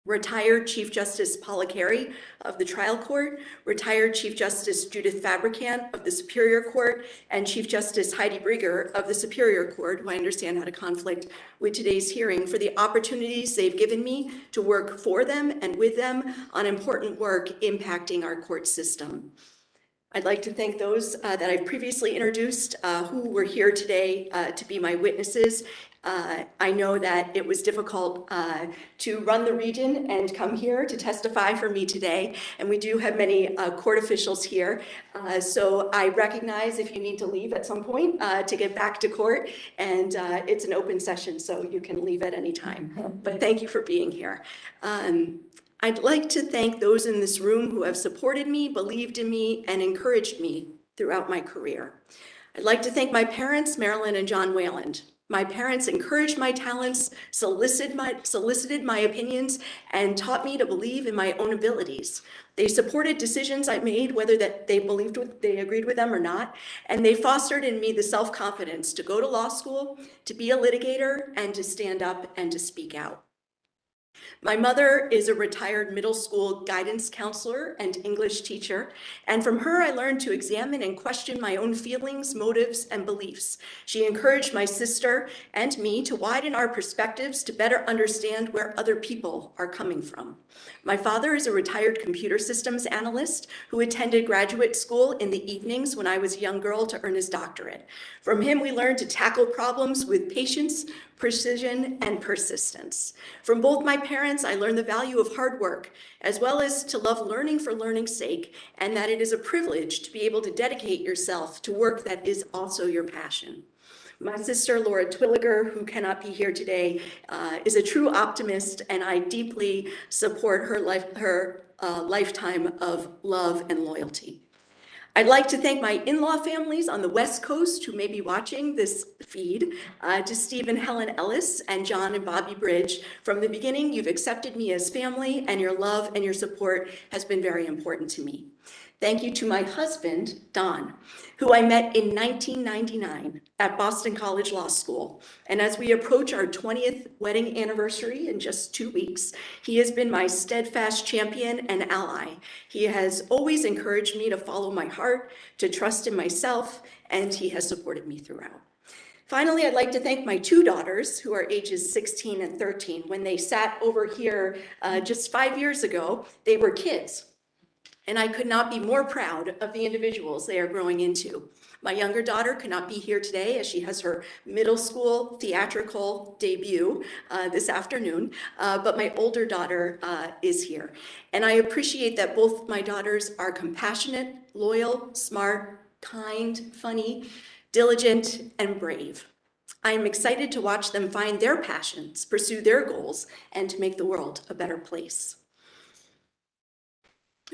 retired Chief Justice Paula Carey of the Trial Court, retired Chief Justice Judith Fabricant of the Superior Court, and Chief Justice Heidi Brieger of the Superior Court, who I understand had a conflict with today's hearing, for the opportunities they've given me to work for them and with them on important work impacting our court system. I'd like to thank those that I've previously introduced who were here today to be my witnesses. I know that it was difficult to run the region and come here to testify for me today, and we do have many court officials here. So I recognize if you need to leave at some point to get back to court, and it's an open session, so you can leave at any time. But thank you for being here. I'd like to thank those in this room who have supported me, believed in me, and encouraged me throughout my career. I'd like to thank my parents, Marilyn and John Weyland. My parents encouraged my talents, solicited my opinions, and taught me to believe in my own abilities. They supported decisions I made, whether that they agreed with them or not, and they fostered in me the self-confidence to go to law school, to be a litigator, and to stand up and to speak out. My mother is a retired middle school guidance counselor and English teacher, and from her I learned to examine and question my own feelings, motives, and beliefs. She encouraged my sister and me to widen our perspectives to better understand where other people are coming from. My father is a retired computer systems analyst who attended graduate school in the evenings when I was a young girl to earn his doctorate. From him, we learned to tackle problems with patience, precision, and persistence. From both my parents, I learned the value of hard work, as well as to love learning for learning's sake, and that it is a privilege to be able to dedicate yourself to work that is also your passion. My sister, Laura Twilliger, who cannot be here today, is a true optimist, and I deeply support her lifetime of love and loyalty. I'd like to thank my in-law families on the West Coast who may be watching this feed, to Steve and Helen Ellis and John and Bobby Bridge. From the beginning, you've accepted me as family, and your love and your support has been very important to me. Thank you to my husband, Don, who I met in 1999 at Boston College Law School. And as we approach our 20th wedding anniversary in just 2 weeks, he has been my steadfast champion and ally. He has always encouraged me to follow my heart, to trust in myself, and he has supported me throughout. Finally, I'd like to thank my 2 daughters, who are ages 16 and 13. When they sat over here just 5 years ago, they were kids. And I could not be more proud of the individuals they are growing into. My younger daughter could not be here today as she has her middle school theatrical debut this afternoon, but my older daughter is here. And I appreciate that both my daughters are compassionate, loyal, smart, kind, funny, diligent, and brave. I am excited to watch them find their passions, pursue their goals, and to make the world a better place.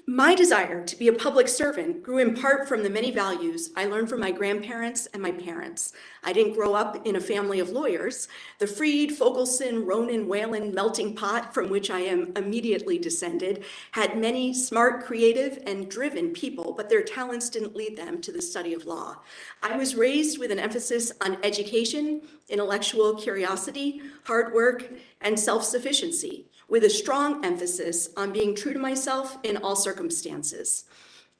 My desire to be a public servant grew in part from the many values I learned from my grandparents and my parents. I didn't grow up in a family of lawyers. The Freed, Fogelson, Ronan, Weyland melting pot from which I am immediately descended had many smart, creative, and driven people, but their talents didn't lead them to the study of law. I was raised with an emphasis on education, intellectual curiosity, hard work, and self-sufficiency, with a strong emphasis on being true to myself in all circumstances.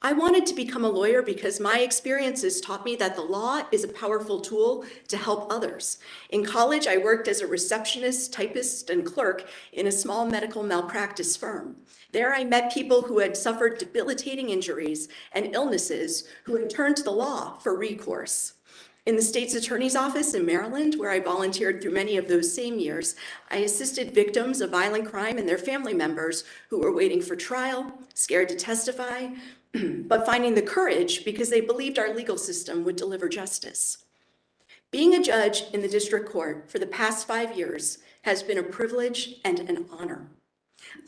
I wanted to become a lawyer because my experiences taught me that the law is a powerful tool to help others. In college, I worked as a receptionist, typist, and clerk in a small medical malpractice firm. There I met people who had suffered debilitating injuries and illnesses who had turned to the law for recourse. In the state's attorney's office in Maryland, where I volunteered through many of those same years, I assisted victims of violent crime and their family members who were waiting for trial, scared to testify, but finding the courage because they believed our legal system would deliver justice. Being a judge in the district court for the past 5 years has been a privilege and an honor.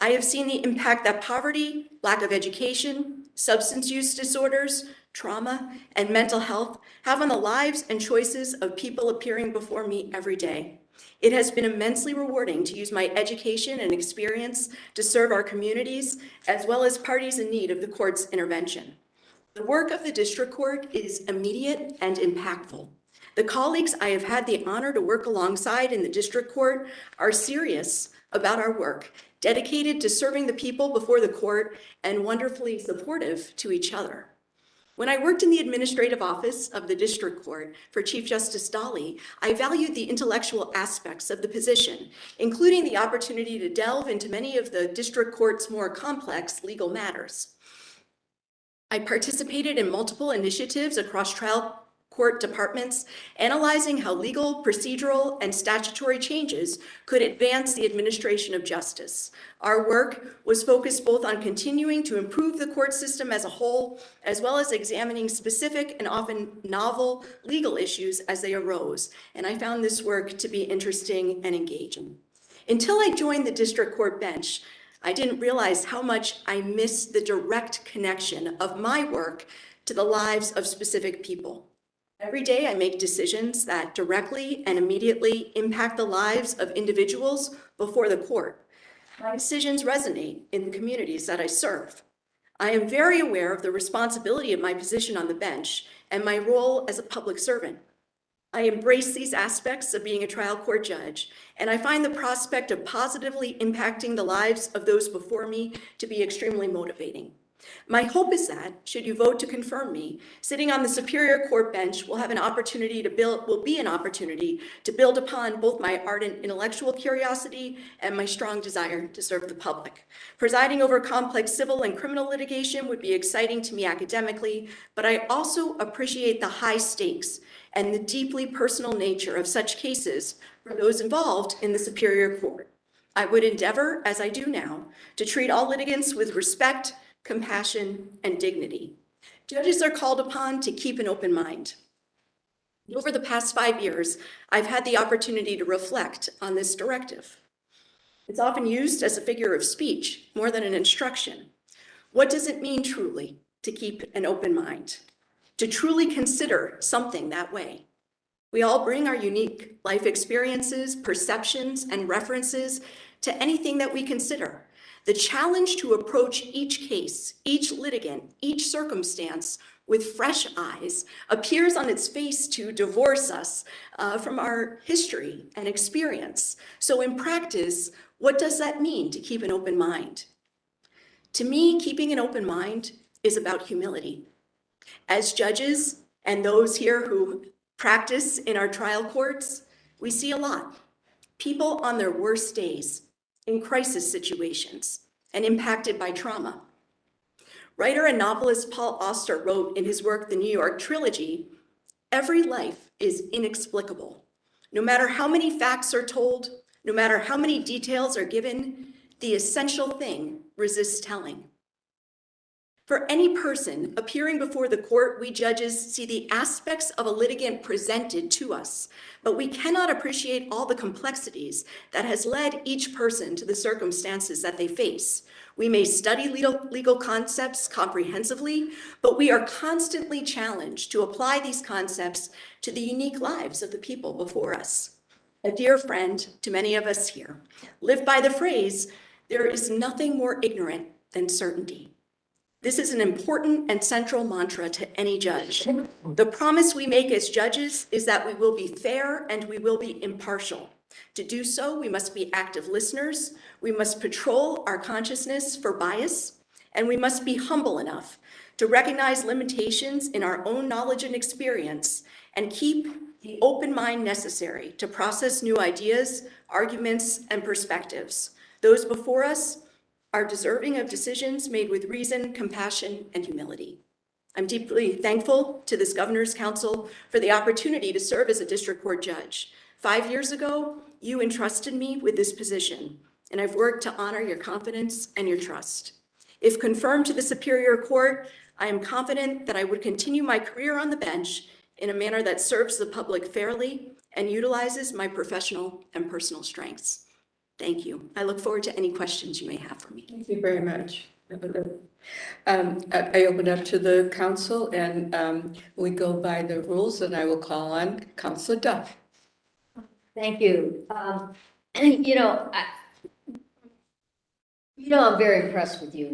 I have seen the impact that poverty, lack of education, substance use disorders, trauma, and mental health have on the lives and choices of people appearing before me every day. It has been immensely rewarding to use my education and experience to serve our communities, as well as parties in need of the court's intervention. The work of the district court is immediate and impactful. The colleagues I have had the honor to work alongside in the district court are serious about our work, dedicated to serving the people before the court, and wonderfully supportive to each other. When I worked in the administrative office of the district court for Chief Justice Dali, I valued the intellectual aspects of the position, including the opportunity to delve into many of the district court's more complex legal matters. I participated in multiple initiatives across trial court departments, analyzing how legal, procedural, and statutory changes could advance the administration of justice. Our work was focused both on continuing to improve the court system as a whole, as well as examining specific and often novel legal issues as they arose. And I found this work to be interesting and engaging. Until I joined the district court bench, I didn't realize how much I missed the direct connection of my work to the lives of specific people. Every day I make decisions that directly and immediately impact the lives of individuals before the court. My decisions resonate in the communities that I serve. I am very aware of the responsibility of my position on the bench and my role as a public servant. I embrace these aspects of being a trial court judge, and I find the prospect of positively impacting the lives of those before me to be extremely motivating. My hope is that, should you vote to confirm me, sitting on the Superior Court bench will be an opportunity to build upon both my ardent intellectual curiosity and my strong desire to serve the public. Presiding over complex civil and criminal litigation would be exciting to me academically, but I also appreciate the high stakes and the deeply personal nature of such cases for those involved in the Superior Court. I would endeavor, as I do now, to treat all litigants with respect, compassion, and dignity. Judges are called upon to keep an open mind. Over the past 5 years, I've had the opportunity to reflect on this directive. It's often used as a figure of speech more than an instruction. What does it mean truly? to keep an open mind, to truly consider something that way. We all bring our unique life experiences, perceptions, and references to anything that we consider. The challenge to approach each case, each litigant, each circumstance with fresh eyes appears on its face to divorce us from our history and experience. So in practice, what does that mean to keep an open mind? To me, keeping an open mind is about humility. As judges and those here who practice in our trial courts, we see a lot. People on their worst days, in crisis situations, and impacted by trauma. Writer and novelist Paul Auster wrote in his work, The New York Trilogy, "Every life is inexplicable. No matter how many facts are told, no matter how many details are given, the essential thing resists telling." For any person appearing before the court, we judges see the aspects of a litigant presented to us, but we cannot appreciate all the complexities that has led each person to the circumstances that they face. We may study legal concepts comprehensively, but we are constantly challenged to apply these concepts to the unique lives of the people before us. A dear friend to many of us here lived by the phrase, "There is nothing more ignorant than certainty." This is an important and central mantra to any judge. The promise we make as judges is that we will be fair and we will be impartial. To do so, we must be active listeners, we must patrol our consciousness for bias, and we must be humble enough to recognize limitations in our own knowledge and experience and keep the open mind necessary to process new ideas, arguments, and perspectives. Those before us are deserving of decisions made with reason, compassion, and humility. I'm deeply thankful to this Governor's Council for the opportunity to serve as a district court judge. 5 years ago, you entrusted me with this position, and I've worked to honor your confidence and your trust. If confirmed to the Superior Court, I am confident that I would continue my career on the bench in a manner that serves the public fairly and utilizes my professional and personal strengths. Thank you. I look forward to any questions you may have for me. Thank you very much. I open up to the council and we go by the rules, and I will call on Councilor Duff. Thank you. You know, I'm very impressed with you,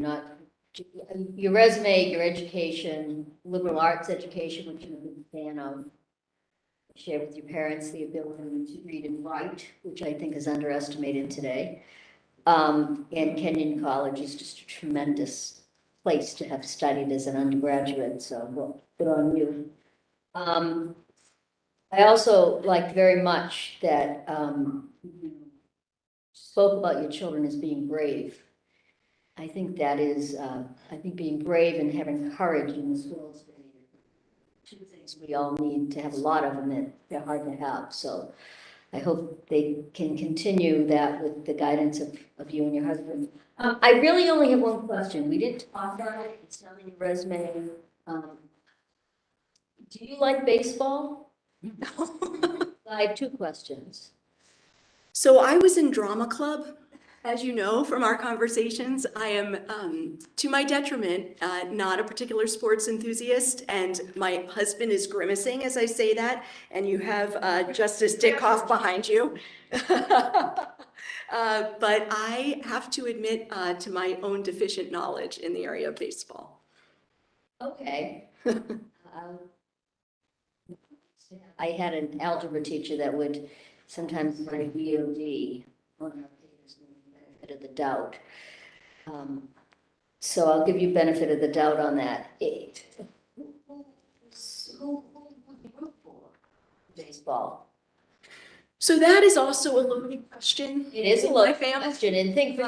your resume, your education, liberal arts education, which I'm a big fan of. Share with your parents the ability to read and write, which I think is underestimated today. And Kenyon College is just a tremendous place to have studied as an undergraduate, so well, good on you. I also liked very much that you spoke about your children as being brave. I think that is, I think being brave and having courage in this world is two things we all need to have, a lot of them that they're hard to have. So I hope they can continue that with the guidance of you and your husband. I really only have one question. We didn't talk about it. It's not in your resume. Do you like baseball? I have 2 questions. So I was in drama club. As you know from our conversations, I am, to my detriment, not a particular sports enthusiast, and my husband is grimacing as I say that, and you have Justice Dickoff behind you. But I have to admit to my own deficient knowledge in the area of baseball. Okay. I had an algebra teacher that would sometimes write BOD on our benefit of the doubt. So I'll give you benefit of the doubt on that. Who would you root for baseball? So that is also a loaded question. It is a loaded question, and think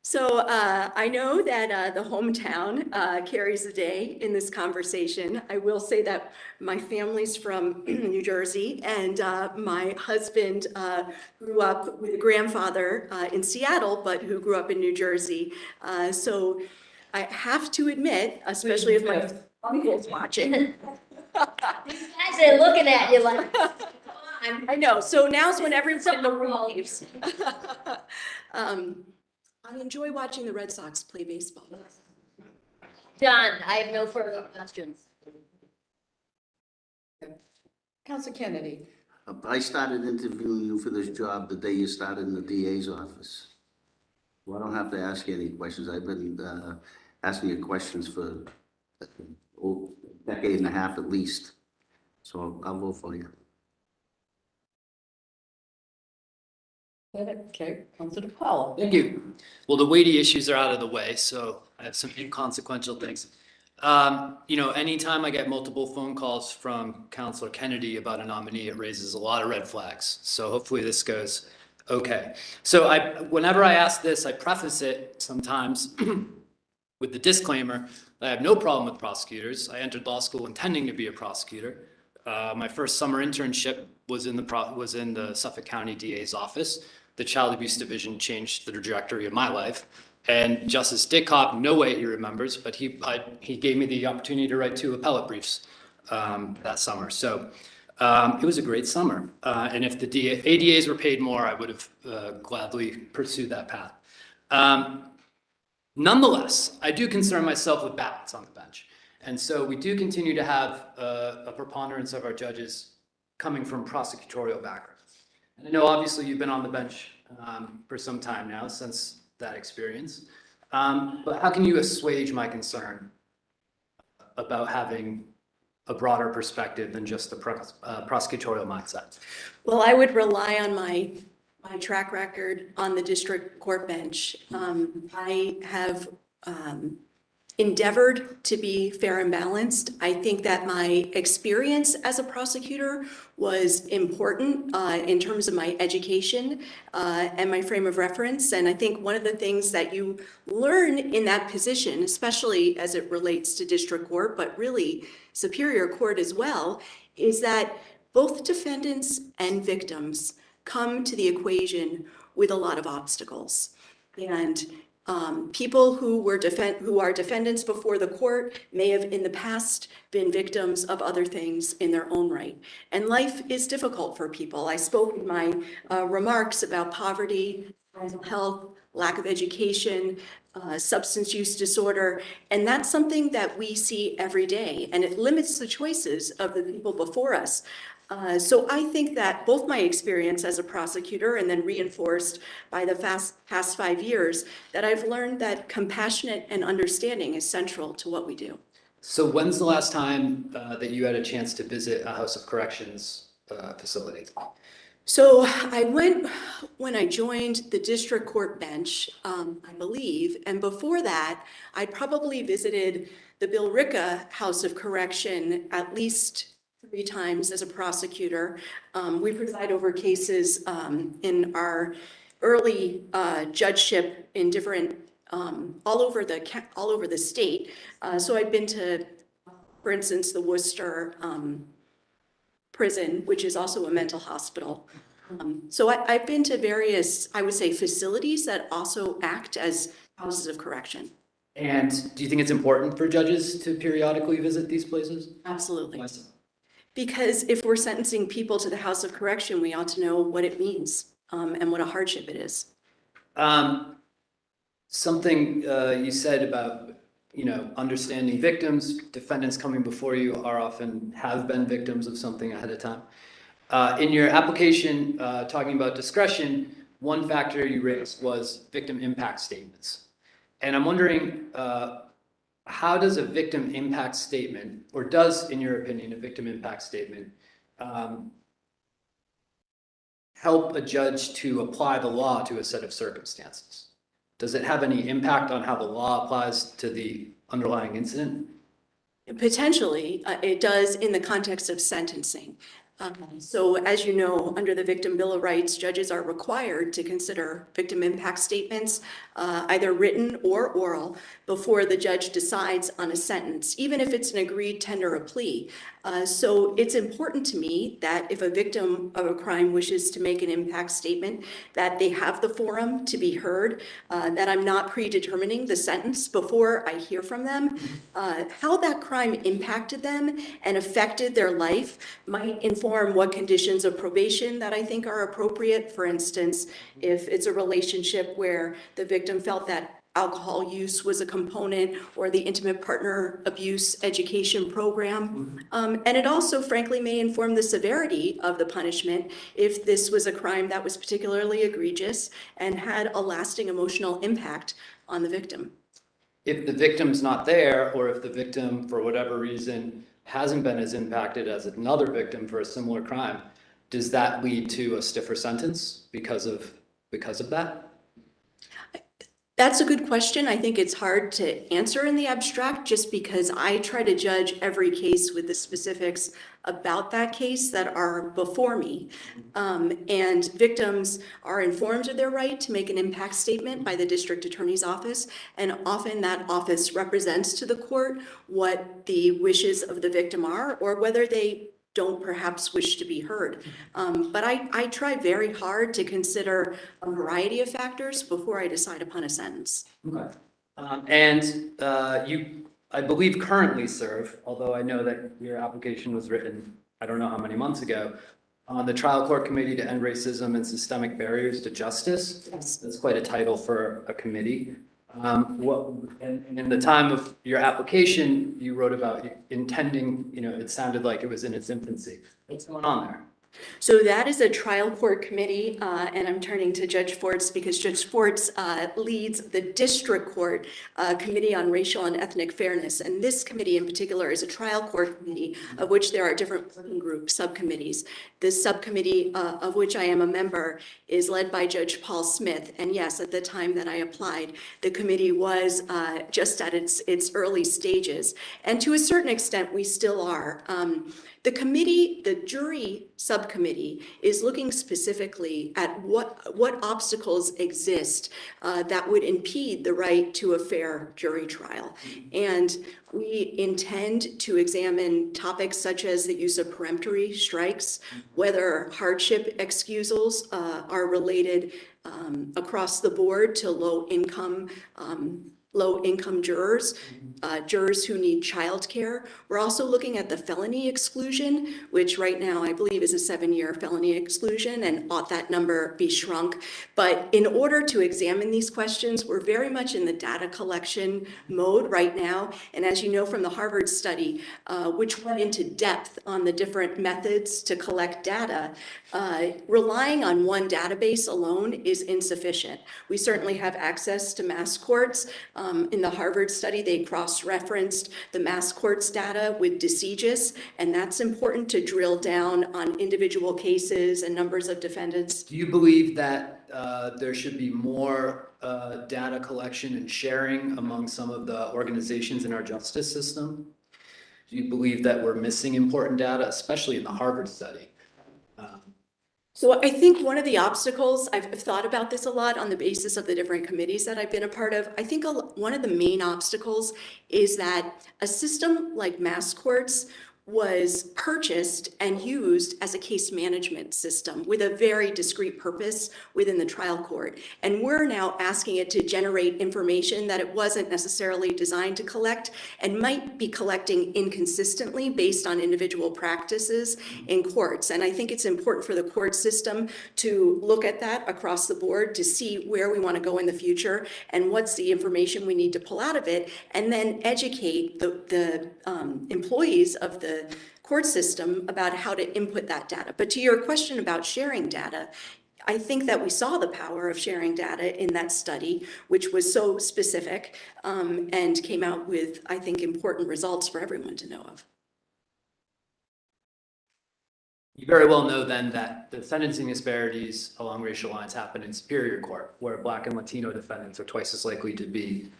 So I know that the hometown carries the day in this conversation. I will say that my family's from New Jersey, and my husband grew up with a grandfather in Seattle, but who grew up in New Jersey. So I have to admit, especially if my uncle's watching. These guys are looking at you like, I know. So now's when everyone in the room leaves. I enjoy watching the Red Sox play baseball. Done. I have no further questions. Council Kennedy. I started interviewing you for this job the day you started in the DA's office. Well, I don't have to ask you any questions. I've been asking you questions for a decade and a half at least. So I'll vote for you. Okay, Councilor Powell. Thank you. Well, the weighty issues are out of the way, so I have some inconsequential things. Anytime I get multiple phone calls from Councilor Kennedy about a nominee, it raises a lot of red flags. So hopefully this goes okay. So whenever I ask this, I preface it sometimes with the disclaimer that I have no problem with prosecutors. I entered law school intending to be a prosecutor. My first summer internship was in the Suffolk County DA's office. The Child Abuse Division changed the trajectory of my life. And Justice Dickoff, no way he remembers, but he gave me the opportunity to write 2 appellate briefs that summer. So it was a great summer. And if the ADAs were paid more, I would have gladly pursued that path. Nonetheless, I do concern myself with balance on the bench. And so we do continue to have a preponderance of our judges coming from prosecutorial backgrounds. And I know obviously you've been on the bench for some time now, since that experience. But how can you assuage my concern about having a broader perspective than just the prosecutorial mindset? Well, I would rely on my track record on the district court bench. I have endeavored to be fair and balanced. I think that my experience as a prosecutor was important in terms of my education and my frame of reference. And I think one of the things that you learn in that position, especially as it relates to district court, but really superior court as well, is that both defendants and victims come to the equation with a lot of obstacles. And people who are defendants before the court may have in the past been victims of other things in their own right. And life is difficult for people. I spoke in my remarks about poverty, mental health, lack of education, substance use disorder, and that's something that we see every day, and it limits the choices of the people before us. So I think that both my experience as a prosecutor and then reinforced by the past 5 years, that I've learned that compassionate and understanding is central to what we do. So when's the last time that you had a chance to visit a House of Corrections facility? So I went when I joined the district court bench, I believe, and before that, I probably visited the Bill Ricca House of Correction at least 3 times as a prosecutor. We preside over cases in our early judgeship in different, all over the state. So I've been to, for instance, the Worcester prison, which is also a mental hospital. So I've been to various, I would say, facilities that also act as houses of correction. And do you think it's important for judges to periodically visit these places? Absolutely. Because if we're sentencing people to the House of Correction, we ought to know what it means and what a hardship it is. Something you said about, understanding victims, defendants coming before you have been victims of something ahead of time. In your application, talking about discretion, one factor you raised was victim impact statements. And I'm wondering, how does a victim impact statement, or does, in your opinion, a victim impact statement help a judge to apply the law to a set of circumstances? Does it have any impact on how the law applies to the underlying incident? Potentially, it does in the context of sentencing. So as you know, under the Victim Bill of Rights, judges are required to consider victim impact statements, either written or oral, before the judge decides on a sentence, even if it's an agreed tender of plea. So it's important to me that if a victim of a crime wishes to make an impact statement, that they have the forum to be heard, that I'm not predetermining the sentence before I hear from them. How that crime impacted them and affected their life might inform what conditions of probation that I think are appropriate. For instance, if it's a relationship where the victim felt that alcohol use was a component, or the intimate partner abuse education program. And it also, frankly, may inform the severity of the punishment if this was a crime that was particularly egregious and had a lasting emotional impact on the victim. If the victim's not there, or if the victim, for whatever reason, hasn't been as impacted as another victim for a similar crime, does that lead to a stiffer sentence because of that? That's a good question. I think it's hard to answer in the abstract just because I try to judge every case with the specifics about that case that are before me. And victims are informed of their right to make an impact statement by the district attorney's office. And often that office represents to the court what the wishes of the victim are, or whether they don't perhaps wish to be heard. But I try very hard to consider a variety of factors before I decide upon a sentence. Okay. You, I believe, currently serve, although I know that your application was written, I don't know how many months ago, on the trial court committee to end racism and systemic barriers to justice. Yes. That's quite a title for a committee. In the time of your application, you wrote about intending, it sounded like it was in its infancy. What's going on there? So that is a trial court committee, and I'm turning to Judge Forts because Judge Forts leads the district court committee on racial and ethnic fairness. And this committee in particular is a trial court committee of which there are different working group subcommittees. This subcommittee of which I am a member is led by Judge Paul Smith. And yes, at the time that I applied, the committee was just at its early stages. And to a certain extent, we still are. The committee, the jury subcommittee, is looking specifically at what obstacles exist that would impede the right to a fair jury trial. And we intend to examine topics such as the use of peremptory strikes, whether hardship excusals are related across the board to low-income jurors, jurors who need childcare. We're also looking at the felony exclusion, which right now I believe is a 7-year felony exclusion, and ought that number be shrunk. But in order to examine these questions, we're very much in the data collection mode right now. And as you know from the Harvard study, which went into depth on the different methods to collect data, relying on one database alone is insufficient. We certainly have access to mass courts. In the Harvard study, they cross-referenced the mass courts data with Decigus, and that's important to drill down on individual cases and numbers of defendants. Do you believe that there should be more data collection and sharing among some of the organizations in our justice system? Do you believe that we're missing important data, especially in the Harvard study? So I think one of the obstacles, I've thought about this a lot on the basis of the different committees that I've been a part of. I think one of the main obstacles is that a system like mass courts was purchased and used as a case management system with a very discrete purpose within the trial court. And we're now asking it to generate information that it wasn't necessarily designed to collect and might be collecting inconsistently based on individual practices in courts. And I think it's important for the court system to look at that across the board to see where we want to go in the future and what's the information we need to pull out of it, and then educate the employees of the court system about how to input that data. But to your question about sharing data, I think that we saw the power of sharing data in that study, which was so specific and came out with, I think, important results for everyone to know of. You very well know then that the sentencing disparities along racial lines happen in Superior Court, where Black and Latino defendants are twice as likely to be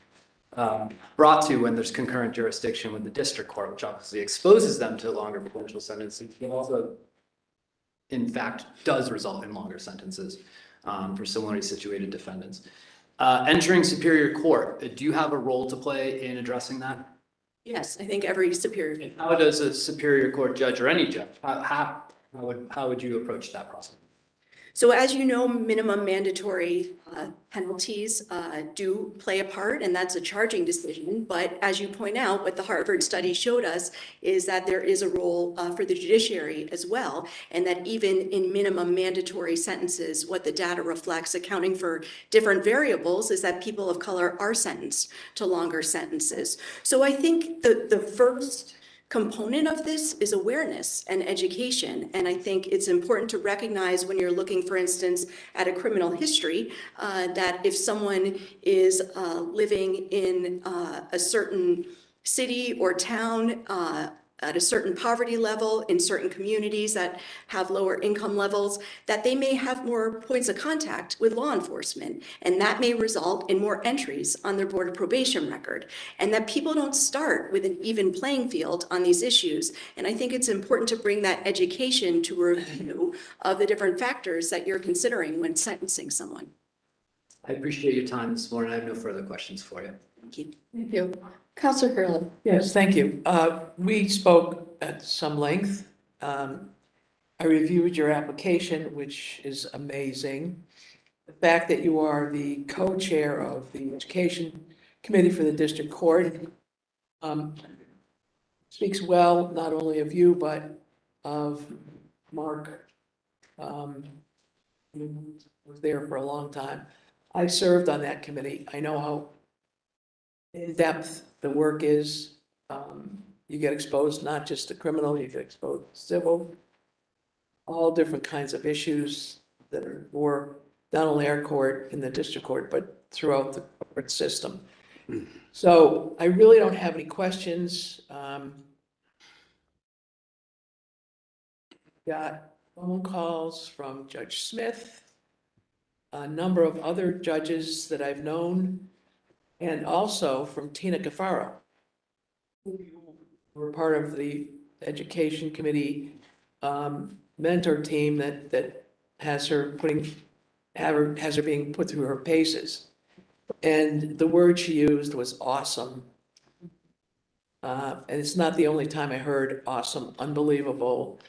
brought to when there's concurrent jurisdiction with the district court, which obviously exposes them to longer potential sentences, but also, in fact, does result in longer sentences for similarly situated defendants. Entering Superior Court, do you have a role to play in addressing that? Yes, I think every superior. How does a Superior Court judge or any judge, how would you approach that process? So as you know, minimum mandatory penalties do play a part, and that's a charging decision. But as you point out, what the Harvard study showed us is that there is a role for the judiciary as well, and that even in minimum mandatory sentences, what the data reflects, accounting for different variables, is that people of color are sentenced to longer sentences. So I think the first component of this is awareness and education. And I think it's important to recognize when you're looking, for instance, at a criminal history, that if someone is living in a certain city or town, at a certain poverty level in certain communities that have lower income levels, that they may have more points of contact with law enforcement. And that may result in more entries on their board of probation record. And that people don't start with an even playing field on these issues. And I think it's important to bring that education to a review of the different factors that you're considering when sentencing someone. I appreciate your time this morning. I have no further questions for you. Thank you. Thank you. Counselor Hurley. Yes, thank you. We spoke at some length. I reviewed your application, which is amazing. The fact that you are the co-chair of the Education Committee for the District Court speaks well, not only of you, but of Mark, who was there for a long time. I served on that committee. I know how in-depth the work is. You get exposed not just to criminal, you get exposed to civil, all different kinds of issues that are for not only our court and the district court, but throughout the court system. So I really don't have any questions. Got phone calls from Judge Smith, a number of other judges that I've known, and also from Tina Cafaro, who were part of the Education Committee mentor team that has her being put through her paces. And the word she used was awesome. And it's not the only time I heard awesome, unbelievable,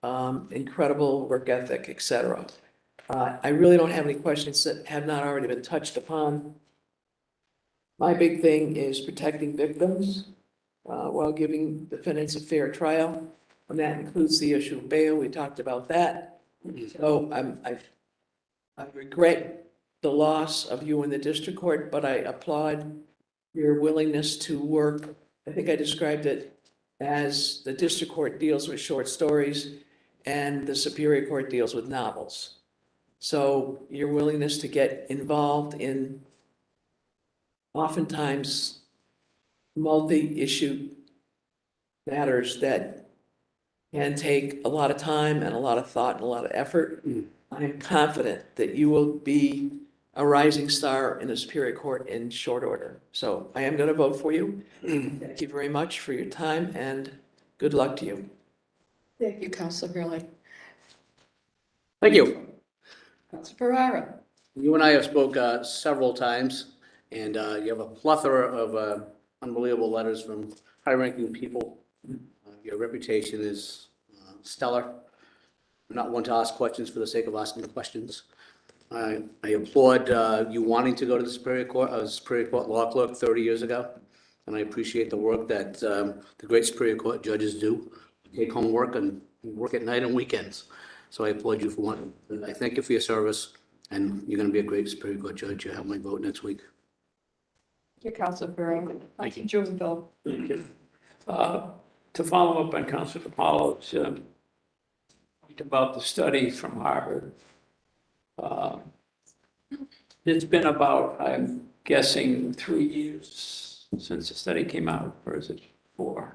incredible work ethic, etc. I really don't have any questions that have not already been touched upon. My big thing is protecting victims while giving defendants a fair trial. And that includes the issue of bail. We talked about that. So I regret the loss of you in the district court, but I applaud your willingness to work. I think I described it as the district court deals with short stories and the Superior Court deals with novels. So your willingness to get involved in oftentimes multi-issue matters that can take a lot of time and a lot of thought and a lot of effort. I am confident that you will be a rising star in the Superior Court in short order. So I am going to vote for you. Thank you very much for your time and good luck to you. Thank you, Counselor Hurley. Thank you. Counselor Ferrara. You and I have spoke several times, and you have a plethora of unbelievable letters from high-ranking people. Your reputation is stellar. I'm not one to ask questions for the sake of asking the questions. I applaud you wanting to go to the Superior Court. I was a Superior Court law clerk 30 years ago, and I appreciate the work that the great Superior Court judges do. Take home work and work at night and weekends. So I applaud you for one. I thank you for your service, and you're going to be a great Superior Court judge. You have my vote next week. Thank you, Counselor Ferrara. Thank you. Juvenile. Thank you. To follow up on Councilor Apollo's point about the study from Harvard, it's been about, I'm guessing, 3 years since the study came out, or is it 4?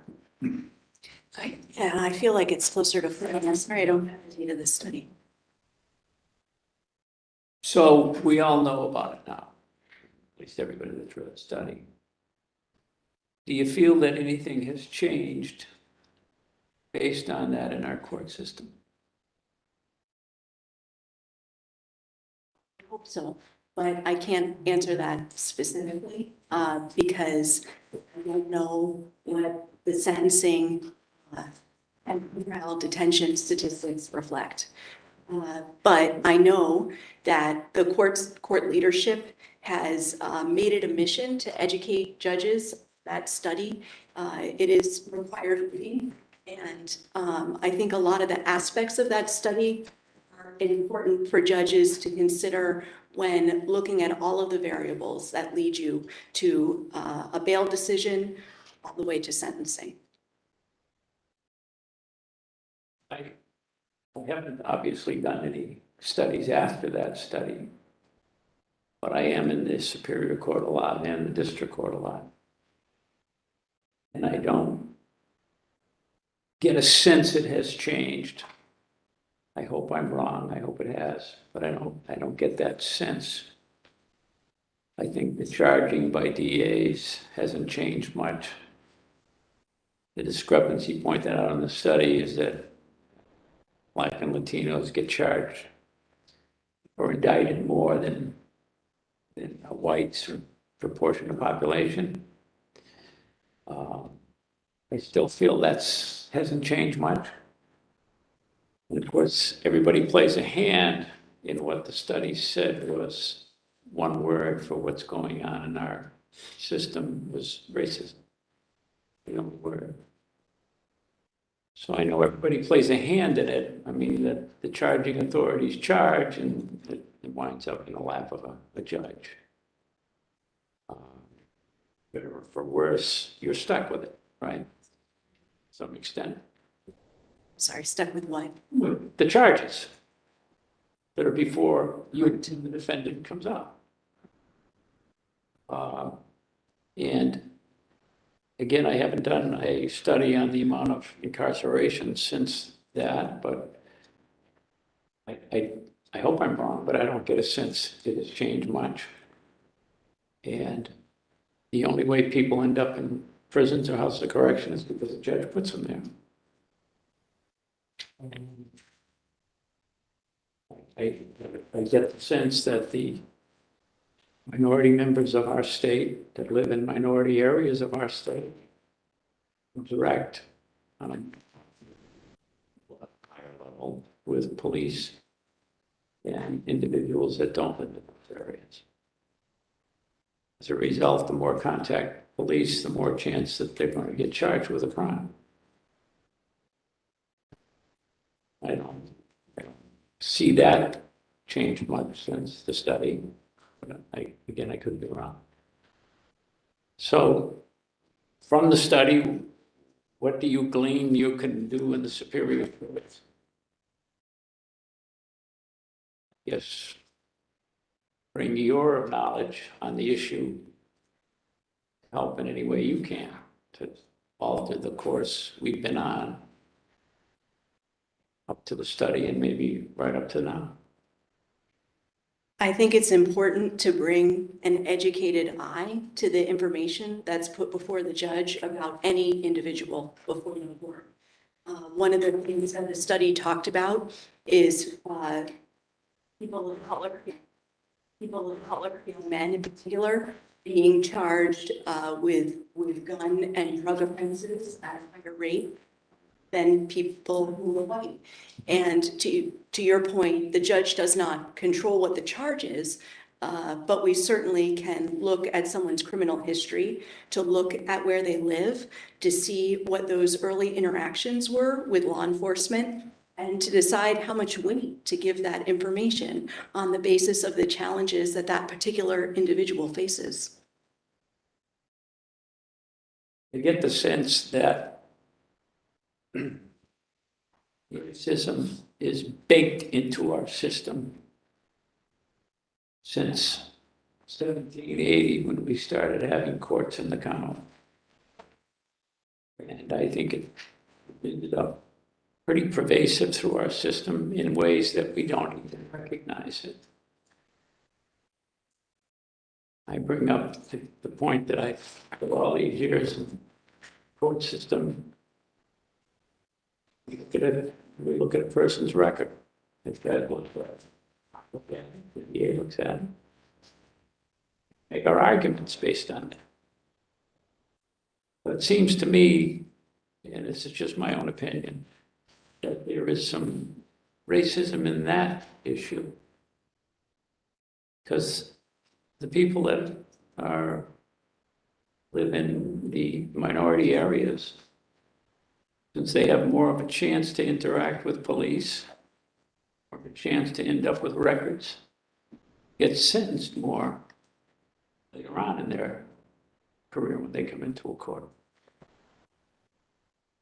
I feel like it's closer to 4. I'm sorry, I don't have the date of this study. So we all know about it now, at least everybody that's read the study. Do you feel that anything has changed based on that in our court system? I hope so, but I can't answer that specifically because don't know what the sentencing and juvenile detention statistics reflect. But I know that the court leadership has made it a mission to educate judges that study. It is required reading. And I think a lot of the aspects of that study are important for judges to consider when looking at all of the variables that lead you to a bail decision all the way to sentencing. I haven't obviously done any studies after that study, but I am in the Superior Court a lot and the District Court a lot. And I don't get a sense it has changed. I hope I'm wrong, I hope it has, but I don't get that sense. I think the charging by DAs hasn't changed much. The discrepancy pointed out in the study is that Black and Latinos get charged or indicted more than whites or proportion of population. I still feel hasn't changed much. And of course, everybody plays a hand in what the study said was one word for what's going on in our system was racism. The only word. So I know everybody plays a hand in it. I mean, that the charging authorities charge and it winds up in the lap of a judge. Better for worse, you're stuck with it, right? To some extent. Sorry, stuck with what? With the charges that are before you and the defendant comes up. And again, I haven't done a study on the amount of incarceration since that, but I hope I'm wrong, but I don't get a sense it has changed much. And the only way people end up in prisons or houses of correction is because the judge puts them there. I get the sense that the minority members of our state that live in minority areas of our state interact on a higher level with police and individuals that don't live in those areas. As a result, the more contact police, the more chance that they're going to get charged with a crime. I don't see that change much since the study. But again, I could be wrong. So from the study, what do you glean you can do in the Superior Court? Yes, bring your knowledge on the issue, help in any way you can to alter the course we've been on up to the study and maybe right up to now. I think it's important to bring an educated eye to the information that's put before the judge about any individual before the court. One of the things that the study talked about is people of color, young men in particular, being charged with gun and drug offenses at a higher rate than people who are white. And to your point, the judge does not control what the charge is, but we certainly can look at someone's criminal history, to look at where they live, to see what those early interactions were with law enforcement, and to decide how much weight to give that information on the basis of the challenges that that particular individual faces. I get the sense that racism is baked into our system since 1780 when we started having courts in the county. And I think it ended up pretty pervasive through our system in ways that we don't even recognize it. I bring up the point that I've had all these years in the court system. We look at a person's record. If that looks right, look at it, the DA looks at it. Make our arguments based on it. But it seems to me, and this is just my own opinion, that there is some racism in that issue. Because the people that live in the minority areas, since they have more of a chance to interact with police, or a chance to end up with records, get sentenced more later on in their career when they come into a court.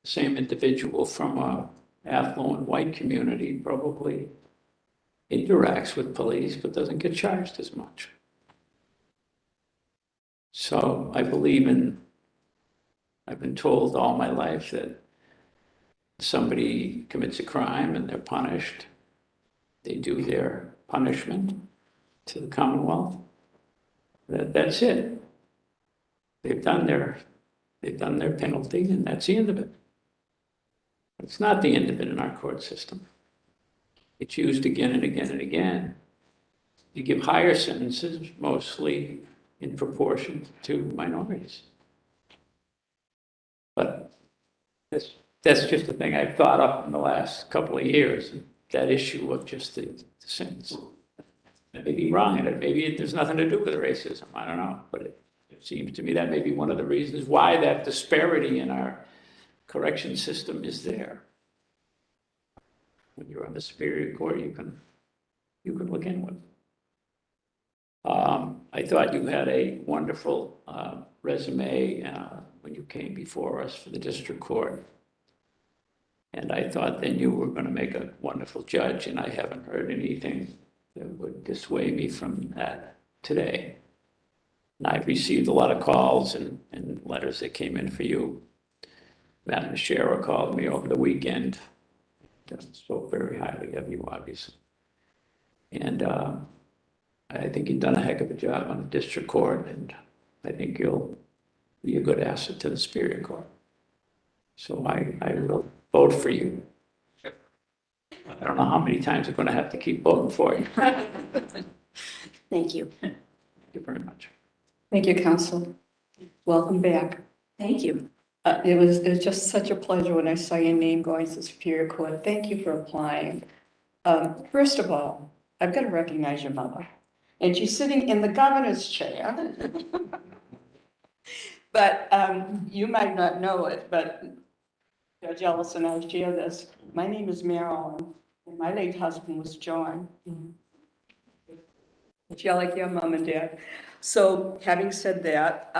The same individual from a affluent white community probably interacts with police but doesn't get charged as much. So I believe I've been told all my life that somebody commits a crime and they're punished, they do their punishment to the Commonwealth, that's it. They've done their penalty, and that's the end of it. It's not the end of it in our court system. It's used again and again and again. You give higher sentences, mostly in proportion to minorities. But that's just a thing I've thought up in the last couple of years, that issue of just the sentence. I may be wrong in it. Maybe there's nothing to do with racism. I don't know. But it seems to me that may be one of the reasons why that disparity in our correction system is there. When you're on the Superior Court, you can look inward. I thought you had a wonderful resume when you came before us for the district court. And I thought then you were going to make a wonderful judge, and I haven't heard anything that would dissuade me from that today. And I've received a lot of calls and letters that came in for you. Madam Shara called me over the weekend. Spoke very highly of you, obviously. And I think you've done a heck of a job on the district court, and I think you'll be a good asset to the Superior Court. So I will vote for you. I don't know how many times I'm going to have to keep voting for you. Thank you. Thank you very much. Thank you, Counsel. Welcome back. Thank you. It was just such a pleasure when I saw your name going to the Superior Court. Thank you for applying. First of all, I've got to recognize your mother. And she's sitting in the governor's chair. But you might not know it, but Judge Ellis and I share this. My name is Marilyn, and my late husband was John. Yeah, like your mom and dad. So having said that,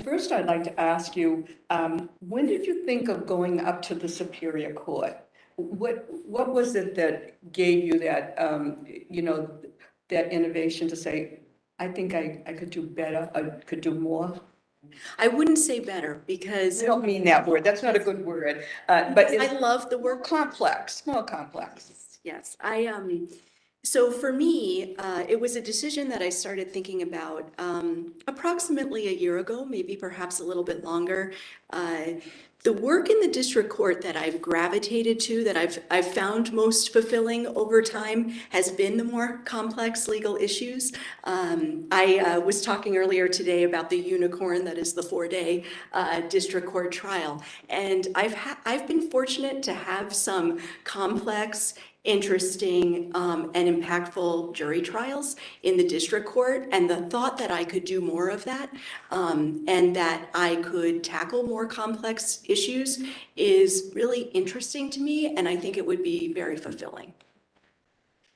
first I'd like to ask you, when did you think of going up to the Superior Court? What was it that gave you that, that innovation to say, I think I could do better, I could do more? I wouldn't say better because. I don't mean that word. That's not a good word. But I love the word complex, more complex. Yes, so for me, it was a decision that I started thinking about approximately a year ago, maybe perhaps a little bit longer. The work in the district court that I've gravitated to, that I've found most fulfilling over time, has been the more complex legal issues. I was talking earlier today about the unicorn that is the 4-day district court trial, and I've been fortunate to have some complex, interesting, and impactful jury trials in the district court, and the thought that I could do more of that, and that I could tackle more complex issues is really interesting to me, and I think it would be very fulfilling.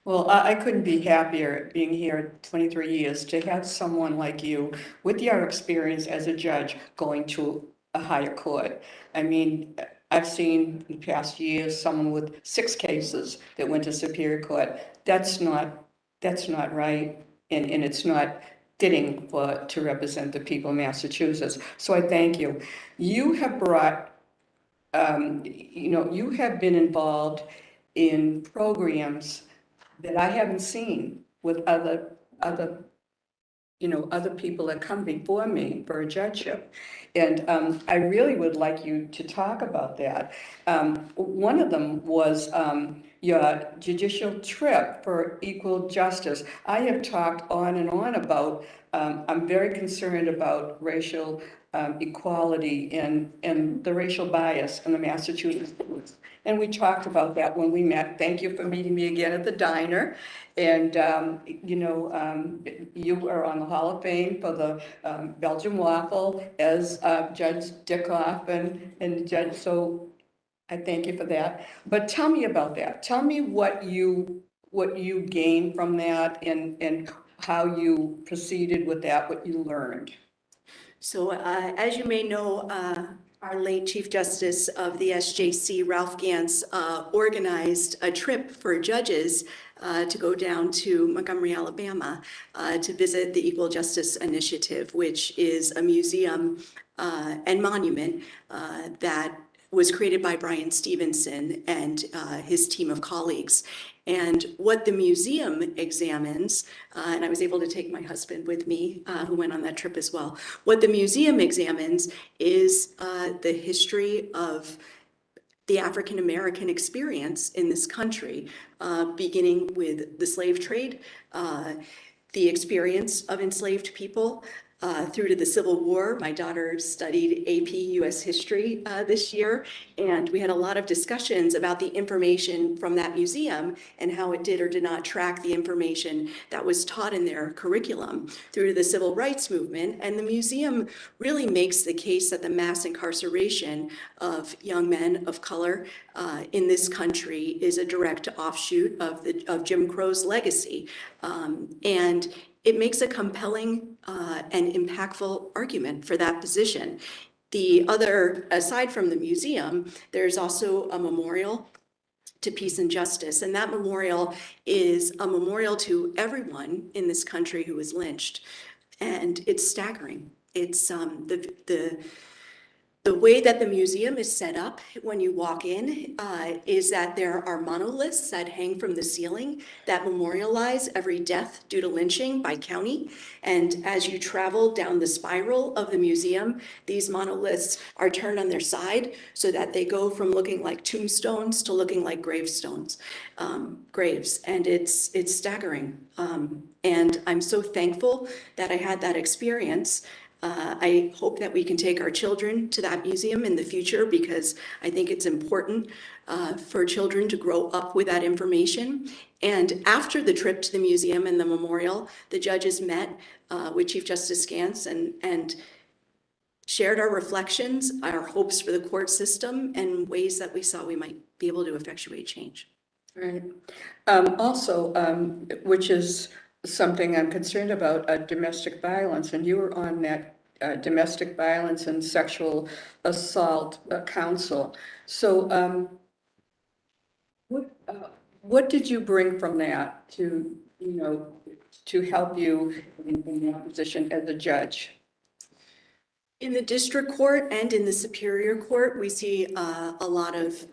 Well, I couldn't be happier being here 23 years to have someone like you with your experience as a judge going to a higher court. I mean, I've seen in past years someone with 6 cases that went to Superior Court. That's not right, and it's not fitting to represent the people of Massachusetts. So I thank you. You have brought, you have been involved in programs that I haven't seen with other people that come before me for a judgeship. And I really would like you to talk about that. One of them was your judicial trip for equal justice. I have talked on and on about, I'm very concerned about racial equality and the racial bias in the Massachusetts schools. And we talked about that when we met. Thank you for meeting me again at the diner. And, you are on the Hall of Fame for the Belgian waffle as Judge Dickoff and Judge, so I thank you for that. But tell me about that. Tell me what you gained from that and how you proceeded with that, what you learned. So as you may know, our late Chief Justice of the SJC, Ralph Gantz, organized a trip for judges to go down to Montgomery, Alabama, to visit the Equal Justice Initiative, which is a museum and monument that was created by Brian Stevenson and his team of colleagues. And what the museum examines, and I was able to take my husband with me, who went on that trip as well. What the museum examines is the history of the African-American experience in this country, beginning with the slave trade, the experience of enslaved people, through to the Civil War. My daughter studied AP US history this year, and we had a lot of discussions about the information from that museum and how it did or did not track the information that was taught in their curriculum through to the civil rights movement. And the museum really makes the case that the mass incarceration of young men of color in this country is a direct offshoot of Jim Crow's legacy. And it makes a compelling and impactful argument for that position. The other, aside from the museum, there's also a memorial to peace and justice. And that memorial is a memorial to everyone in this country who was lynched. And it's staggering. It's the way that the museum is set up when you walk in is that there are monoliths that hang from the ceiling that memorialize every death due to lynching by county. And as you travel down the spiral of the museum, these monoliths are turned on their side so that they go from looking like tombstones to looking like gravestones, graves. And it's staggering. And I'm so thankful that I had that experience. I hope that we can take our children to that museum in the future because I think it's important for children to grow up with that information. And after the trip to the museum and the memorial, the judges met with Chief Justice Gantz and shared our reflections, our hopes for the court system, and ways that we saw we might be able to effectuate change. Right. Also, which is something I'm concerned about, domestic violence, and you were on that domestic violence and sexual assault council. So what did you bring from that to, to help you in your position as a judge? In the district court and in the superior court, we see a lot of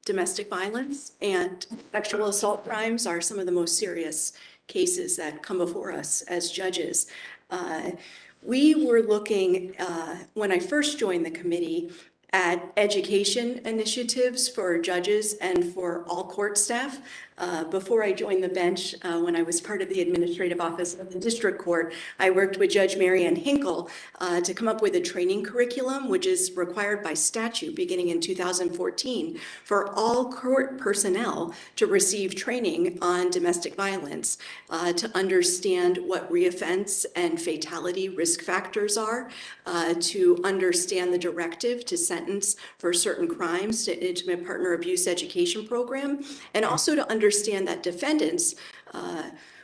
domestic violence, and sexual assault crimes are some of the most serious cases that come before us as judges. We were looking, when I first joined the committee, at education initiatives for judges and for all court staff. Before I joined the bench, when I was part of the administrative office of the district court, I worked with Judge Mary Ann Hinkle to come up with a training curriculum, which is required by statute beginning in 2014 for all court personnel to receive training on domestic violence, to understand what reoffense and fatality risk factors are, to understand the directive to sentence for certain crimes, to intimate partner abuse education program, and also to understand that defendants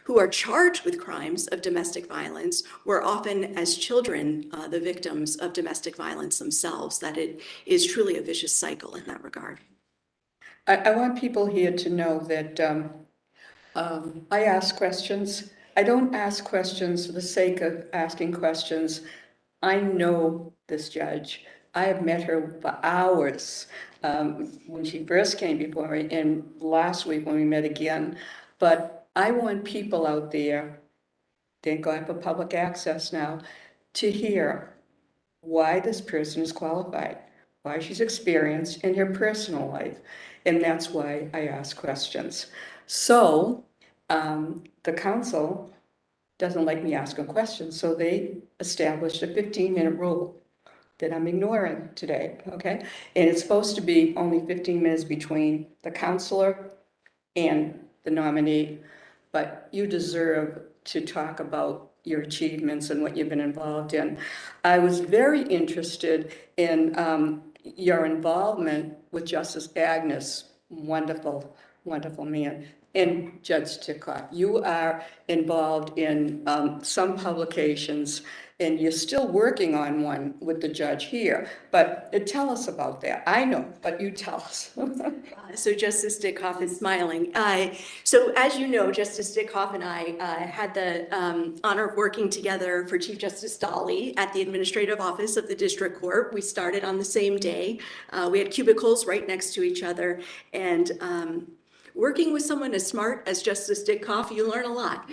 who are charged with crimes of domestic violence were often, as children, the victims of domestic violence themselves, that it is truly a vicious cycle in that regard. I want people here to know that I ask questions. I don't ask questions for the sake of asking questions. I know this judge. I have met her for hours when she first came before me and last week when we met again. But I want people out there, thank God for public access now, to hear why this person is qualified, why she's experienced in her personal life. And that's why I ask questions. So the council doesn't like me asking questions, so they established a 15-minute rule that I'm ignoring today, okay? And it's supposed to be only 15 minutes between the counselor and the nominee, but you deserve to talk about your achievements and what you've been involved in. I was very interested in your involvement with Justice Agnes, wonderful, wonderful man, and Judge Tikoff. You are involved in some publications, and you're still working on one with the judge here. But tell us about that. I know, but you tell us. So Justice Dickoff is smiling. So as you know, Justice Dickoff and I had the honor of working together for Chief Justice Dolly at the Administrative Office of the District Court. We started on the same day. We had cubicles right next to each other, and working with someone as smart as Justice Dickoff, you learn a lot.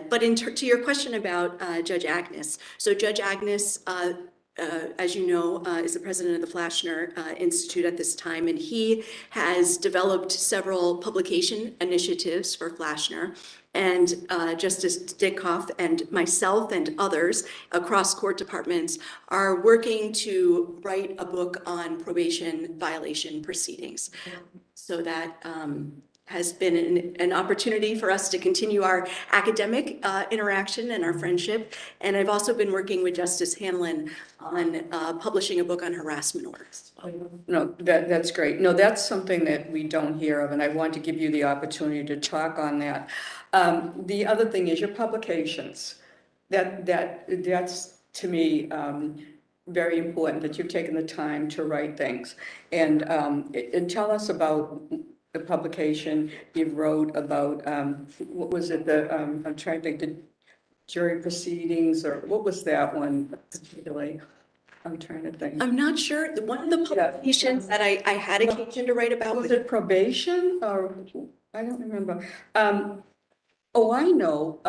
But to your question about Judge Agnes, so Judge Agnes, as you know, is the president of the Flashner Institute at this time, and he has developed several publication initiatives for Flashner. And Justice Dickoff and myself and others across court departments are working to write a book on probation violation proceedings. So that has been an opportunity for us to continue our academic interaction and our friendship. And I've also been working with Justice Hanlon on publishing a book on harassment orders. No, that's great. No, that's something that we don't hear of, and I want to give you the opportunity to talk on that. The other thing is your publications. That's to me very important, that you've taken the time to write things. And tell us about the publication you wrote about, what was it, I'm trying to think, the jury proceedings, or what was that one particularly? I'm trying to think. I'm not sure. One of the publications that I had occasion to write about was it probation, or I don't remember. Oh, I know,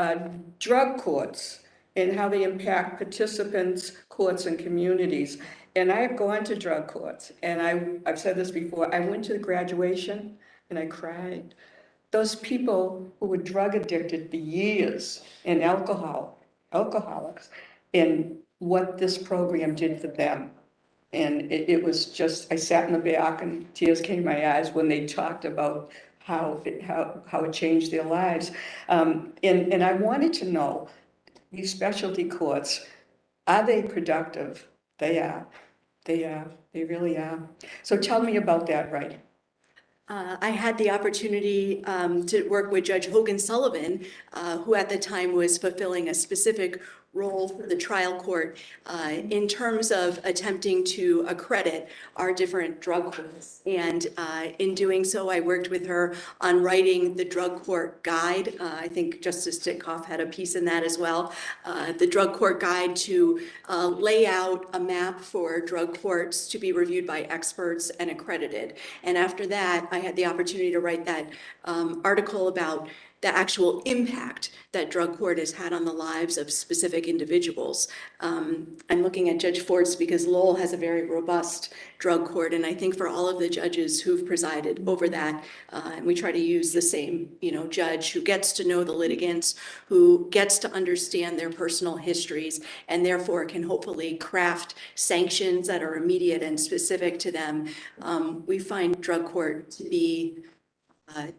drug courts and how they impact participants, courts, and communities. And I've gone to drug courts, and I've said this before, I went to the graduation and I cried. Those people who were drug addicted for years and alcoholics, and what this program did for them. And it was just, I sat in the back and tears came to my eyes when they talked about how it changed their lives. And I wanted to know, these specialty courts, are they productive? They are. They really are. So tell me about that, right? I had the opportunity to work with Judge Hogan Sullivan, who at the time was fulfilling a specific role for the trial court in terms of attempting to accredit our different drug courts. And in doing so, I worked with her on writing the drug court guide. I think Justice Dickoff had a piece in that as well. The drug court guide to lay out a map for drug courts to be reviewed by experts and accredited. And after that, I had the opportunity to write that article about the actual impact that drug court has had on the lives of specific individuals. I'm looking at Judge Forts because Lowell has a very robust drug court, and I think for all of the judges who've presided over that, and we try to use the same, judge who gets to know the litigants, who gets to understand their personal histories, and therefore can hopefully craft sanctions that are immediate and specific to them. We find drug court to be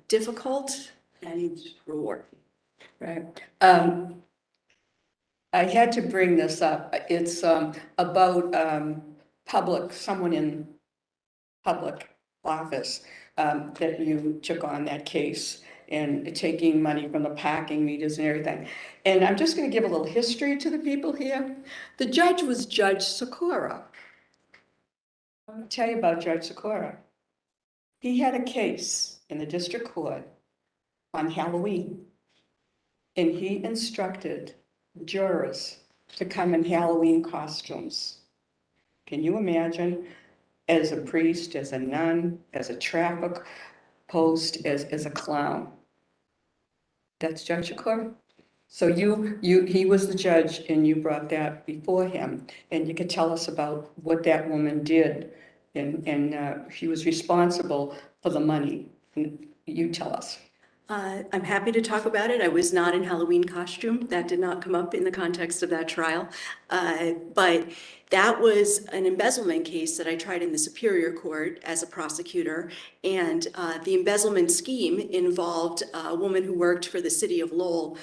difficult and rewarding. Right. I had to bring this up. It's about someone in public office that you took on that case and taking money from the parking meters and everything. And I'm just going to give a little history to the people here. The judge was Judge Sikora. Let me tell you about Judge Sikora. He had a case in the district court on Halloween, and he instructed jurors to come in Halloween costumes. Can you imagine, as a priest, as a nun, as a traffic post, as a clown? That's Judge Shakur. So he was the judge, and you brought that before him, and you could tell us about what that woman did and he was responsible for the money. And you tell us. I'm happy to talk about it. I was not in Halloween costume. That did not come up in the context of that trial. But that was an embezzlement case that I tried in the Superior Court as a prosecutor. And the embezzlement scheme involved a woman who worked for the City of Lowell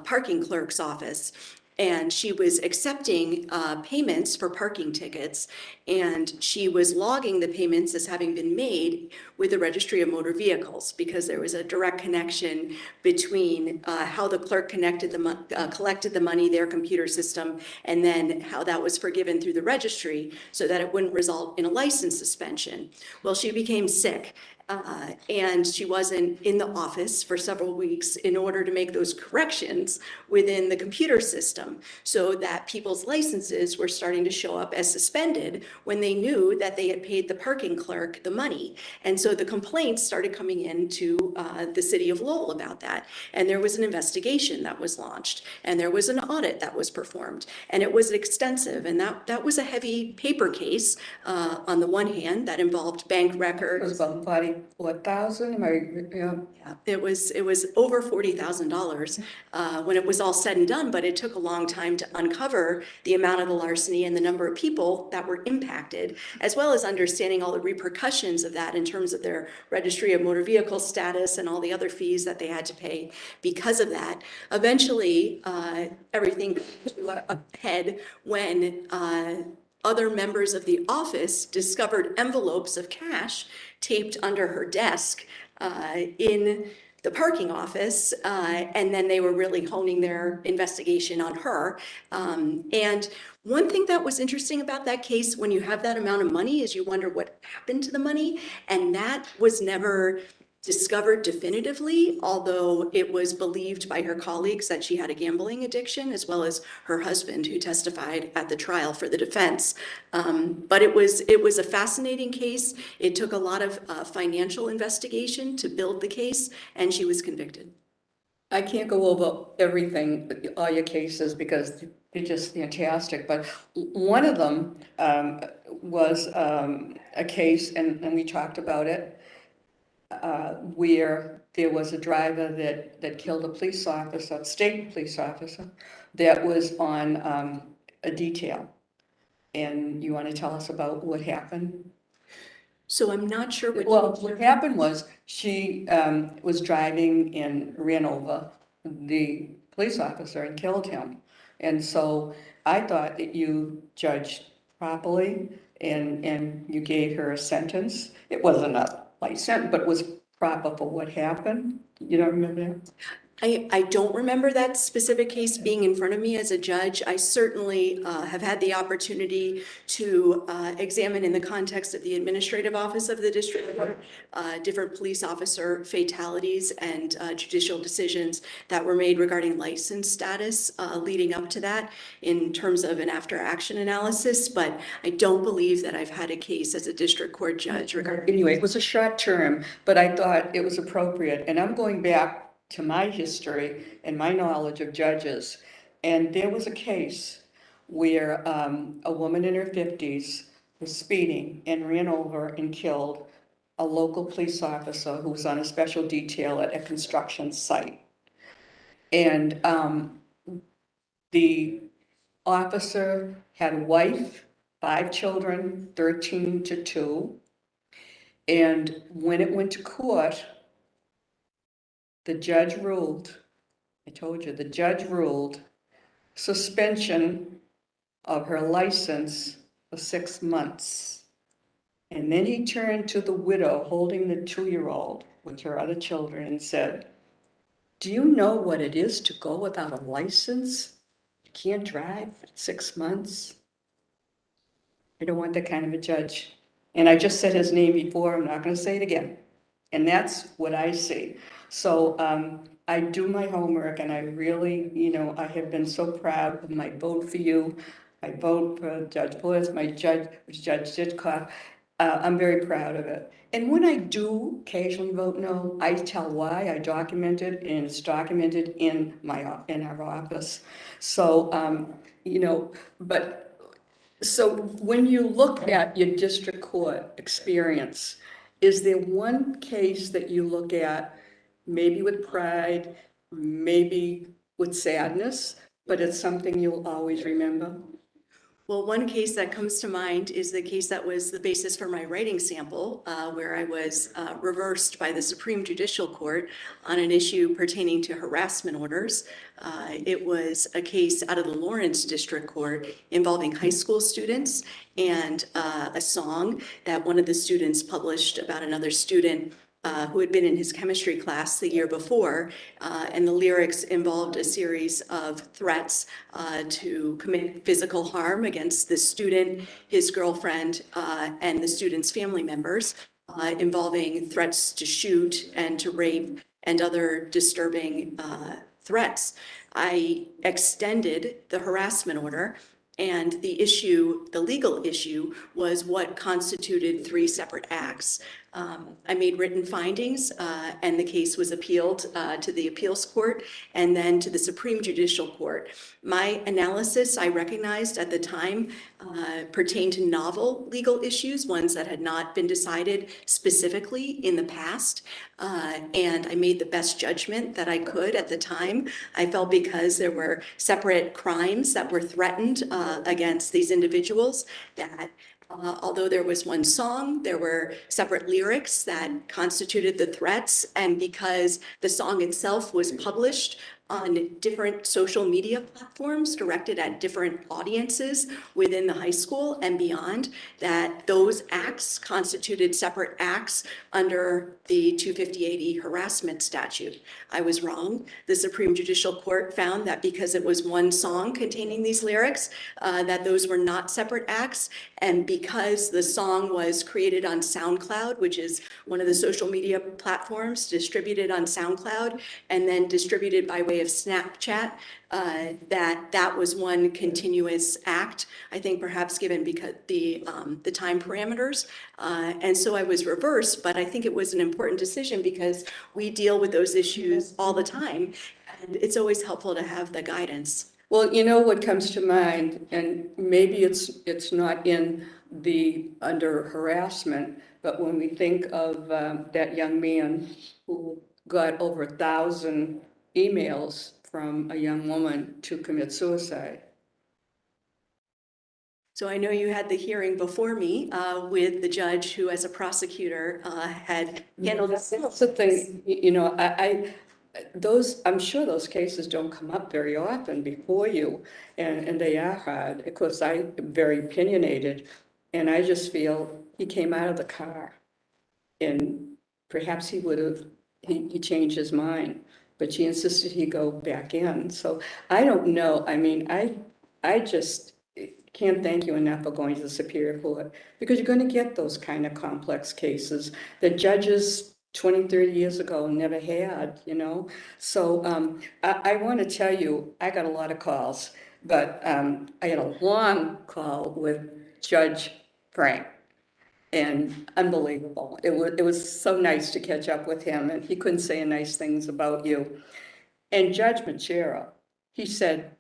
parking clerk's office. And she was accepting payments for parking tickets, and she was logging the payments as having been made with the Registry of Motor Vehicles, because there was a direct connection between how the clerk collected the money, their computer system, and then how that was forgiven through the registry, so that it wouldn't result in a license suspension. Well, she became sick. And she wasn't in the office for several weeks in order to make those corrections within the computer system, so that people's licenses were starting to show up as suspended when they knew that they had paid the parking clerk the money. And so the complaints started coming into the City of Lowell about that. And there was an investigation that was launched, and there was an audit that was performed, and it was extensive. And that was a heavy paper case on the one hand that involved bank records. It was about 44,000, am I, yeah. Yeah, it was over $40,000 when it was all said and done, but it took a long time to uncover the amount of the larceny and the number of people that were impacted, as well as understanding all the repercussions of that in terms of their Registry of Motor Vehicle status and all the other fees that they had to pay because of that. Eventually, everything came to a head when other members of the office discovered envelopes of cash taped under her desk in the parking office, and then they were really honing their investigation on her. And one thing that was interesting about that case, when you have that amount of money, is you wonder what happened to the money, and that was never discovered definitively, although it was believed by her colleagues that she had a gambling addiction, as well as her husband, who testified at the trial for the defense. But it was a fascinating case. It took a lot of financial investigation to build the case, and she was convicted. I can't go over everything, all your cases, because they're just fantastic, but one of them was a case, and we talked about it, where there was a driver that killed a police officer, state police officer, that was on a detail. And you want to tell us about what happened? So I'm not sure what. Well, what happened was she was driving and ran over the police officer and killed him. And so I thought that you judged properly and you gave her a sentence. It wasn't a light sentence, but it was proper for what happened. You don't remember that? I don't remember that specific case being in front of me as a judge. I certainly have had the opportunity to examine, in the context of the administrative office of the district court, different police officer fatalities and judicial decisions that were made regarding license status leading up to that in terms of an after-action analysis. But I don't believe that I've had a case as a district court judge regarding. Anyway, it was a short term, but I thought it was appropriate. And I'm going back to my history and my knowledge of judges. And there was a case where a woman in her 50s was speeding and ran over and killed a local police officer who was on a special detail at a construction site. And the officer had a wife, 5 children, 13 to 2. And when it went to court, the judge ruled, I told you, the judge ruled suspension of her license for 6 months. And then he turned to the widow holding the 2-year-old with her other children and said, "Do you know what it is to go without a license? You can't drive for 6 months." I don't want that kind of a judge. And I just said his name before, I'm not going to say it again. And that's what I see. So I do my homework, and I really, I have been so proud of my vote for you. I vote for Judge Bliss, my judge, Judge Ditkoff. I'm very proud of it. And when I do occasionally vote no, I tell why. I document it, and it's documented in our office. So, but So when you look at your district court experience, is there one case that you look at, maybe with pride, maybe with sadness, but it's something you'll always remember? Well, one case that comes to mind is the case that was the basis for my writing sample, where I was reversed by the Supreme Judicial Court on an issue pertaining to harassment orders. It was a case out of the Lawrence District Court involving high school students and a song that one of the students published about another student who had been in his chemistry class the year before, and the lyrics involved a series of threats to commit physical harm against the student, his girlfriend, and the student's family members, involving threats to shoot and to rape and other disturbing threats. I extended the harassment order, and the issue, the legal issue, was what constituted 3 separate acts. I made written findings, and the case was appealed to the appeals court and then to the Supreme Judicial Court. My analysis, I recognized at the time, pertained to novel legal issues, ones that had not been decided specifically in the past. And I made the best judgment that I could at the time. I felt because there were separate crimes that were threatened against these individuals, that although there was one song, there were separate lyrics that constituted the threats. And because the song itself was published on different social media platforms directed at different audiences within the high school and beyond, that those acts constituted separate acts under the 250-80 harassment statute. I was wrong. The Supreme Judicial Court found that because it was one song containing these lyrics, that those were not separate acts. And because the song was created on SoundCloud, which is one of the social media platforms, distributed on SoundCloud, and then distributed by way of Snapchat, that was one continuous act, I think perhaps given because the time parameters. And so I was reversed, but I think it was an important decision because we deal with those issues all the time. And it's always helpful to have the guidance. Well, you know what comes to mind, and maybe it's not in the under harassment, but when we think of that young man who got over 1,000 emails from a young woman to commit suicide. So I know you had the hearing before me with the judge who, as a prosecutor, had handled this. That's the thing, you know, I'm sure those cases don't come up very often before you, and they are hard. Of course, I'm very opinionated, and I just feel he came out of the car, and perhaps he would have, he changed his mind, but she insisted he go back in. So I don't know. I mean, I just can't thank you enough for going to the Superior Court, because you're going to get those kind of complex cases that judges 20, 30 years ago never had, you know. So I want to tell you, I got a lot of calls, but I had a long call with Judge Frank, and unbelievable. It was so nice to catch up with him, and he couldn't say nice things about you. And Judge Machero, he said,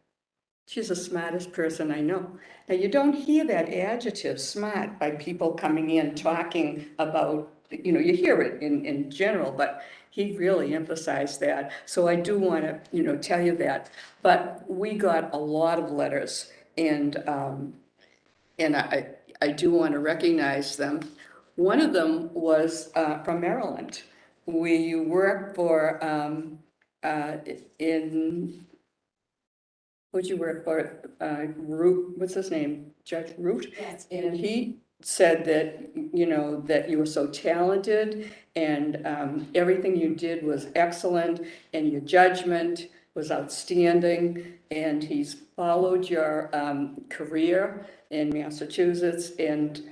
she's the smartest person I know. Now, you don't hear that adjective, smart, by people coming in talking about, you know, you hear it in general, but he really emphasized that. So I do want to, you know, tell you that. But we got a lot of letters, and I do want to recognize them. One of them was from Maryland, where you work for who'd you work for? Root, what's his name? Judge Root? Yes. And he said that, you know, that you were so talented, and everything you did was excellent, and your judgment was outstanding, and he's followed your career in Massachusetts, and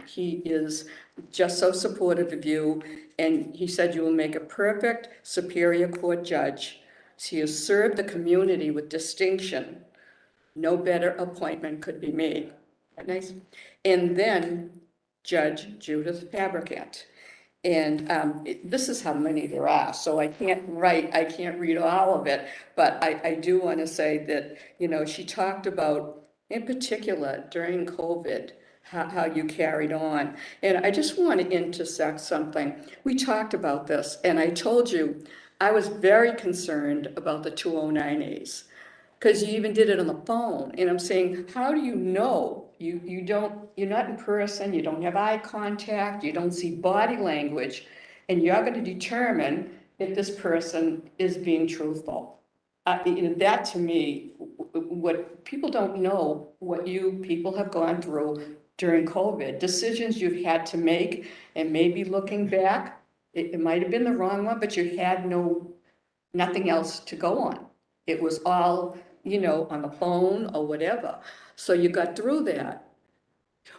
he is just so supportive of you, and he said you will make a perfect Superior Court judge. He has served the community with distinction. No better appointment could be made. Isn't that nice? And then Judge Judith Fabricant. And this is how many there are, so I can't read all of it, but I do want to say that, you know, she talked about in particular during COVID, how you carried on. And I just want to intersect something. We talked about this, and I told you I was very concerned about the 209As, because you even did it on the phone. And I'm saying, how do you know? You're not in person, you don't have eye contact, you don't see body language, and you're going to determine if this person is being truthful. That to me, what people don't know, what you people have gone through during COVID, decisions you've had to make, and maybe looking back, it might have been the wrong one, but you had nothing else to go on. It was all, on the phone or whatever. So you got through that.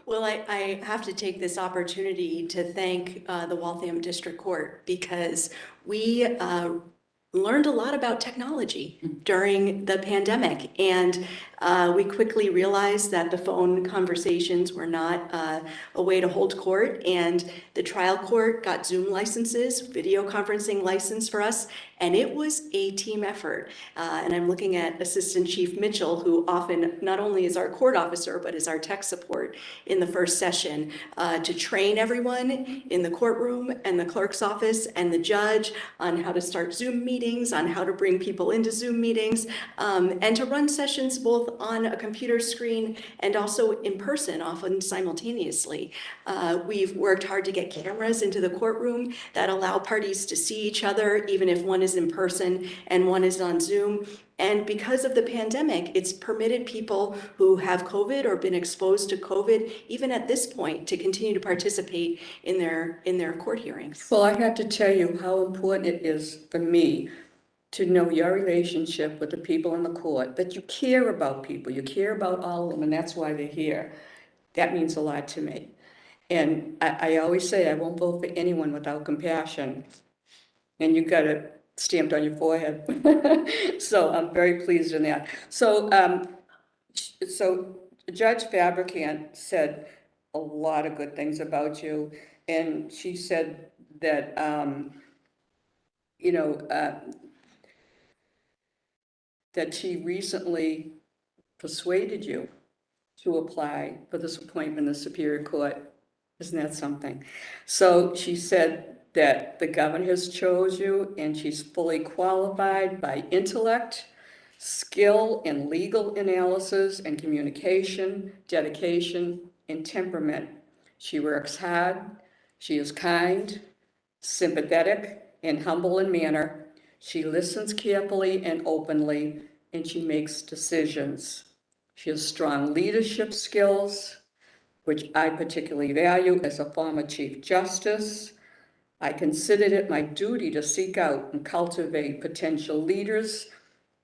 Well, I have to take this opportunity to thank the Waltham District Court, because we learned a lot about technology during the pandemic, and we quickly realized that the phone conversations were not a way to hold court, and the trial court got Zoom licenses, video conferencing license for us, and it was a team effort. And I'm looking at Assistant Chief Mitchell, who often not only is our court officer, but is our tech support in the first session, to train everyone in the courtroom and the clerk's office and the judge on how to start Zoom meetings, on how to bring people into Zoom meetings, and to run sessions both on a computer screen and also in person, often simultaneously. We've worked hard to get cameras into the courtroom that allow parties to see each other, even if one is in person and one is on Zoom. And because of the pandemic, it's permitted people who have COVID or been exposed to COVID, even at this point, to continue to participate in their court hearings. Well, I have to tell you how important it is for me to know your relationship with the people in the court, that you care about people, you care about all of them, and that's why they're here. That means a lot to me. And I always say I won't vote for anyone without compassion. And you got it stamped on your forehead. So I'm very pleased in that. So, so Judge Fabricant said a lot of good things about you. And she said that, that she recently persuaded you to apply for this appointment in the Superior Court. Isn't that something? So she said that the governor has chose you, and she's fully qualified by intellect, skill in legal analysis and communication, dedication, and temperament. She works hard, she is kind, sympathetic, and humble in manner. She listens carefully and openly, and she makes decisions. She has strong leadership skills, which I particularly value as a former Chief Justice. I considered it my duty to seek out and cultivate potential leaders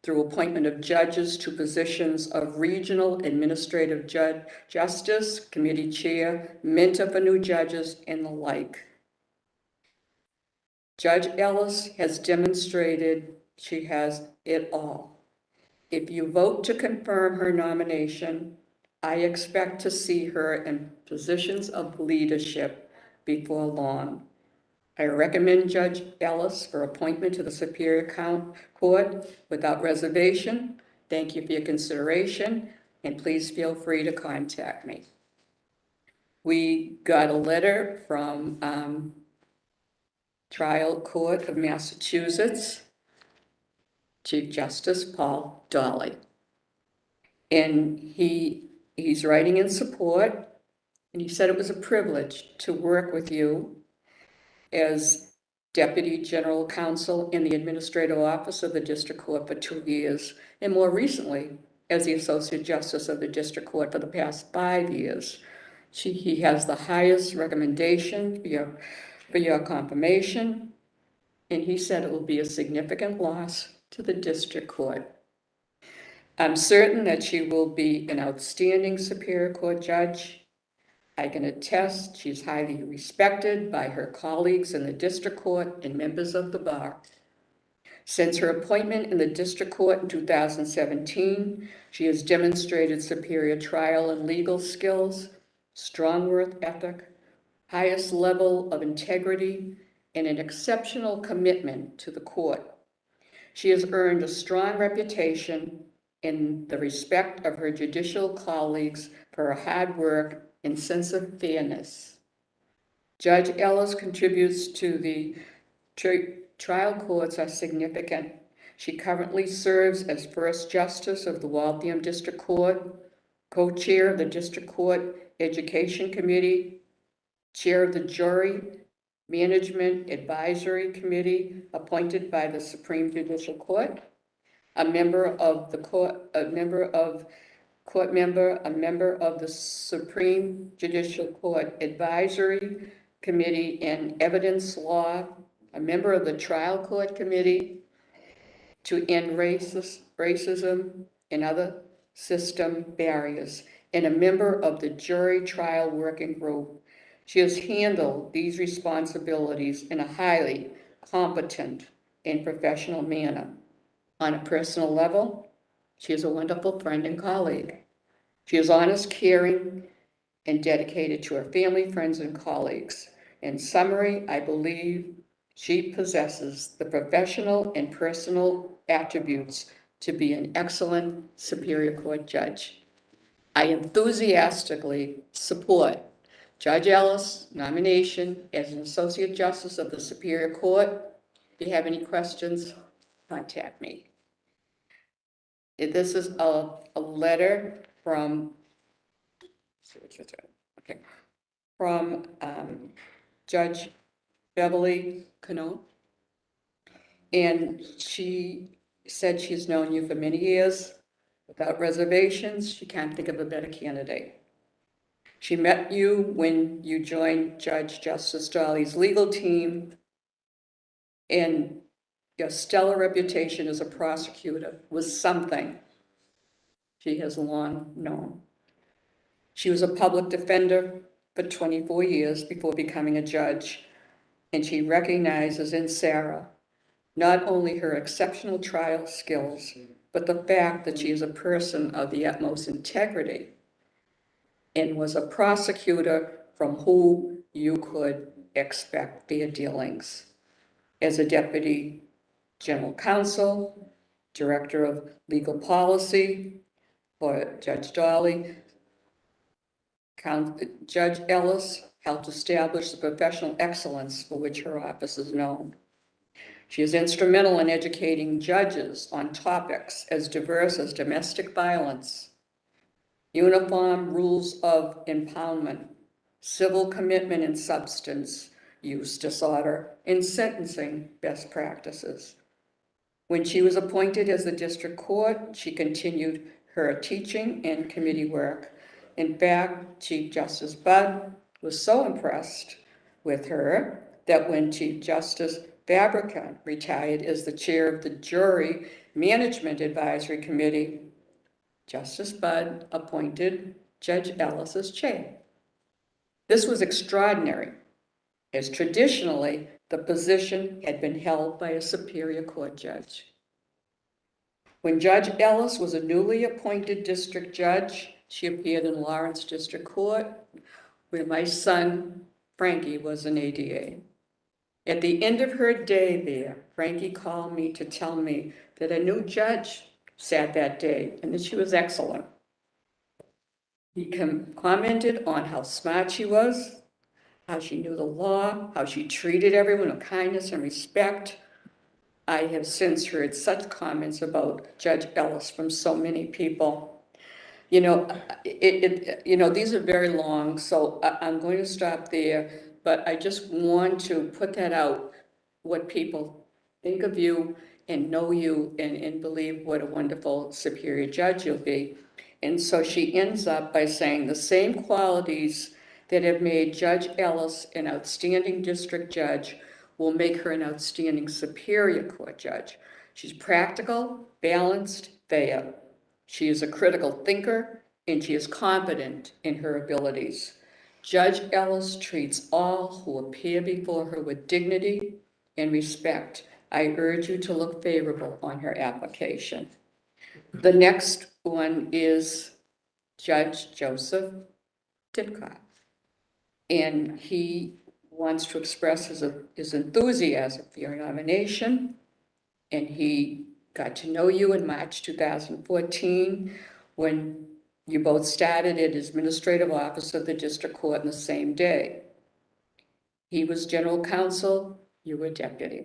through appointment of judges to positions of regional administrative justice, committee chair, mentor for new judges, and the like. Judge Ellis has demonstrated she has it all. If you vote to confirm her nomination, I expect to see her in positions of leadership before long. I recommend Judge Ellis for appointment to the Superior Court without reservation. Thank you for your consideration, and please feel free to contact me. We got a letter from Trial Court of Massachusetts, Chief Justice Paul Dolly. And he's writing in support, and he said it was a privilege to work with you as Deputy General Counsel in the Administrative Office of the District Court for 2 years, and more recently as the Associate Justice of the District Court for the past 5 years. He has the highest recommendation for your confirmation, and he said it will be a significant loss to the District Court. I'm certain that she will be an outstanding Superior Court judge. I can attest she's highly respected by her colleagues in the District Court and members of the bar. Since her appointment in the District Court in 2017, she has demonstrated superior trial and legal skills, strong work ethic, highest level of integrity, and an exceptional commitment to the court. She has earned a strong reputation in the respect of her judicial colleagues for her hard work and sense of fairness. Judge Ellis contributes to the trial courts are significant. She currently serves as First Justice of the Waltham District Court, co-chair of the District Court Education Committee, chair of the Jury Management Advisory Committee appointed by the Supreme Judicial Court, a member of the Supreme Judicial Court Advisory Committee in Evidence Law, a member of the Trial Court Committee to End Racism and Other System Barriers, and a member of the Jury Trial Working Group. She has handled these responsibilities in a highly competent and professional manner. On a personal level, she is a wonderful friend and colleague. She is honest, caring, and dedicated to her family, friends, and colleagues. In summary, I believe she possesses the professional and personal attributes to be an excellent Superior Court judge. I enthusiastically support Judge Ellis' nomination as an Associate Justice of the Superior Court. If you have any questions, contact me. This is a letter from, Judge Beverly Cano. And she said she's known you for many years. Without reservations, she can't think of a better candidate. She met you when you joined Judge Justice Dolly's legal team, and your stellar reputation as a prosecutor was something she has long known. She was a public defender for 24 years before becoming a judge, and she recognizes in Sarah not only her exceptional trial skills, but the fact that she is a person of the utmost integrity and was a prosecutor from whom you could expect fair dealings. As a deputy general counsel, director of legal policy for Judge Dolly, Judge Ellis helped establish the professional excellence for which her office is known. She is instrumental in educating judges on topics as diverse as domestic violence, uniform rules of impoundment, civil commitment and substance use disorder, and sentencing best practices. When she was appointed as the district court, she continued her teaching and committee work. In fact, Chief Justice Budd was so impressed with her that when Chief Justice Fabricant retired as the chair of the Jury Management Advisory Committee, Justice Budd appointed Judge Ellis as chair. This was extraordinary, as traditionally the position had been held by a Superior Court judge. When Judge Ellis was a newly appointed district judge, she appeared in Lawrence District Court, where my son, Frankie, was an ADA. At the end of her day there, Frankie called me to tell me that a new judge sat that day and that she was excellent. He commented on how smart she was, how she knew the law, how she treated everyone with kindness and respect. I have since heard such comments about Judge Ellis from so many people. You know, these are very long, so I'm going to stop there, but I just want to put that out, what people think of you and know you and believe what a wonderful Superior Judge you'll be. And so she ends up by saying the same qualities that have made Judge Ellis an outstanding district judge will make her an outstanding Superior Court judge. She's practical, balanced, fair. She is a critical thinker, and she is confident in her abilities. Judge Ellis treats all who appear before her with dignity and respect. I urge you to look favorable on her application. The next one is Judge Joseph Ditkoff, and he wants to express his enthusiasm for your nomination, and he got to know you in March 2014, when you both started as administrative officer of the district court in the same day. He was general counsel, you were deputy.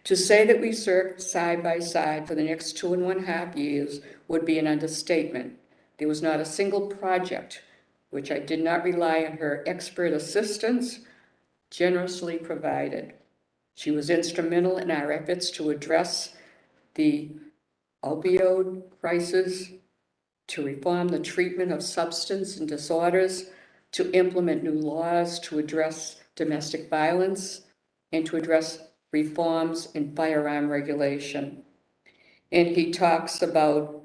To say that we served side by side for the next 2.5 years would be an understatement. There was not a single project which I did not rely on her expert assistance generously provided. She was instrumental in our efforts to address the opioid crisis, to reform the treatment of substance and disorders, to implement new laws to address domestic violence, and to address reforms in firearm regulation. And he talks about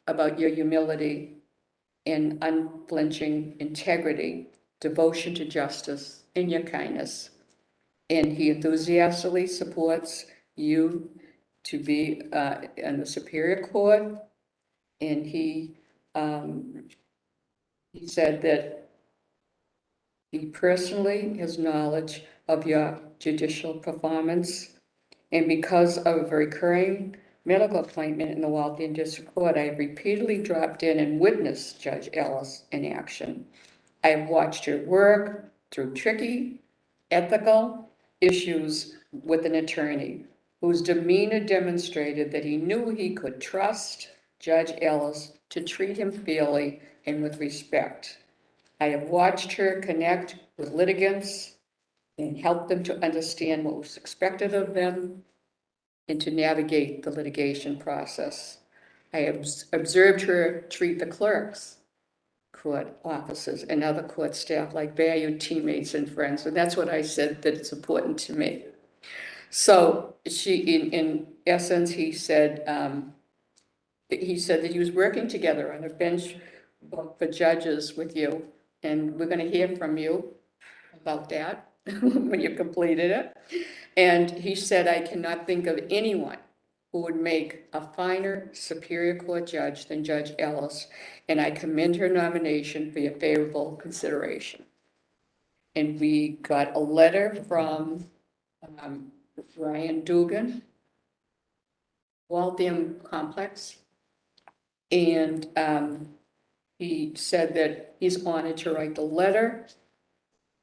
about your humility and unflinching integrity, devotion to justice, and your kindness. And he enthusiastically supports you to be in the Superior Court. And he said that he personally has knowledge of your judicial performance. And because of a recurring medical appointment in the Waltham District Court, I have repeatedly dropped in and witnessed Judge Ellis in action. I have watched her work through tricky, ethical issues with an attorney whose demeanor demonstrated that he knew he could trust Judge Ellis to treat him fairly and with respect. I have watched her connect with litigants and help them to understand what was expected of them and to navigate the litigation process. I have observed her treat the clerks, court officers, and other court staff like valued teammates and friends, and that's what I said that it's important to me. So in essence, he said that he was working together on a bench for judges with you, and we're going to hear from you about that when you've completed it. And he said, I cannot think of anyone who would make a finer Superior Court judge than Judge Ellis, and I commend her nomination for your favorable consideration. And we got a letter from Ryan Dugan, Waltham Complex, and he said that he's honored to write the letter,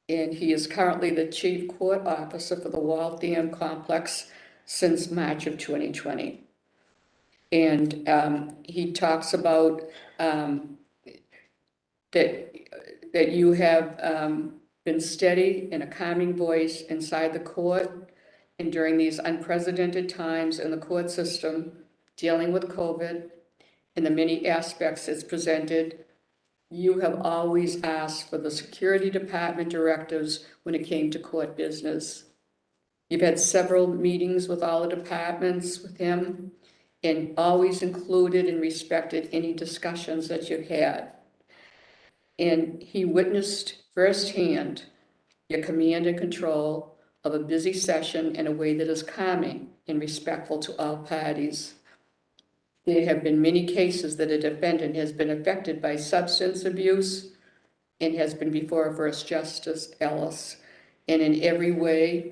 and he is currently the Chief Court Officer for the Waltham Complex since March of 2020. And he talks about that you have been steady and a calming voice inside the court and during these unprecedented times in the court system, dealing with COVID and the many aspects it's presented. You have always asked for the security department directives when it came to court business. You've had several meetings with all the departments with him and always included and respected any discussions that you've had. And he witnessed firsthand your command and control of a busy session in a way that is calming and respectful to all parties. There have been many cases that a defendant has been affected by substance abuse and has been before First Justice Ellis. And in every way,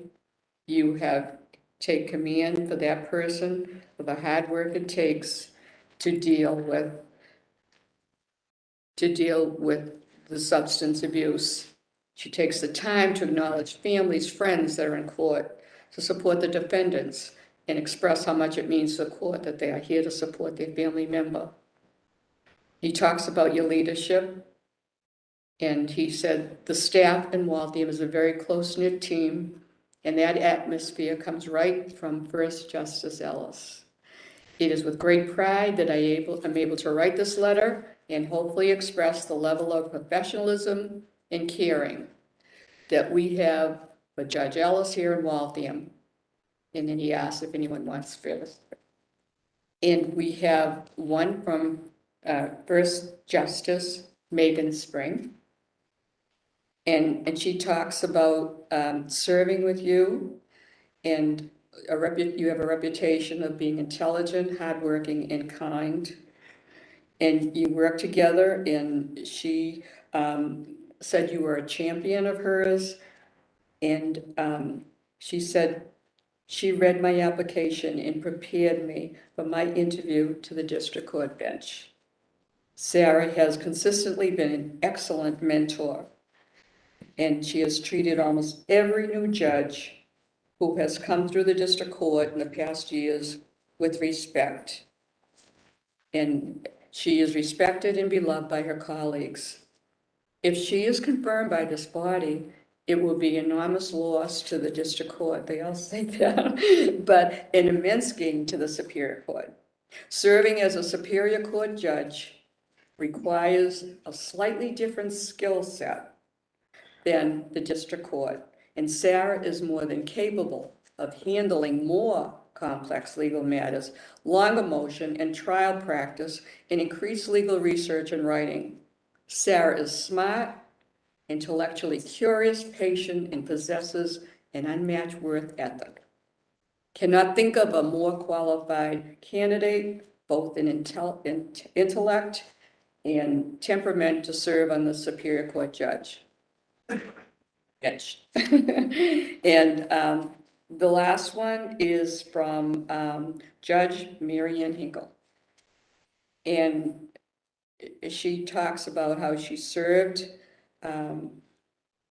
you have taken command for that person, for the hard work it takes to deal with the substance abuse. She takes the time to acknowledge families, friends that are in court, to support the defendants, and express how much it means to the court that they are here to support their family member. He talks about your leadership, and he said the staff in Waltham is a very close-knit team, and that atmosphere comes right from First Justice Ellis. It is with great pride that I'm able to write this letter and hopefully express the level of professionalism and caring that we have for Judge Ellis here in Waltham. And then he asked if anyone wants this. And we have one from First Justice Megan Spring. And she talks about serving with you, and you have a reputation of being intelligent, hardworking, and kind. And you work together, and she said you were a champion of hers. And she said She read my application and prepared me for my interview to the district court bench. Sarah has consistently been an excellent mentor, and she has treated almost every new judge who has come through the district court in the past years with respect. And she is respected and beloved by her colleagues. If she is confirmed by this body, it will be enormous loss to the district court. They all say that, but an immense gain to the Superior Court. Serving as a Superior Court judge requires a slightly different skill set than the district court, and Sarah is more than capable of handling more complex legal matters, longer motion and trial practice, and increased legal research and writing. Sarah is smart, intellectually curious, patient, and possesses an unmatched work ethic. Cannot think of a more qualified candidate, both in intellect and temperament, to serve on the Superior Court judge. Bench. And the last one is from Judge Marianne Hinkle. And she talks about how she served.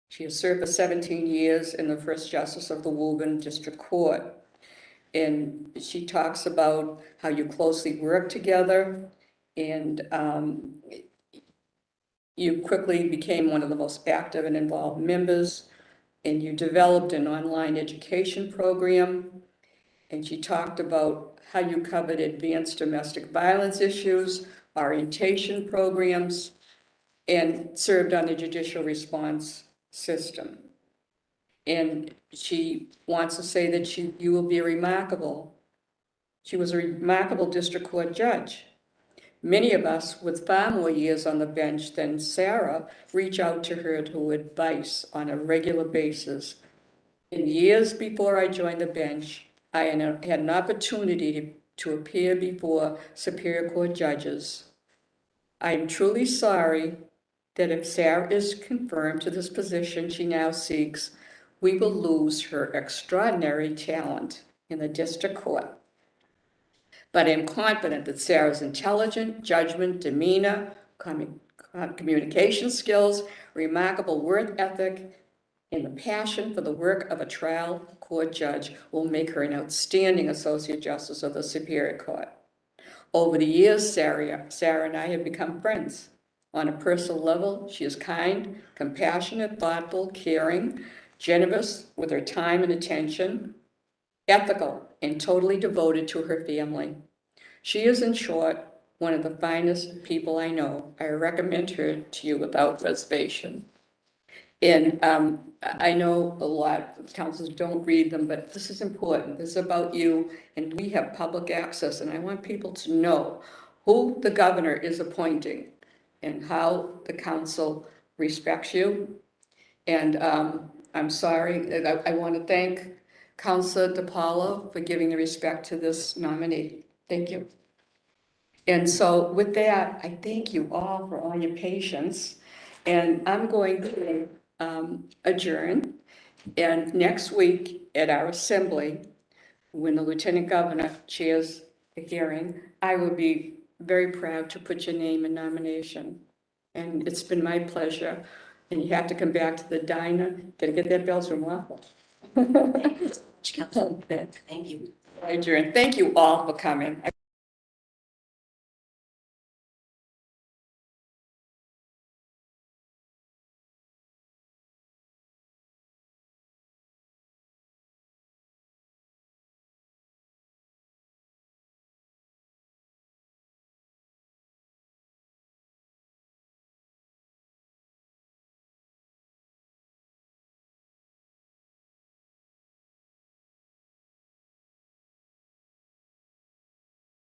She has served for 17 years in the first justice of the Woburn District Court. And she talks about how you closely work together, and you quickly became one of the most active and involved members, and you developed an online education program. And she talked about how you covered advanced domestic violence issues, orientation programs, and served on the judicial response system. And she wants to say that you will be remarkable. She was a remarkable district court judge. Many of us with far more years on the bench than Sarah reach out to her for advice on a regular basis. In years before I joined the bench, I had an opportunity to appear before Superior Court judges. I am truly sorry that if Sarah is confirmed to this position she now seeks, we will lose her extraordinary talent in the district court. But I am confident that Sarah's intelligent judgment, demeanor, communication skills, remarkable work ethic, and the passion for the work of a trial court judge will make her an outstanding Associate Justice of the Superior Court. Over the years, Sarah and I have become friends. On a personal level, she is kind, compassionate, thoughtful, caring, generous with her time and attention, ethical, and totally devoted to her family. She is, in short, one of the finest people I know. I recommend her to you without reservation. And I know a lot of councils don't read them, but this is important. This is about you, and we have public access, and I want people to know who the governor is appointing and how the council respects you. And I'm sorry, I want to thank Councilor DiPaolo for giving the respect to this nominee. Thank you. And so with that, I thank you all for all your patience, and I'm going to adjourn. And next week at our assembly, when the Lieutenant Governor chairs the hearing, I will be very proud to put your name in nomination. And it's been my pleasure. And you have to come back to the diner, gotta get that Belgian waffle. Thank you. I adjourn. Thank you all for coming.